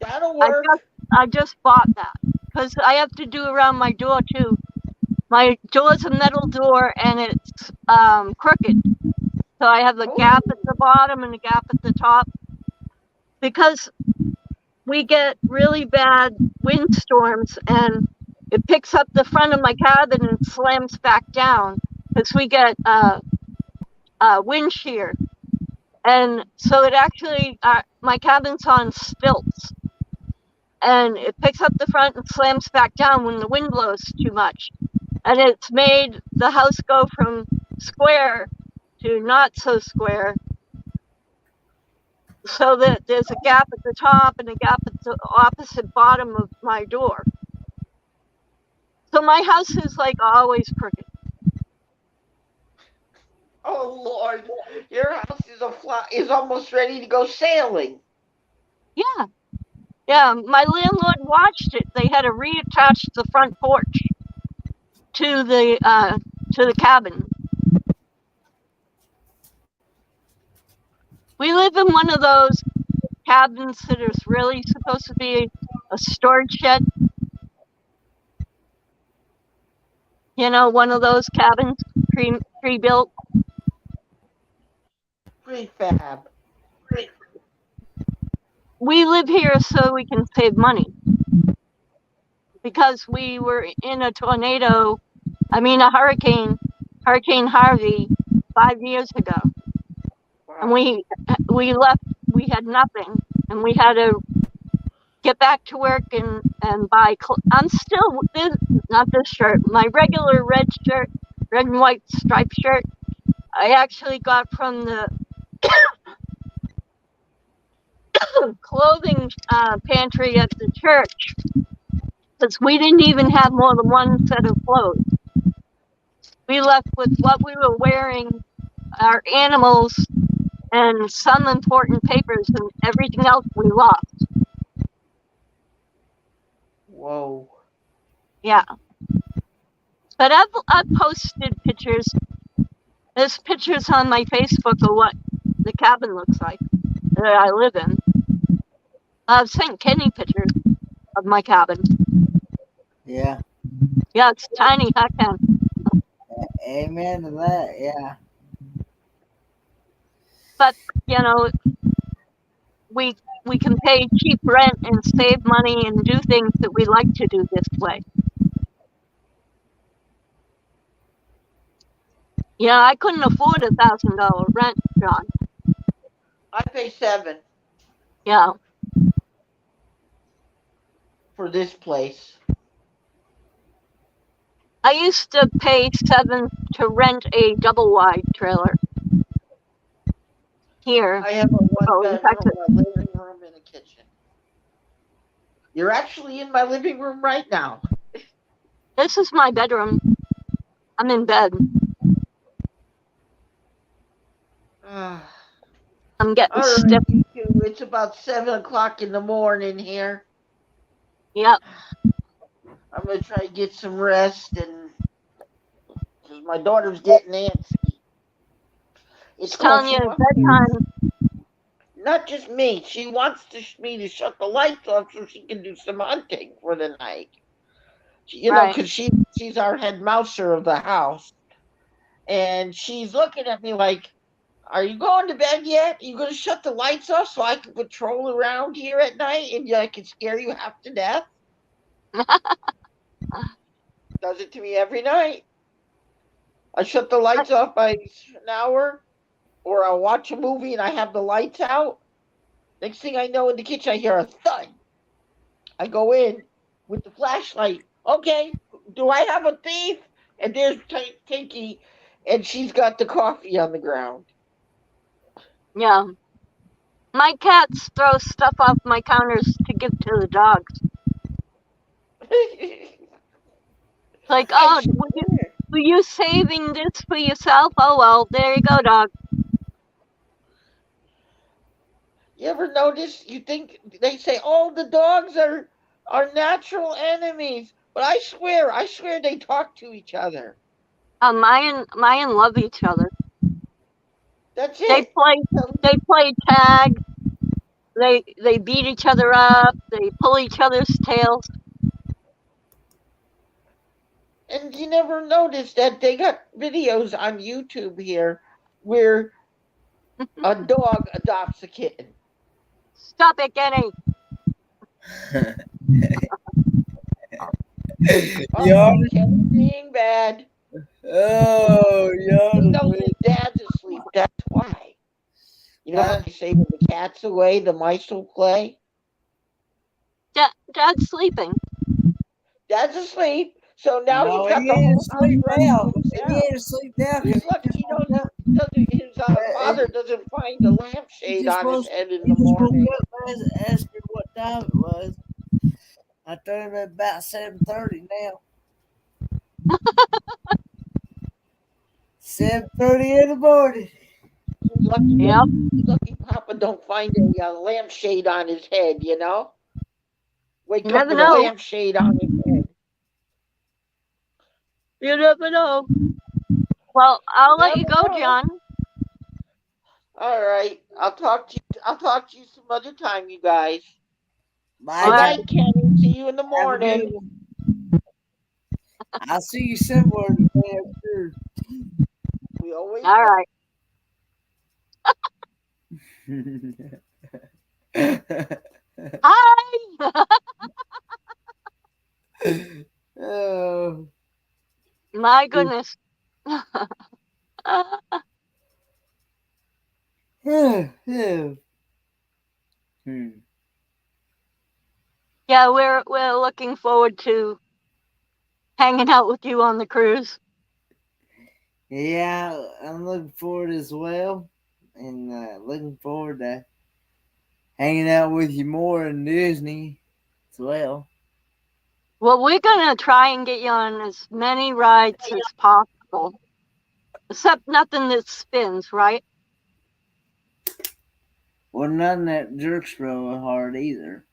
Speaker 3: That'll work.
Speaker 1: I just bought that because I have to do around my door too. My door's a metal door and it's crooked. So I have a gap at the bottom and a gap at the top because we get really bad windstorms and it picks up the front of my cabin and slams back down because we get wind shear. And so it actually, my cabin's on stilts and it picks up the front and slams back down when the wind blows too much. And it's made the house go from square to not so square so that there's a gap at the top and a gap at the opposite bottom of my door. So my house is like always crooked.
Speaker 3: Oh Lord, your house is almost ready to go sailing.
Speaker 1: Yeah. Yeah, my landlord watched it. They had to reattach the front porch to the cabin. We live in one of those cabins that is really supposed to be a storage shed. You know, one of those cabins pre-built.
Speaker 3: Prefab.
Speaker 1: We live here so we can save money. Because we were in a hurricane Harvey 5 years ago. Wow. And we left, we had nothing, and we had to get back to work and buy I'm still not this shirt, my regular red shirt, red and white striped shirt, I actually got from the clothing pantry at the church because we didn't even have more than one set of clothes. We left with what we were wearing, our animals, and some important papers, and everything else we lost.
Speaker 3: Whoa.
Speaker 1: Yeah. But I've posted pictures. There's pictures on my Facebook of what the cabin looks like that I live in. I've sent Kenny pictures of my cabin.
Speaker 2: Yeah.
Speaker 1: Yeah, it's tiny, I can.
Speaker 2: Amen to that, yeah.
Speaker 1: But, you know, we can pay cheap rent and save money and do things that we like to do this way. Yeah, I couldn't afford $1,000 rent, John.
Speaker 3: I pay $7.
Speaker 1: Yeah.
Speaker 3: For this place.
Speaker 1: I used to pay $7 to rent a double wide trailer. here.
Speaker 3: I have a one
Speaker 1: Oh, in
Speaker 3: bedroom,
Speaker 1: Texas.
Speaker 3: a living room, and a kitchen. You're actually in my living room right now.
Speaker 1: This is my bedroom. I'm in bed.
Speaker 3: Ah,
Speaker 1: I'm getting
Speaker 3: all right,
Speaker 1: stiff.
Speaker 3: you two. It's about 7 o'clock in the morning here.
Speaker 1: Yep.
Speaker 3: I'm gonna try to get some rest, and 'cause my daughter's getting antsy. It's
Speaker 1: It's
Speaker 3: called
Speaker 1: telling
Speaker 3: she
Speaker 1: you
Speaker 3: wants to,
Speaker 1: bedtime.
Speaker 3: not just me. She wants me to shut the lights off so she can do some hunting for the night.
Speaker 1: Right.
Speaker 3: Because she's our head mouser of the house, and she's looking at me like, "Are you going to bed yet? Are you going to shut the lights off so I can patrol around here at night and I can scare you half to death?" Does it to me every night. I shut the lights off by an hour, or I'll watch a movie and I have the lights out. Next thing I know, in the kitchen, I hear a thud. I go in with the flashlight. Okay, do I have a thief? And there's Tinky, and she's got the coffee on the ground.
Speaker 1: Yeah. My cats throw stuff off my counters to give to the dogs. Like,
Speaker 3: I
Speaker 1: oh,
Speaker 3: swear.
Speaker 1: were you saving this for yourself? Oh well, there you go, dog.
Speaker 3: You ever notice? You think they say, "Oh, the dogs are natural enemies," but I swear they talk to each other.
Speaker 1: Mine love each other.
Speaker 3: That's
Speaker 1: They
Speaker 3: it.
Speaker 1: play they play tag. They beat each other up. They pull each other's tails.
Speaker 3: And you never notice that they got videos on YouTube here where a dog adopts a kitten.
Speaker 1: Stop it, Kenny.
Speaker 3: Uh oh,
Speaker 2: Yarn.
Speaker 3: Ken's being bad.
Speaker 2: Oh,
Speaker 3: He
Speaker 2: yarn.
Speaker 3: knows his dad's asleep. That's why. You know how
Speaker 2: Huh?
Speaker 3: they say when the cat's away, the mice will play?
Speaker 1: Dad's sleeping.
Speaker 3: Dad's asleep, so now he's
Speaker 2: No,
Speaker 3: got
Speaker 2: he
Speaker 3: the
Speaker 2: ain't
Speaker 3: whole house
Speaker 2: asleep
Speaker 3: running
Speaker 2: now.
Speaker 3: to
Speaker 2: He
Speaker 3: himself.
Speaker 2: ain't asleep now because
Speaker 3: He's
Speaker 2: he
Speaker 3: lucky
Speaker 2: just
Speaker 3: he
Speaker 2: woke
Speaker 3: doesn't.
Speaker 2: up.
Speaker 3: Doesn't his
Speaker 2: Uh,
Speaker 3: father doesn't find a lampshade on his head in
Speaker 2: he
Speaker 3: the
Speaker 2: just woke
Speaker 3: morning.
Speaker 2: up and asked me what time it was. I told him about 7:30 now. 7:30 in the morning.
Speaker 3: He's lucky.
Speaker 1: Yep.
Speaker 3: He's lucky Papa don't find a lampshade on his head.
Speaker 1: You
Speaker 3: Wake up
Speaker 1: never
Speaker 3: with a
Speaker 1: know.
Speaker 3: lampshade on his head.
Speaker 1: You never know. Well,
Speaker 3: You
Speaker 1: I'll let you
Speaker 3: never
Speaker 1: go,
Speaker 3: know.
Speaker 1: John.
Speaker 3: All right, I'll talk to you. I'll talk to you some other time, you guys.
Speaker 1: All
Speaker 2: Bye,
Speaker 3: Good
Speaker 2: John.
Speaker 1: right.
Speaker 3: night, Kenny. See you in the
Speaker 2: Have a good
Speaker 3: morning.
Speaker 2: one. I'll see you somewhere today, I'm sure.
Speaker 3: We always
Speaker 1: All
Speaker 3: will.
Speaker 1: right. Hi.
Speaker 2: Oh.
Speaker 1: My goodness.
Speaker 2: Hmm.
Speaker 1: Yeah, we're looking forward to hanging out with you on the cruise.
Speaker 2: Yeah, I'm looking forward as well, and looking forward to hanging out with you more in Disney as well.
Speaker 1: Well, we're gonna try and get you on as many rides as possible, except nothing that spins, right?
Speaker 2: Well, none that jerks real hard either.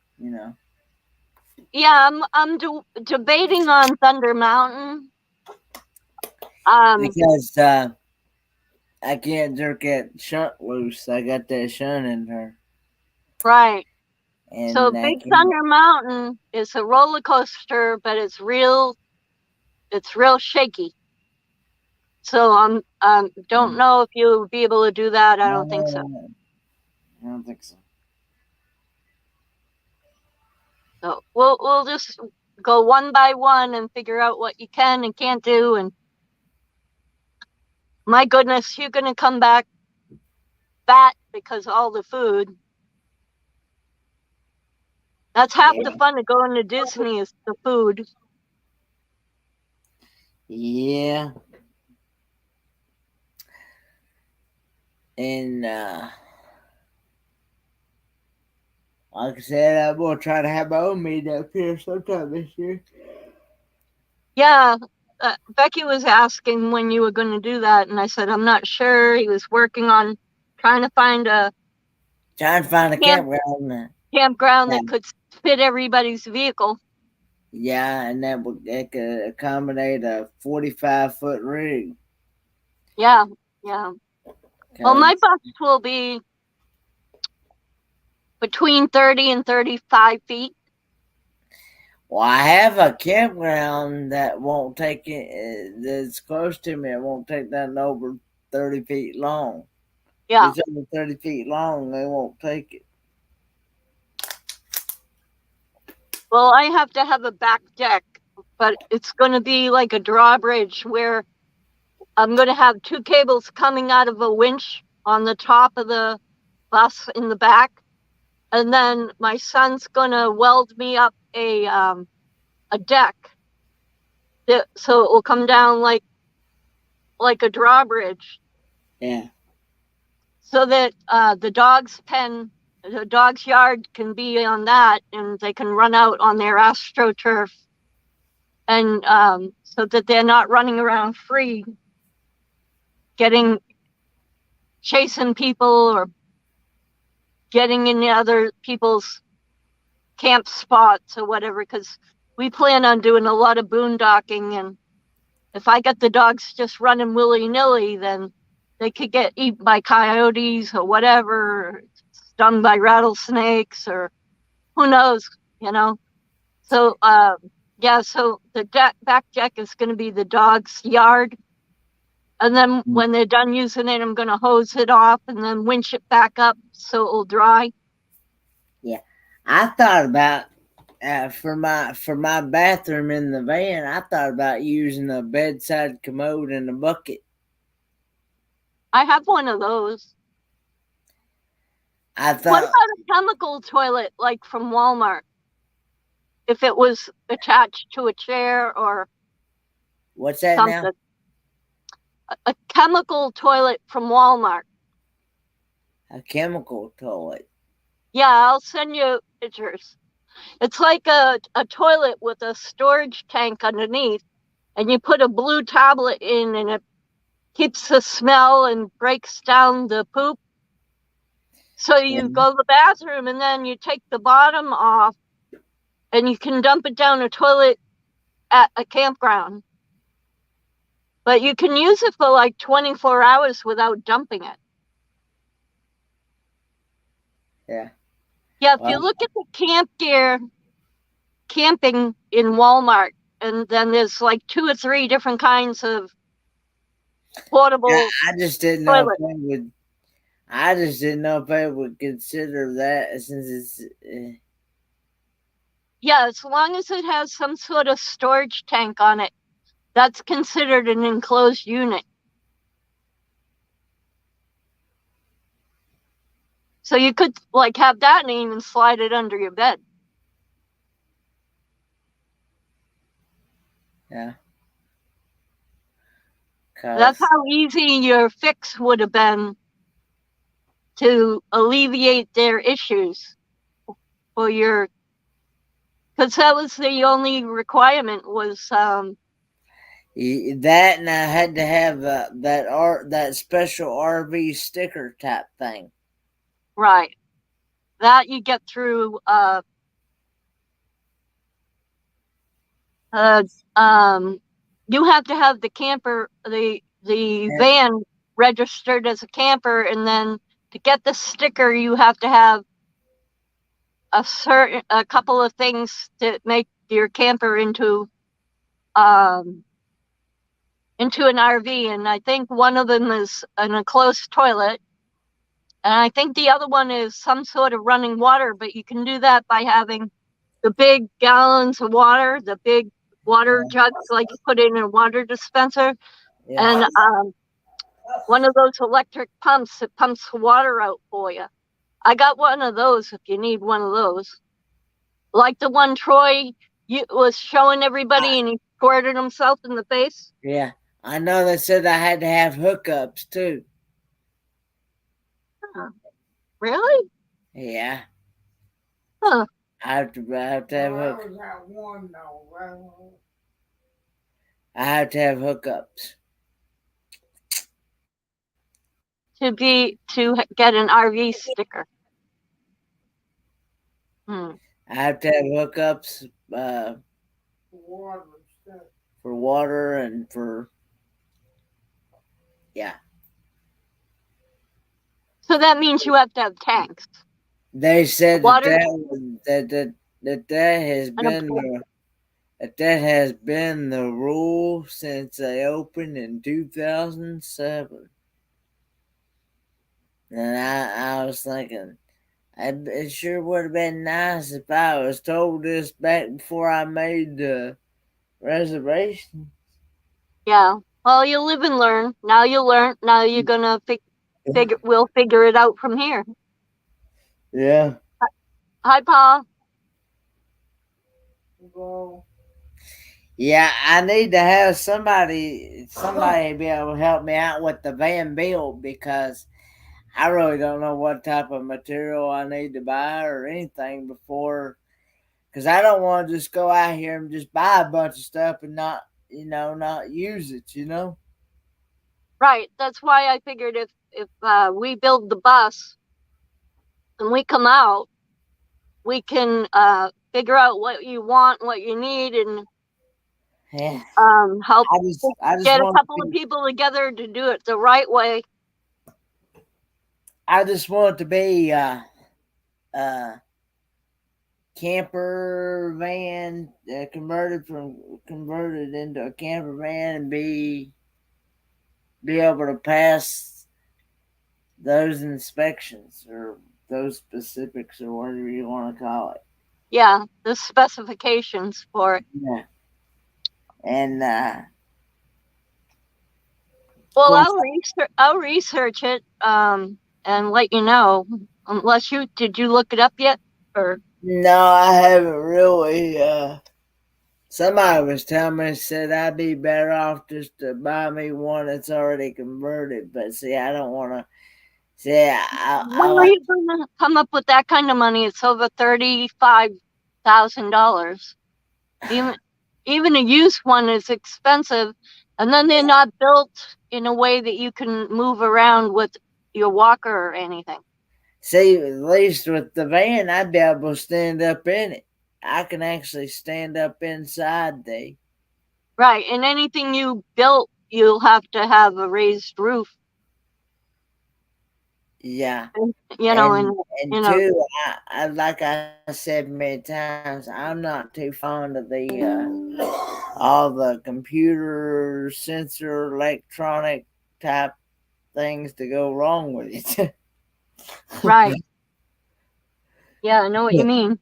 Speaker 1: Yeah, I'm debating on Thunder Mountain. Um,
Speaker 2: Because I can't jerk that shunt loose. I got that shunt in her,
Speaker 1: right. So
Speaker 2: and I
Speaker 1: Big
Speaker 2: can't.
Speaker 1: Thunder Mountain is a roller coaster, but it's real shaky. So don't know if you'll be able to do that. I don't think so.
Speaker 2: I don't think so.
Speaker 1: So we'll just go one by one and figure out what you can and can't do. And my goodness, you're gonna come back fat because all the food. That's half the
Speaker 2: Yeah,
Speaker 1: fun of going to Disney is the food.
Speaker 2: yeah, and Like I said, I'm gonna try to have my own meet up here sometime this year.
Speaker 1: Yeah, Becky was asking when you were going to do that, and I said I'm not sure. He was working on trying to find a
Speaker 2: Trying to find a
Speaker 1: camp
Speaker 2: campground.
Speaker 1: campground
Speaker 2: Yeah,
Speaker 1: that could fit everybody's vehicle.
Speaker 2: yeah, and that could accommodate a 45-foot rig.
Speaker 1: Yeah, yeah. Well, my
Speaker 2: Cause
Speaker 1: bus will be between 30 and 35 feet.
Speaker 2: well, I have a campground that won't take it. That's close to me. It won't take that over 30 feet long.
Speaker 1: Yeah.
Speaker 2: If it's over 30 feet long, they won't take it.
Speaker 1: Well, I have to have a back deck, but it's going to be like a drawbridge where I'm going to have two cables coming out of a winch on the top of the bus in the back. And then my son's going to weld me up a deck so it will come down like a drawbridge
Speaker 2: Yeah,
Speaker 1: so that the dog's yard can be on that and they can run out on their astroturf and so that they're not running around free chasing people or getting in other people's camp spots or whatever, because we plan on doing a lot of boondocking, and if I get the dogs just running willy-nilly, then they could get eaten by coyotes or whatever, or stung by rattlesnakes, or who knows, you know. So yeah, so the back deck is going to be the dog's yard. And then when they're done using it, I'm going to hose it off and then winch it back up so it'll dry.
Speaker 2: yeah. I thought about for my bathroom in the van. I thought about using a bedside commode and a bucket.
Speaker 1: I have one of those.
Speaker 2: I
Speaker 1: What
Speaker 2: thought,
Speaker 1: about a chemical toilet like from Walmart? If it was attached to a chair or
Speaker 2: what's that now?
Speaker 1: something. A chemical toilet from Walmart.
Speaker 2: A chemical toilet.
Speaker 1: Yeah, I'll send you pictures. It's like a toilet with a storage tank underneath, and you put a blue tablet in, and it keeps the smell and breaks down the poop. So you go to the bathroom, and then you take the bottom off, and you can dump it down a toilet at a campground. But you can use it for like 24 hours without dumping it.
Speaker 2: Yeah.
Speaker 1: Yeah, if you
Speaker 2: Well,
Speaker 1: look at the camp gear camping in Walmart, and then there's like 2 or 3 different kinds of portable
Speaker 2: yeah, I just didn't know if
Speaker 1: toilet.
Speaker 2: they would. I just didn't know if they would consider that since it's.
Speaker 1: Yeah, as long as it has some sort of storage tank on it, that's considered an enclosed unit. So you could like have that and even slide it under your bed.
Speaker 2: Yeah.
Speaker 1: That's
Speaker 2: Cause
Speaker 1: how easy your fix would have been to alleviate their issues for your, because that was the only requirement was
Speaker 2: that, and I had to have that special RV sticker type thing.
Speaker 1: right, that you get through uh you have to have the camper, the
Speaker 2: Yeah.
Speaker 1: van registered as a camper, and then to get the sticker you have to have a couple of things to make your camper into an RV, and I think one of them is an enclosed toilet, and I think the other one is some sort of running water, but you can do that by having the big gallons of water, the big water jugs like you put in a water dispenser,
Speaker 2: Yeah.
Speaker 1: and one of those electric pumps that pumps water out for you. I got one of those if you need one of those. Like the one Troy was showing everybody and he squirted himself in the face.
Speaker 2: Yeah. I know they said I had to have hookups too.
Speaker 1: Really?
Speaker 2: Yeah.
Speaker 1: Huh.
Speaker 2: I have to have
Speaker 4: Well,
Speaker 2: hook.
Speaker 4: I was at one though. Well,
Speaker 2: I have to have hookups.
Speaker 1: To get an RV sticker. Hmm.
Speaker 2: I have to have hookups
Speaker 4: water and stuff.
Speaker 2: for water and for yeah.
Speaker 1: So that means you have to have tanks,
Speaker 2: They said that
Speaker 1: water,
Speaker 2: that has
Speaker 1: and a
Speaker 2: been
Speaker 1: pool.
Speaker 2: that has been the rule since they opened in 2007. And I was thinking, it sure would have been nice if I was told this back before I made the reservation.
Speaker 1: Yeah. Well, you live and learn. Now you learn. Now you're gonna figure. We'll figure it out from here.
Speaker 2: Yeah.
Speaker 1: Hi, Pa.
Speaker 4: Well,
Speaker 2: Yeah, I need to have somebody be able to help me out with the van build because I really don't know what type of material I need to buy or anything before, because I don't want to just go out here and just buy a bunch of stuff and not use it.
Speaker 1: Right. That's why I figured if we build the bus and we come out, we can figure out what you want, what you need, and
Speaker 2: Yeah,
Speaker 1: help
Speaker 2: I just
Speaker 1: get a
Speaker 2: want
Speaker 1: couple of people together to do it the right way.
Speaker 2: I just want it to be camper van converted into a camper van and be able to pass those inspections or those specifics or whatever you want to call it.
Speaker 1: Yeah, the specifications for it.
Speaker 2: Yeah. And of
Speaker 1: Well,
Speaker 2: course,
Speaker 1: I'll research it and let you know. Unless did you look it up yet? Or
Speaker 2: no, I haven't really. Somebody was telling me, said I'd be better off just to buy me one that's already converted. But see, I don't want to. See, I
Speaker 1: where are
Speaker 2: like.
Speaker 1: you gonna come up with that kind of money? It's over $35,000. Even a used one is expensive, and then they're not built in a way that you can move around with your walker or anything.
Speaker 2: See, at least with the van, I'd be able to stand up in it. I can actually stand up inside the.
Speaker 1: Right, and anything you built, you'll have to have a raised roof.
Speaker 2: Yeah.
Speaker 1: And,
Speaker 2: And
Speaker 1: you know,
Speaker 2: two, I like I said many times, I'm not too fond of the all the computer sensor electronic type things to go wrong with it.
Speaker 1: right. Yeah, I know what you mean.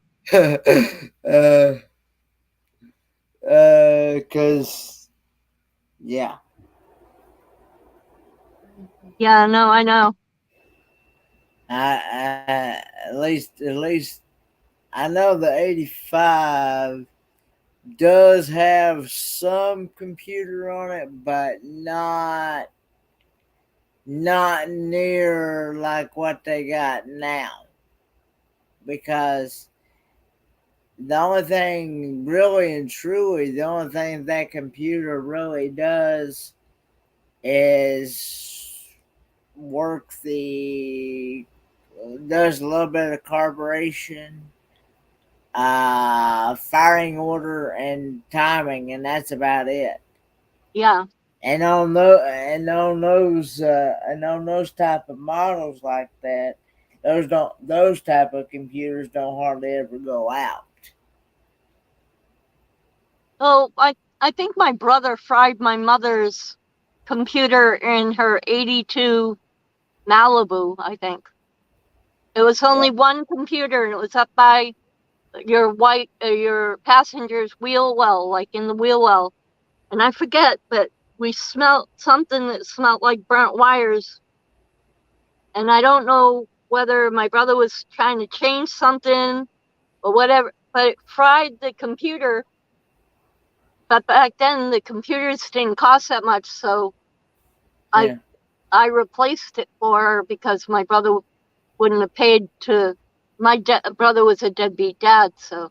Speaker 2: Cause yeah,
Speaker 1: Yeah, no, I know.
Speaker 2: at least I know the 85 does have some computer on it, but not near like what they got now, because the only thing really and truly, the only thing that computer really does is work does a little bit of carburation, firing order and timing, and that's about it.
Speaker 1: Yeah.
Speaker 2: And on those type of models like that, those type of computers don't hardly ever go out.
Speaker 1: Oh, I think my brother fried my mother's computer in her 82 Malibu, I think. It was
Speaker 2: Yeah.
Speaker 1: only one computer and it was up by your passenger's wheel well, like in the wheel well. And I forget, but we smelled something that smelled like burnt wires. And I don't know whether my brother was trying to change something or whatever, but it fried the computer. But back then the computers didn't cost that much, so I
Speaker 2: Yeah.
Speaker 1: I replaced it for her because my brother wouldn't have paid to my brother was a deadbeat dad, so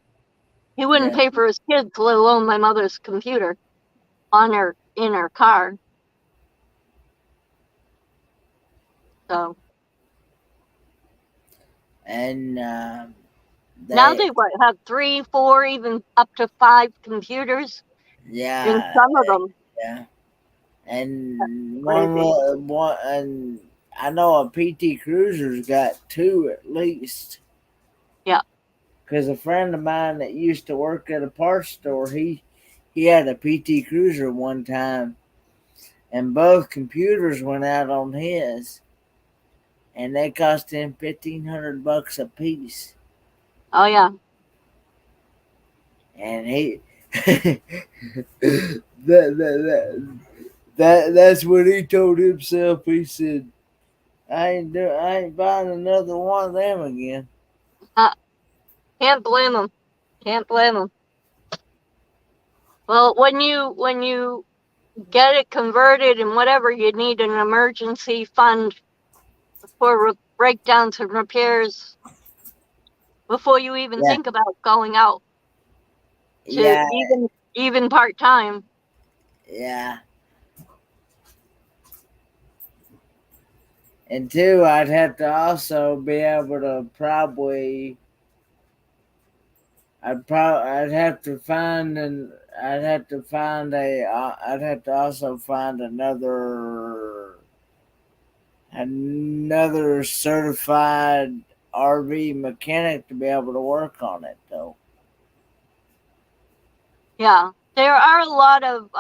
Speaker 1: he wouldn't
Speaker 2: Yeah.
Speaker 1: pay for his kids, let alone my mother's computer in her car. So
Speaker 2: And
Speaker 1: now
Speaker 2: they,
Speaker 1: they have 3, 4, even up to 5 computers in
Speaker 2: yeah,
Speaker 1: some of them.
Speaker 2: yeah. And
Speaker 1: Crazy.
Speaker 2: and I know a PT Cruiser's got two at least.
Speaker 1: Yeah.
Speaker 2: Because a friend of mine that used to work at a parts store, he had a PT Cruiser one time, and both computers went out on his, and they cost him $1,500 a piece.
Speaker 1: Oh yeah.
Speaker 2: And he that's what he told himself. He said, I ain't buying another one of them again."
Speaker 1: Uh, can't blame them. Can't blame them. Well, when you get it converted and whatever, you need an emergency fund for breakdowns and repairs before you even
Speaker 2: Yeah,
Speaker 1: think about going out to
Speaker 2: yeah,
Speaker 1: even part time.
Speaker 2: yeah. And two, I'd have to also be able to probably, I'd have to find and I'd have to find I'd have to also find another certified RV mechanic to be able to work on it though.
Speaker 1: Yeah, there are a lot of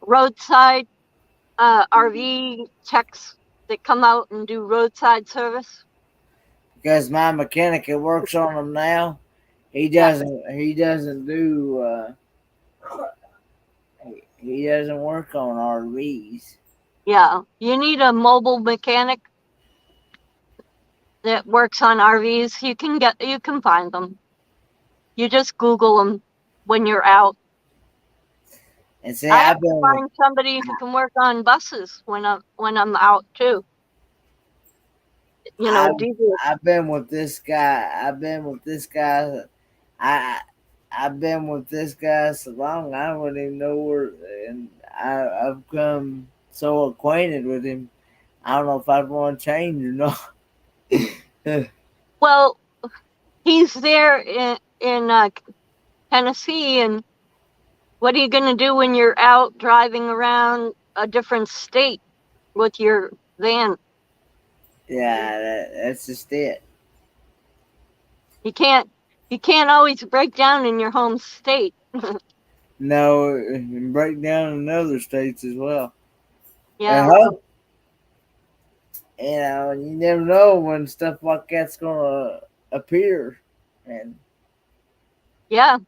Speaker 1: roadside RV techs that come out and do roadside service.
Speaker 2: Because my mechanic that works on them now,
Speaker 1: Yeah,
Speaker 2: he doesn't do he doesn't work on RVs.
Speaker 1: yeah. You need a mobile mechanic that works on RVs. You can find them. You just Google them when you're out.
Speaker 2: And see,
Speaker 1: I have to find somebody who can work on buses when I'm out too. You know,
Speaker 2: I've
Speaker 1: diesel.
Speaker 2: I've been with this guy. I've been with this guy. I I've been with this guy so long I wouldn't even know where, and I've come so acquainted with him. I don't know if I'd want to change or not.
Speaker 1: Well, he's there in Tennessee, and what are you going to do when you're out driving around a different state with your van?
Speaker 2: Yeah, that's just it.
Speaker 1: You can't you can't always break down in your home state.
Speaker 2: No, and break down in other states as well. And
Speaker 1: Yeah,
Speaker 2: hope, you never know when stuff like that's gonna appear. And
Speaker 1: yeah.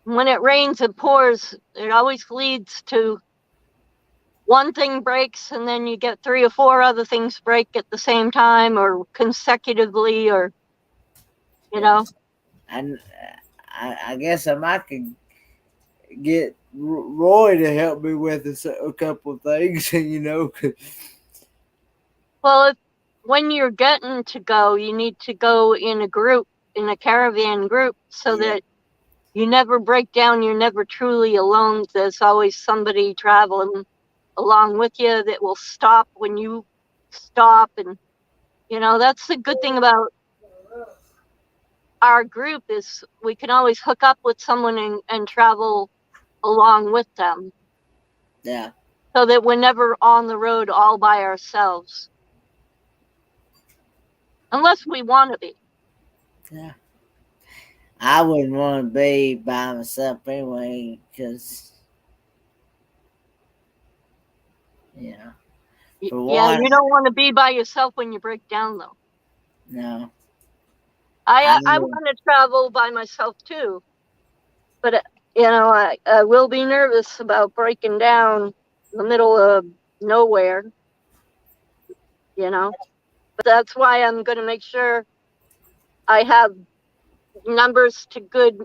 Speaker 1: When it rains, it pours. It always leads to one thing breaks, and then you get 3 or 4 other things break at the same time or consecutively, or you
Speaker 2: yeah,
Speaker 1: know.
Speaker 2: and I guess I might could get Roy to help me with a couple of things,
Speaker 1: Well, when you're getting to go, you need to go in a group, in a caravan group, so
Speaker 2: Yeah,
Speaker 1: that you never break down. You're never truly alone. There's always somebody traveling along with you that will stop when you stop. And, that's the good thing about our group is we can always hook up with someone and travel along with them
Speaker 2: yeah,
Speaker 1: so that we're never on the road all by ourselves, unless we want to be.
Speaker 2: yeah. I wouldn't want to be by myself anyway, because you know, for
Speaker 1: Yeah,
Speaker 2: one,
Speaker 1: you don't want to be by yourself when you break down, though.
Speaker 2: no, I
Speaker 1: I want to travel by myself too, but I will be nervous about breaking down in the middle of nowhere, you know. But that's why I'm going to make sure I have numbers to good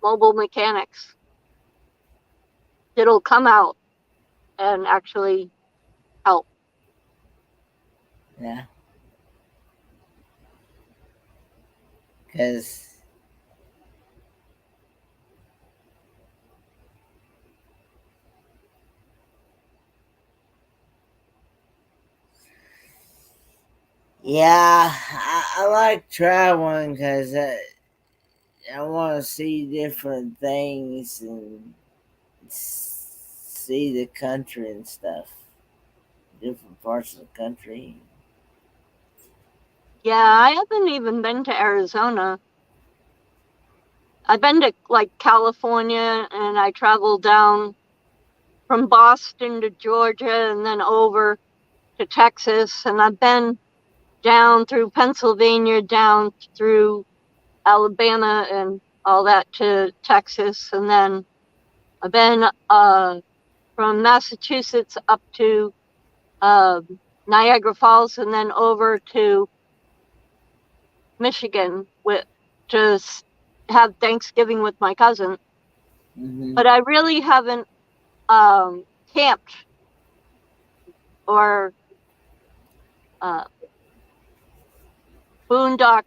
Speaker 1: mobile mechanics that'll come out and actually help.
Speaker 2: yeah. Because yeah, I like traveling because I want to see different things and see the country and stuff, different parts of the country.
Speaker 1: Yeah, I haven't even been to Arizona. I've been to like California, and I traveled down from Boston to Georgia and then over to Texas, and I've been down through Pennsylvania, down through Alabama and all that to Texas, and then I've been from Massachusetts up to uh, Niagara Falls, and then over to Michigan with to have Thanksgiving with my cousin.
Speaker 2: Hmm.
Speaker 1: But I really haven't um, camped or uh, boondock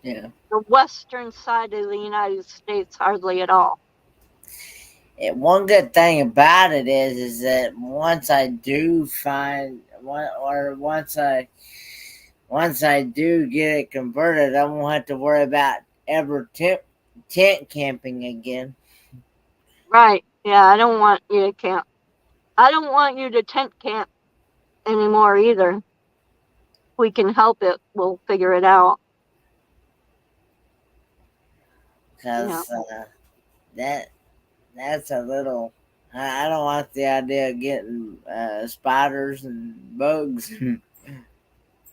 Speaker 2: Yeah.
Speaker 1: the western side of the United States hardly at all.
Speaker 2: And one good thing about it is that once I do find one, or once I do get it converted, I won't have to worry about ever tent camping again.
Speaker 1: Right. Yeah, I don't want you to camp. I don't want you to tent camp anymore either. If we can help it, we'll figure it out. You know.
Speaker 2: Because that that's a little. I don't like the idea of getting spiders and bugs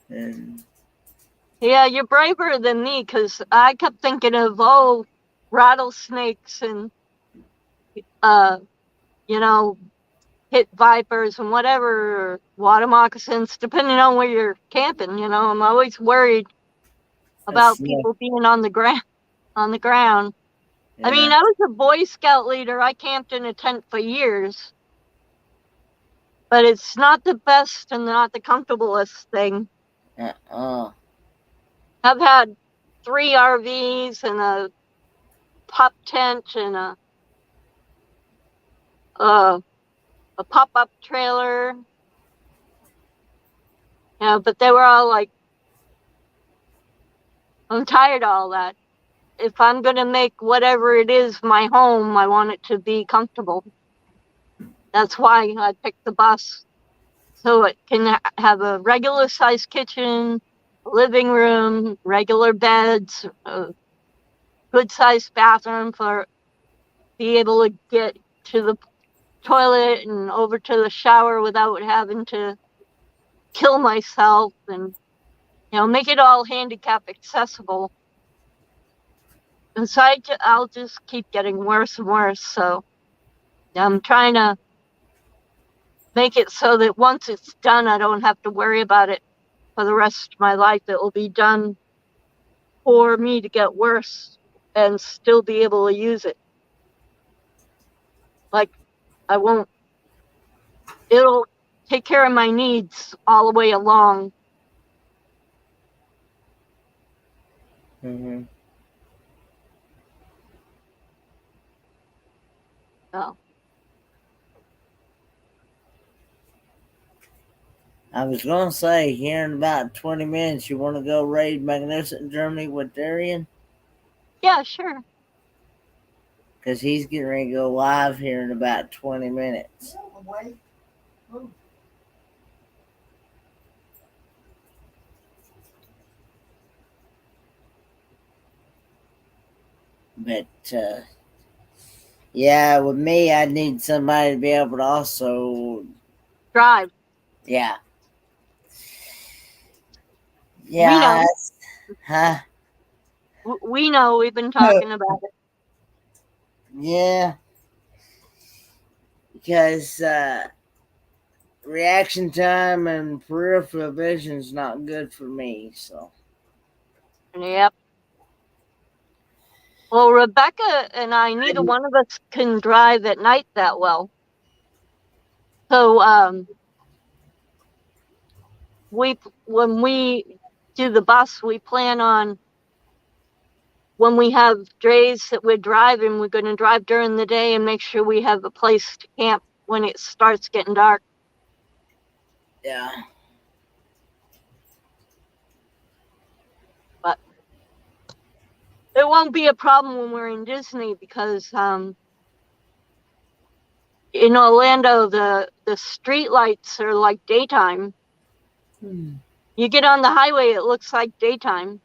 Speaker 2: and
Speaker 1: Yeah, you're braver than me because I kept thinking of rattlesnakes and uh, you know, hit vipers and whatever, water moccasins, depending on where you're camping. I'm always worried
Speaker 2: a
Speaker 1: about
Speaker 2: snake.
Speaker 1: people being on the ground. On the ground. I mean,
Speaker 2: Yeah.
Speaker 1: I was a Boy Scout leader. I camped in a tent for years, but it's not the best and not the comfortablest thing.
Speaker 2: Uh-uh.
Speaker 1: I've had 3 RVs and a pop tent and uh, a pop up trailer. But they were all like, I'm tired of all that. If I'm going to make whatever it is my home, I want it to be comfortable. That's why I picked the bus. So it can have a regular sized kitchen, living room, regular beds, a good sized bathroom for be able to get to the toilet and over to the shower without having to kill myself, and make it all handicap accessible. And so I'll just keep getting worse and worse. So I'm trying to make it so that once it's done, I don't have to worry about it for the rest of my life. It will be done for me to get worse and still be able to use it. Like I won't, it'll take care of my needs all the way along.
Speaker 2: Hmm.
Speaker 1: So,
Speaker 2: I was gonna say here in about 20 minutes, you want to go raid Magnificent Germany with Darian
Speaker 1: yeah, sure.
Speaker 2: because he's getting ready to go live here in about 20 minutes.
Speaker 4: Wait. Oh,
Speaker 2: But yeah, with me, I need somebody to be able to also,
Speaker 1: Drive.
Speaker 2: yeah,
Speaker 1: We
Speaker 2: yeah,
Speaker 1: know.
Speaker 2: huh?
Speaker 1: We know. We've been talking about it.
Speaker 2: Yeah, because reaction time and peripheral vision is not good for me. So
Speaker 1: Yep. Well, Rebecca and I, neither one of us can drive at night that well. So, when we do the bus, we plan on when we have drays that we're driving, we're going to drive during the day and make sure we have a place to camp when it starts getting dark.
Speaker 2: Yeah.
Speaker 1: But it won't be a problem when we're in Disney because in Orlando the street lights are like daytime. You get on the highway, it looks like daytime.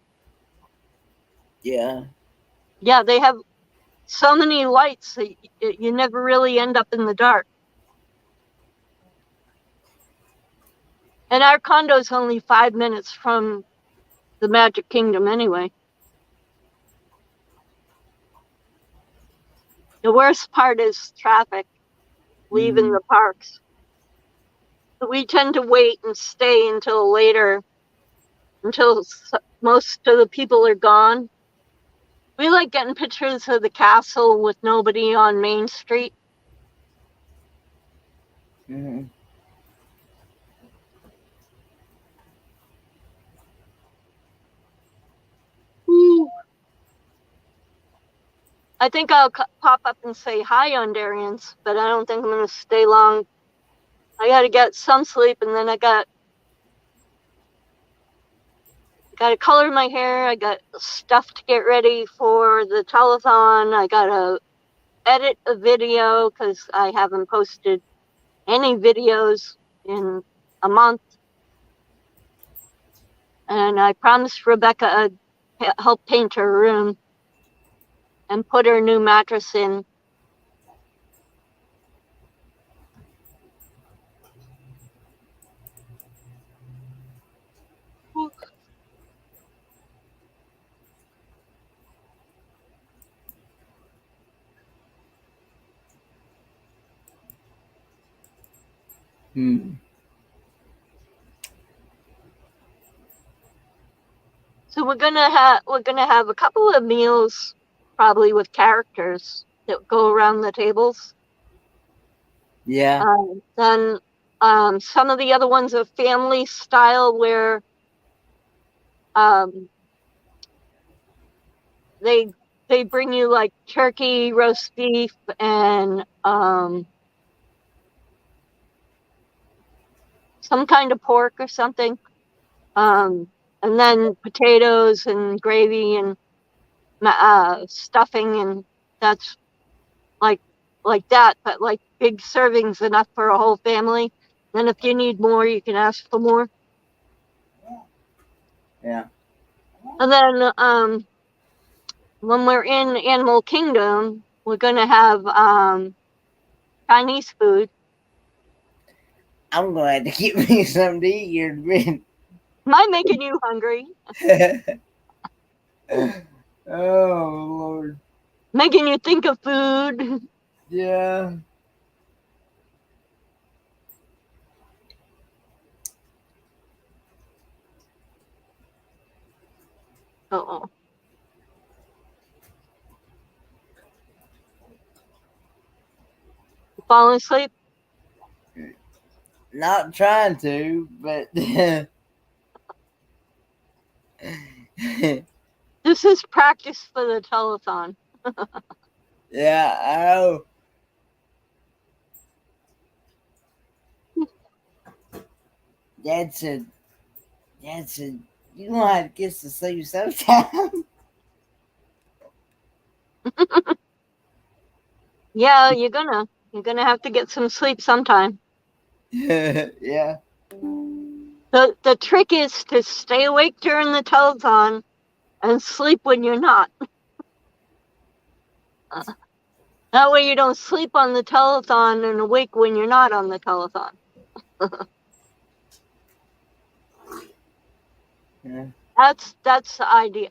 Speaker 2: Yeah.
Speaker 1: Yeah, they have so many lights that you never really end up in the dark. And our condo's only 5 minutes from the Magic Kingdom anyway. The worst part is traffic leaving the parks. So we tend to wait and stay until later, until most of the people are gone. We like getting pictures of the castle with nobody on Main Street.
Speaker 2: Mm-hmm.
Speaker 1: Ooh. I think I'll pop up and say hi on Darian's, but I don't think I'm going to stay long. I got to get some sleep, and then I got to color my hair. I got stuff to get ready for the telethon. I got to edit a video because I haven't posted any videos in a month. And I promised Rebecca I'd help paint her room and put her new mattress in. So we're gonna have a couple of meals, probably with characters that go around the tables.
Speaker 2: Yeah.
Speaker 1: Then some of the other ones are family style, where they bring you like turkey, roast beef, and some kind of pork or something, and then potatoes and gravy and stuffing, and that's like that, but like big servings enough for a whole family. Then if you need more, you can ask for more.
Speaker 2: Yeah.
Speaker 1: And then when we're in Animal Kingdom, we're gonna have Chinese food.
Speaker 2: I'm glad to get me something to eat here in a minute.
Speaker 1: Am I making you hungry?
Speaker 2: Oh Lord.
Speaker 1: Making you think of food?
Speaker 2: Yeah.
Speaker 1: Uh-oh. Falling asleep?
Speaker 2: Not trying to, but
Speaker 1: This is practice for the telethon.
Speaker 2: yeah, I know. Dad said, you gonna have to get to sleep sometime.
Speaker 1: Yeah, you're gonna have to get some sleep sometime.
Speaker 2: Yeah.
Speaker 1: The trick is to stay awake during the telethon and sleep when you're not. That way you don't sleep on the telethon and awake when you're not on the telethon.
Speaker 2: Yeah.
Speaker 1: That's the idea.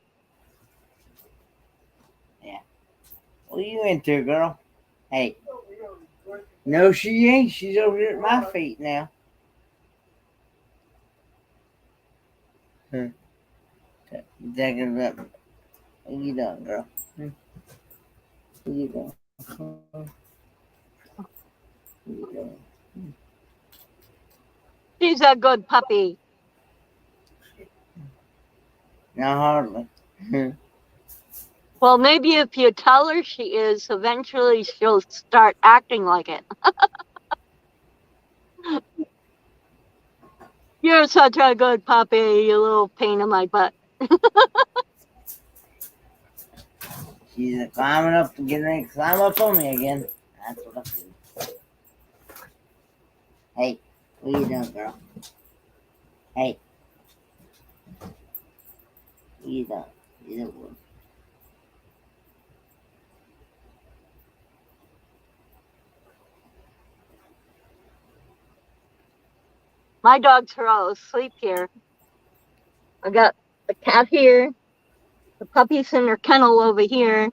Speaker 2: Yeah. What are you into, girl? Hey. No, she ain't. She's over here at my feet now. Huh. Taking it up. What you doing, girl? What you doing? What you doing?
Speaker 1: She's a good puppy.
Speaker 2: Not hardly.
Speaker 1: Well, maybe if you tell her she is, eventually she'll start acting like it. You're such a good puppy, you little pain in my butt.
Speaker 2: She's climbing up, getting ready to climb up on me again. That's what I feel. Hey, what you doing, girl? Hey, what you doing? You doing?
Speaker 1: My dogs are all asleep here. I got the cat here, the puppy's in her kennel over here.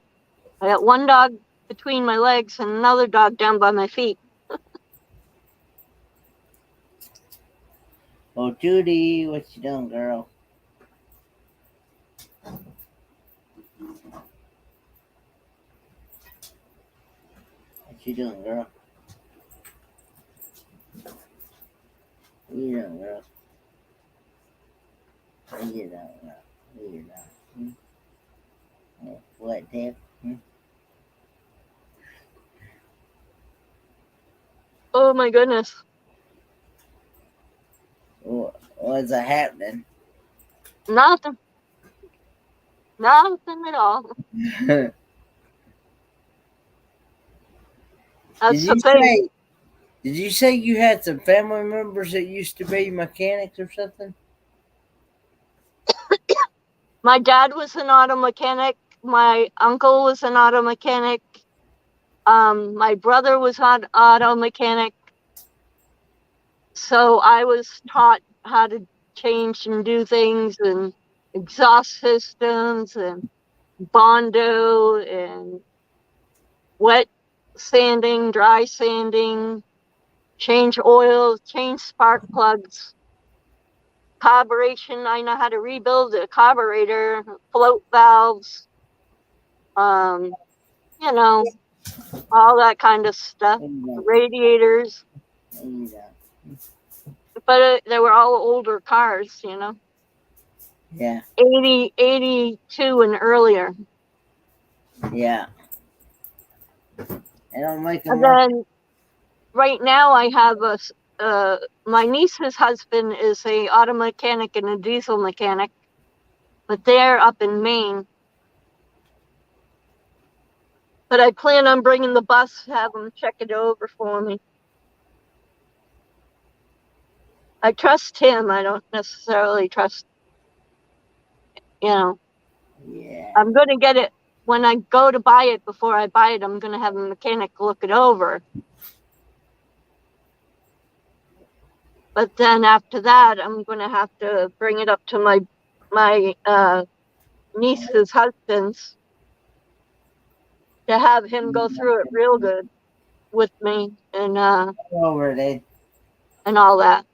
Speaker 1: I got one dog between my legs and another dog down by my feet.
Speaker 2: Oh, Judy, what you doing, girl? What you doing, girl? What you doing, girl? What you doing, girl? What you doing? What, Dad?
Speaker 1: Oh my goodness.
Speaker 2: What's happening?
Speaker 1: Nothing. Nothing at all.
Speaker 2: Did
Speaker 1: That's the
Speaker 2: you
Speaker 1: thing.
Speaker 2: say? Did you say you had some family members that used to be mechanics or something?
Speaker 1: My dad was an auto mechanic. My uncle was an auto mechanic. My brother was an auto mechanic. So I was taught how to change and do things and exhaust systems and Bondo and wet sanding, dry sanding, change oil, change spark plugs, carburation. I know how to rebuild a carburetor, float valves, um, you know, all that kind of stuff, radiators. But they were all older cars, you know,
Speaker 2: Yeah,
Speaker 1: 82 and earlier.
Speaker 2: yeah. They don't make them
Speaker 1: And
Speaker 2: run.
Speaker 1: then right now I have my niece's husband is a auto mechanic and a diesel mechanic, but they're up in Maine. But I plan on bringing the bus, have them check it over for me. I trust him. I don't necessarily trust, you know,
Speaker 2: Yeah,
Speaker 1: I'm going to get it when I go to buy it. Before I buy it, I'm going to have a mechanic look it over. But then after that, I'm going to have to bring it up to my niece's husband's to have him go through it real good with me and
Speaker 2: over there.
Speaker 1: and all that.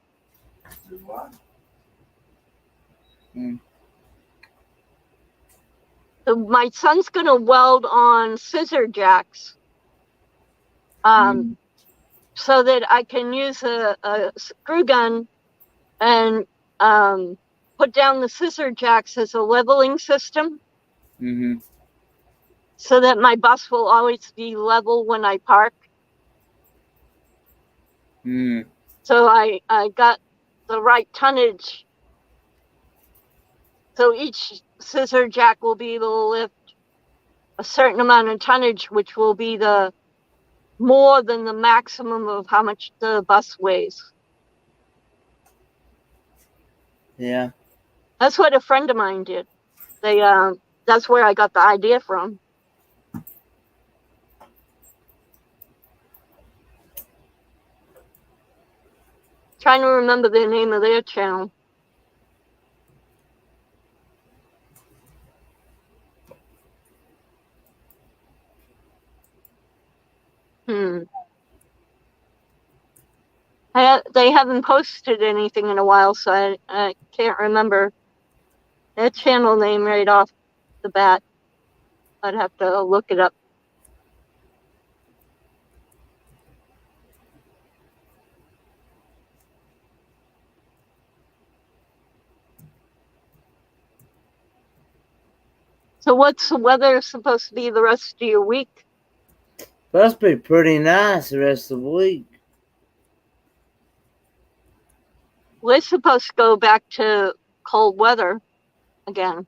Speaker 2: Mm.
Speaker 1: So my son's going to weld on scissor jacks. So that I can use a screw gun and put down the scissor jacks as a leveling system
Speaker 2: Mm-hmm.
Speaker 1: so that my bus will always be level when I park.
Speaker 2: Mm.
Speaker 1: So I got the right tonnage. So each scissor jack will be able to lift a certain amount of tonnage, which will be the more than the maximum of how much the bus weighs.
Speaker 2: Yeah.
Speaker 1: That's what a friend of mine did. They that's where I got the idea from. Trying to remember the name of their channel. They haven't posted anything in a while, so I can't remember their channel name right off the bat. I'd have to look it up. So what's the weather supposed to be the rest of your week?
Speaker 2: Supposed to be pretty nice the rest of the week.
Speaker 1: We're supposed to go back to cold weather again.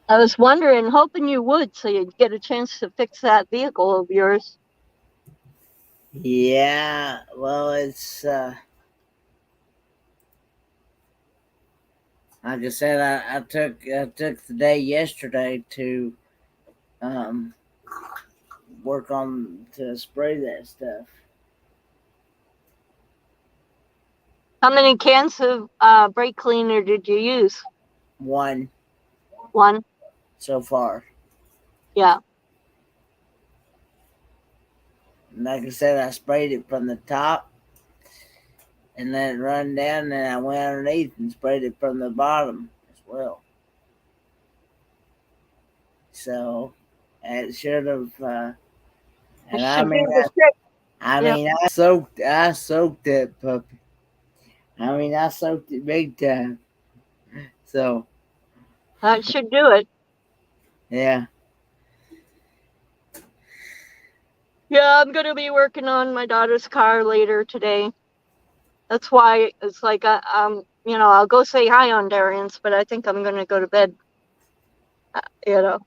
Speaker 1: I was wondering, hoping you would, so you'd get a chance to fix that vehicle of yours.
Speaker 2: Yeah, well, it's like I said, I took the day yesterday to work on to spray that stuff.
Speaker 1: How many cans of brake cleaner did you use?
Speaker 2: One
Speaker 1: One?
Speaker 2: so far.
Speaker 1: Yeah.
Speaker 2: And like I said, I sprayed it from the top and let it run down, and I went underneath and sprayed it from the bottom as well. So it should have. And I
Speaker 1: should
Speaker 2: mean,
Speaker 1: do the trick.
Speaker 2: I soaked that puppy. I mean, I soaked it big time. So
Speaker 1: That should do it.
Speaker 2: yeah.
Speaker 1: Yeah, I'm gonna be working on my daughter's car later today. That's why it's like I'll go say hi on Darian's, but I think I'm gonna go to bed.
Speaker 2: Yeah,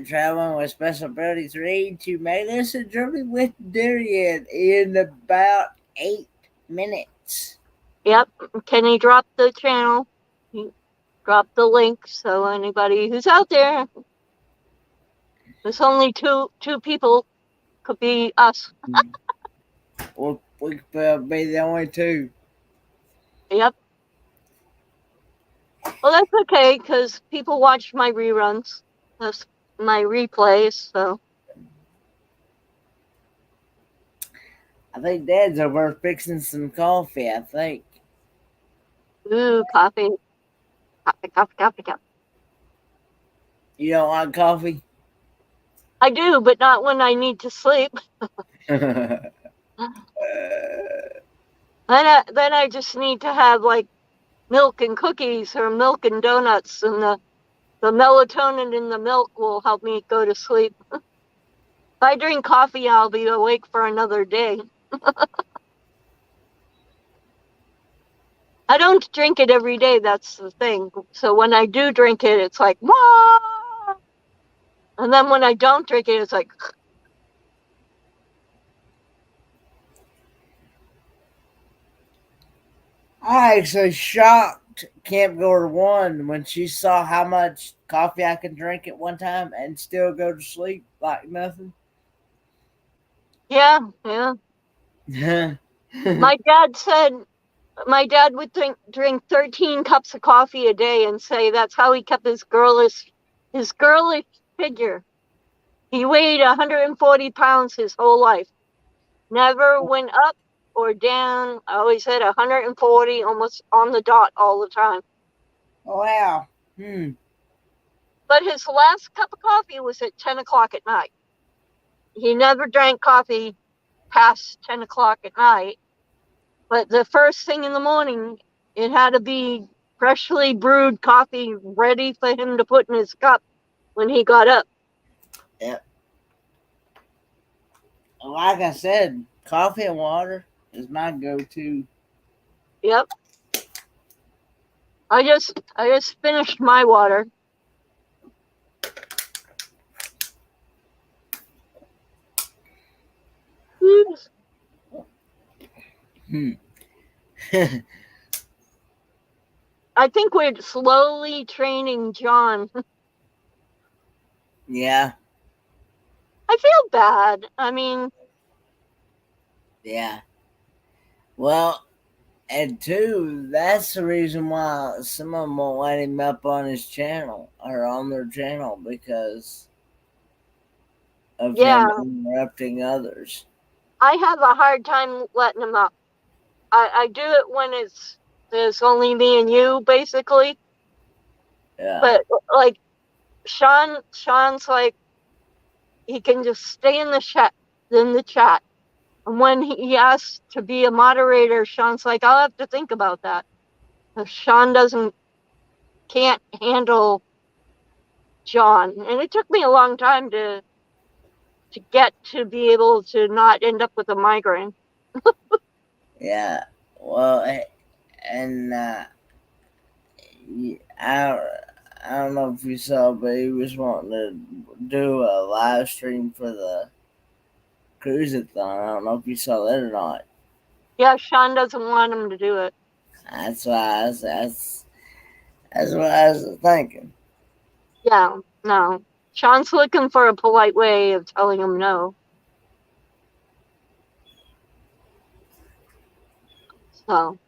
Speaker 2: traveling with Special Abilities Read to make this a journey with Darian in about 8 minutes.
Speaker 1: Yep. Kenny dropped the channel. He dropped the link, so anybody who's out there, there's only two people, could be us.
Speaker 2: Well, we could be the only two.
Speaker 1: Yep. Well, that's okay, because people watch my reruns. That's my replays, so.
Speaker 2: I think Dad's over fixing some coffee, I think.
Speaker 1: Ooh, coffee. Coffee.
Speaker 2: You don't like coffee?
Speaker 1: I do, but not when I need to sleep. Then I just need to have like milk and cookies or milk and donuts, and the melatonin in the milk will help me go to sleep. If I drink coffee, I'll be awake for another day. I don't drink it every day, that's the thing. So when I do drink it, it's like, wah! And then when I don't drink it, it's like,
Speaker 2: I actually shocked Camp Goer 1 when she saw how much coffee I can drink at one time and still go to sleep like nothing.
Speaker 1: yeah. My dad would drink 13 cups of coffee a day and say that's how he kept his girlish figure. He weighed 140 pounds his whole life. Never went up or down. I always had 140, almost on the dot all the time.
Speaker 2: Wow.
Speaker 1: But his last cup of coffee was at 10 o'clock at night. He never drank coffee past 10 o'clock at night. But the first thing in the morning, it had to be freshly brewed coffee ready for him to put in his cup when he got up.
Speaker 2: Yep. Like I said, coffee and water is my go-to.
Speaker 1: Yep. I just finished my water. I think we're slowly training John.
Speaker 2: Yeah.
Speaker 1: I feel bad. I mean,
Speaker 2: yeah. Well, and two, that's the reason why some of them won't let him up on his channel or on their channel, because of him interrupting others.
Speaker 1: I have a hard time letting him up. I do it when there's only me and you, basically.
Speaker 2: Yeah.
Speaker 1: But like Sean's like, he can just stay in the chat. And when he asked to be a moderator, Sean's like, I'll have to think about that. If Sean can't handle John. And it took me a long time to get to be able to not end up with a migraine.
Speaker 2: Yeah. Well, and I don't know if you saw, but he was wanting to do a live stream for the cruisathon. I don't know if you saw that or not.
Speaker 1: Yeah, Sean doesn't want him to do it.
Speaker 2: That's why that's what I was thinking.
Speaker 1: Yeah, no. Sean's looking for a polite way of telling him no. So,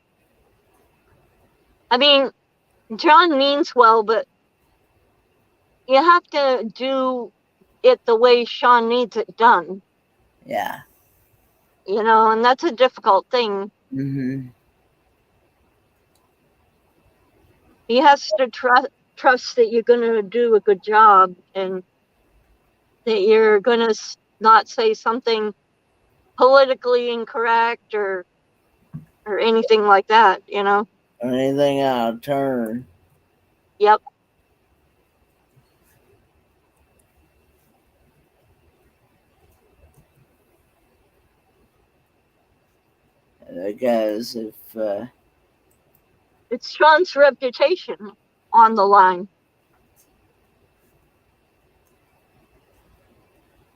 Speaker 1: I mean, John means well, but you have to do it the way Sean needs it done.
Speaker 2: Yeah.
Speaker 1: And that's a difficult thing.
Speaker 2: Mm-hmm.
Speaker 1: He has to trust that you're going to do a good job and that you're going to not say something politically incorrect or anything like that,
Speaker 2: Or anything out of turn.
Speaker 1: Yep.
Speaker 2: Because if
Speaker 1: it's Sean's reputation on the line.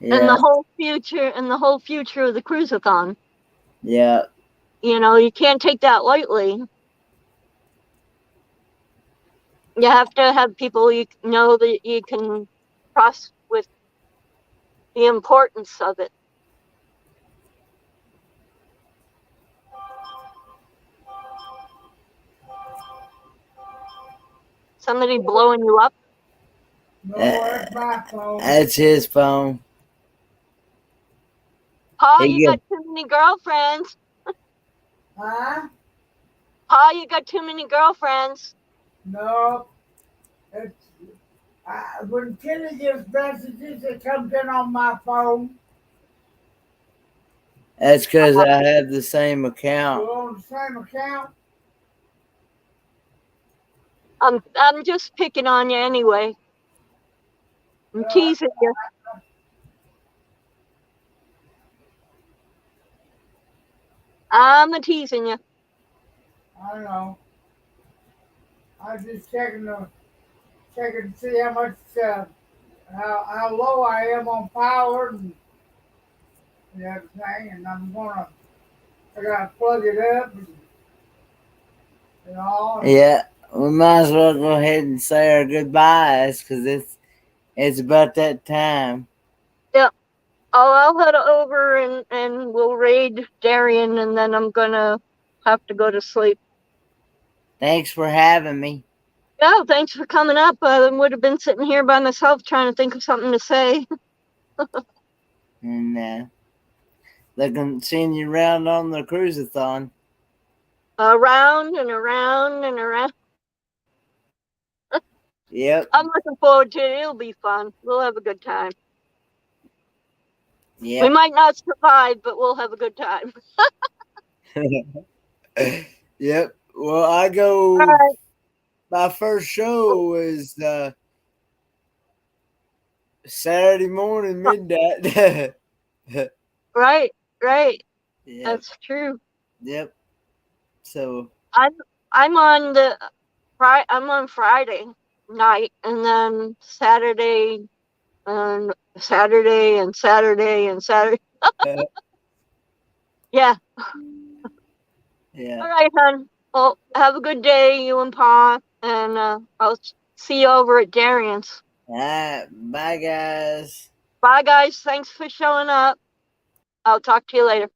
Speaker 2: yeah.
Speaker 1: And the whole future of the cruisathon.
Speaker 2: Yeah.
Speaker 1: You can't take that lightly. You have to have people you know that you can trust with the importance of it. Somebody blowing you up?
Speaker 4: No, that's my phone.
Speaker 2: That's his phone.
Speaker 1: Pa, you got too many girlfriends.
Speaker 4: Huh?
Speaker 1: Pa, you got too many girlfriends.
Speaker 4: No. It's, when Kenny gives messages, it comes in on my phone.
Speaker 2: That's because I have the same account.
Speaker 4: We're on the same account.
Speaker 1: I'm just picking on you anyway. I'm teasing you. I'm teasing you.
Speaker 4: I don't know. I was just checking to see how much, how low I am on power and everything, and I gotta plug it up and all.
Speaker 2: Yeah, we might as well go ahead and say our goodbyes because it's about that time.
Speaker 1: Yep. I'll head over and we'll raid Darien, and then I'm gonna have to go to sleep.
Speaker 2: Thanks for having me.
Speaker 1: Yeah, thanks for coming up. I would have been sitting here by myself trying to think of something to say.
Speaker 2: And looking seeing you around on the cruisathon.
Speaker 1: Around and around and around.
Speaker 2: Yep.
Speaker 1: I'm looking forward to it. It'll be fun. We'll have a good time.
Speaker 2: Yep.
Speaker 1: We might not survive, but we'll have a good time.
Speaker 2: Yep. Well, I go.
Speaker 1: Right.
Speaker 2: My first show is Saturday morning midnight.
Speaker 1: Right.
Speaker 2: Yep.
Speaker 1: That's true.
Speaker 2: Yep. So
Speaker 1: I'm on Friday night, and then Saturday and Saturday and Saturday and Saturday. Yeah.
Speaker 2: yeah.
Speaker 1: All right, hon. Well, have a good day, you and Pa, and I'll see you over at Darien's.
Speaker 2: All right. Bye, guys.
Speaker 1: Bye, guys. Thanks for showing up. I'll talk to you later.